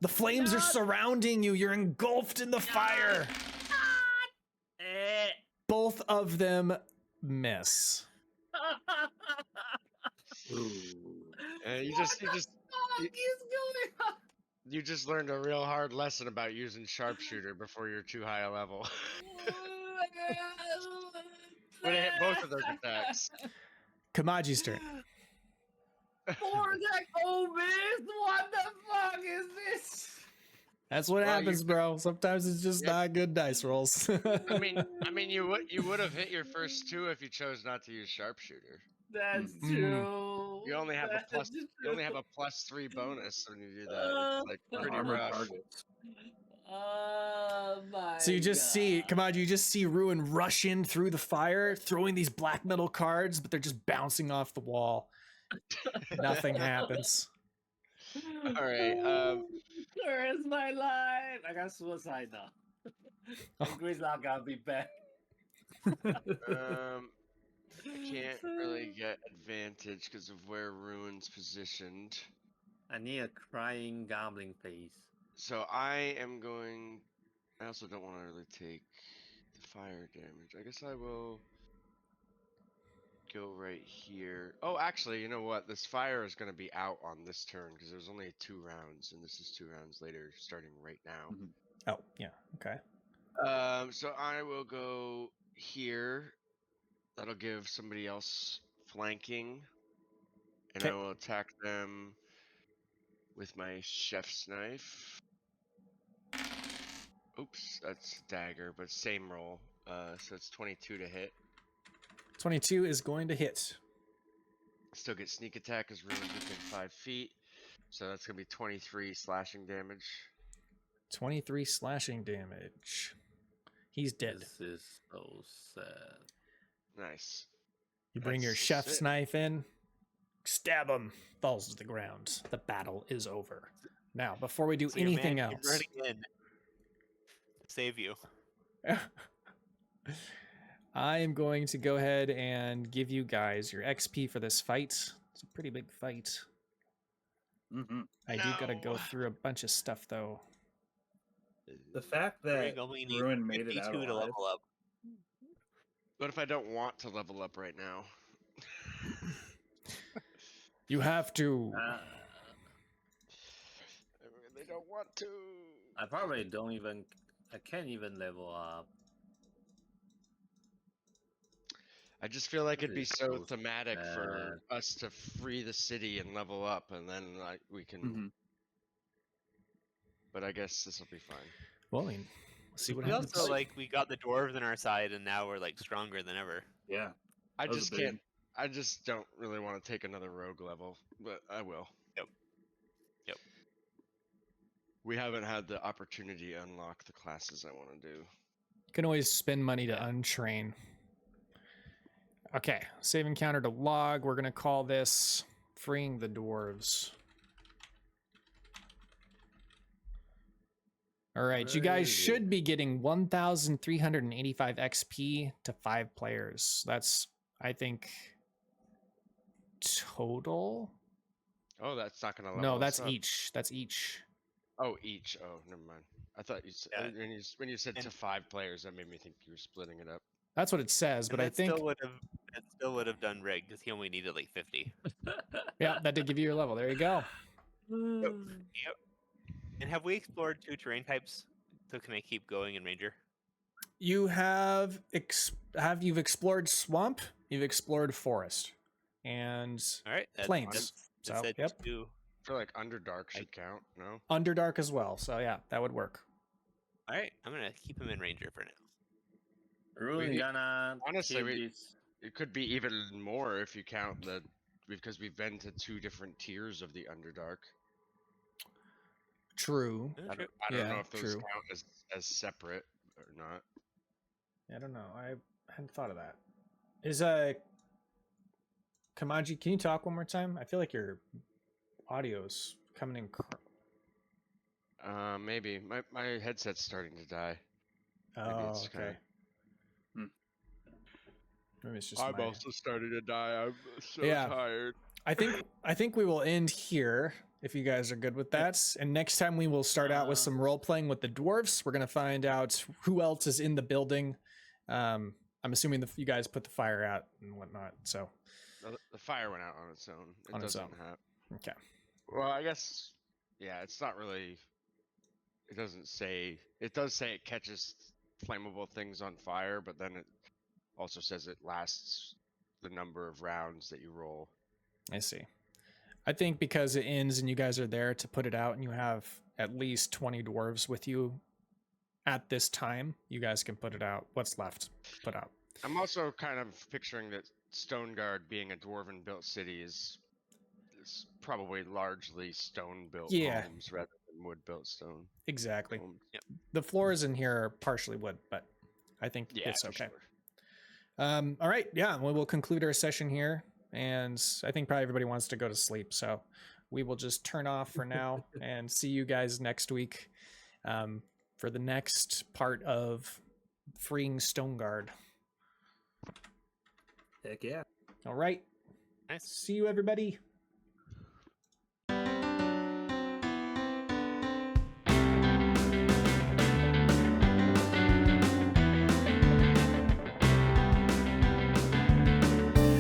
The flames are surrounding you. You're engulfed in the fire. Eh. Both of them miss. You What the fuck you- is going on? You just learned a real hard lesson about using sharpshooter before you're too high a level. Would have hit both of those attacks. Kamaji's turn. Vortex Obis, what the fuck is this? That's what Well, happens, bro. Sometimes it's just Yep. not good dice rolls. I mean, you would have hit your first two if you chose not to use sharpshooter. That's Mm. true. You only have a That's plus. true. You only have a +3 bonus when you do that. It's like pretty Armored rough. targets. Oh my. So you just see, God. come on, you just see Ruin rush in through the fire, throwing these black metal cards, but they're just bouncing off the wall. Nothing happens. All right. Where's my life? I got suicide now. Oh. Grease not gonna be back. I can't really get advantage because of where Ruin's positioned. I need a crying goblin face. So I am going. I also don't want to really take the fire damage. I guess I will go right here. Oh, actually, you know what? This fire is going to be out on this turn because there's only 2 rounds, and this is 2 rounds later, starting right now. Oh, yeah, okay. So I will go here. That'll give somebody else flanking, and I Okay. will attack them with my chef's knife. Oops, that's dagger, but same roll. So it's 22 to hit. 22 is going to hit. Still get sneak attack as Ruin's within 5 feet. So that's gonna be 23 slashing damage. 23 slashing damage. He's dead. This is so sad. Nice. You bring your That's chef's it. knife in, stab him, falls to the ground. The battle is over. Now, before we do So your anything man came else, running in to save you. I am going to go ahead and give you guys your XP for this fight. It's a pretty big fight. Mm-hmm. I do gotta go No. through a bunch of stuff though. The fact that Rygg only needs Ruin made it 52 out to alive. level up. What if I don't want to level up right now? You have to. Uh, I really don't want to. I probably don't even. I can't even level up. I just feel like it'd be Really so cool. thematic for us to free the city and level up, and then like we can. Mhm. But I guess this will be fine. Well, I mean, let's see what We happens. also we got the dwarves on our side, and now we're like stronger than ever. Yeah. I That was just a big- can't. I just don't really want to take another rogue level, but I will. Yep. We haven't had the opportunity to unlock the classes I want to do. You can always spend money to untrain. Okay, save encounter to log. We're gonna call this freeing the dwarves. All right, you guys Very should be getting 1,385 XP to 5 players. That's, I think, total. Oh, that's not gonna level. No, us that's up. each. That's each. Oh, each. Oh, never mind. I thought you said Yeah. when you said to And- 5 players, that made me think you were splitting it up. That's what it says, but And I that think still would have done Rygg because he only needed like 50. yeah, that did give you your level. There you go. Yep. And have we explored 2 terrain types? So can I keep going in Ranger? You have you've explored swamp, you've explored forest, and All right. Plains. That So, said yep. 2. I feel like Underdark should count. No. Underdark as well. So yeah, that would work. All right. I'm gonna keep him in Ranger for now. Really need- gonna honestly, keep we- this- It could be even more if you count because we've been to 2 different tiers of the Underdark. True. I don't know Yeah, if those true. count as separate or not. I don't know. I hadn't thought of that. Is Kamaji, can you talk one more time? I feel like your audio's coming in. Maybe my headset's starting to die. Oh, it's kinda- okay. Maybe it's just I'm my... also starting to die. I'm so Yeah. tired. I think we will end here if you guys are good with that. And next time we will start out with some role playing with the dwarves. We're gonna find out who else is in the building. I'm assuming you guys put the fire out and whatnot. So The fire went out on its own. It On its doesn't own. have. okay. Well, I guess. Yeah, it's not really. It doesn't say. It does say it catches flammable things on fire, but then it also says it lasts the number of rounds that you roll. I see. I think because it ends and you guys are there to put it out and you have at least 20 dwarves with you at this time, you guys can put it out. What's left, put out. I'm also kind of picturing that Stoneguard being a dwarven built city is probably largely stone built Yeah. homes rather than wood built stone Exactly. homes. The floors in here are partially wood, but I think Yeah, it's for okay. sure. All right. Yeah. We will conclude our session here. And I think probably everybody wants to go to sleep. So we will just turn off for now and see you guys next week for the next part of freeing Stoneguard. Heck yeah. All right. Nice. See you, everybody.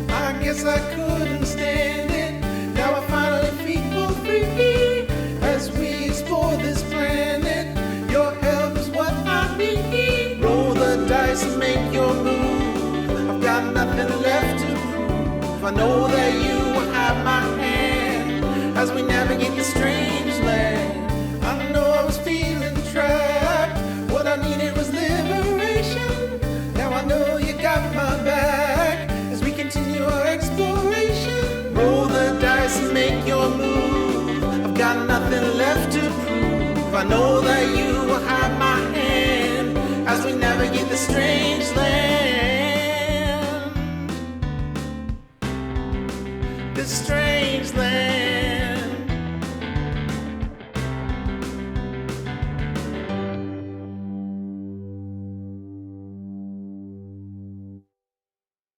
I guess I couldn't stand it. Now I finally feel free as we explore this planet. Your help is what I need. Roll the dice and make your move. I've got nothing left to prove. I know that you will have my hand as we navigate the strange land. I know I was feeling trapped. What I needed was liberation. Now I know you got my back as we continue our exploration. Roll the dice and make your move. I've got nothing left to prove. I know that you will have my hand as we navigate the strange land. This strange land.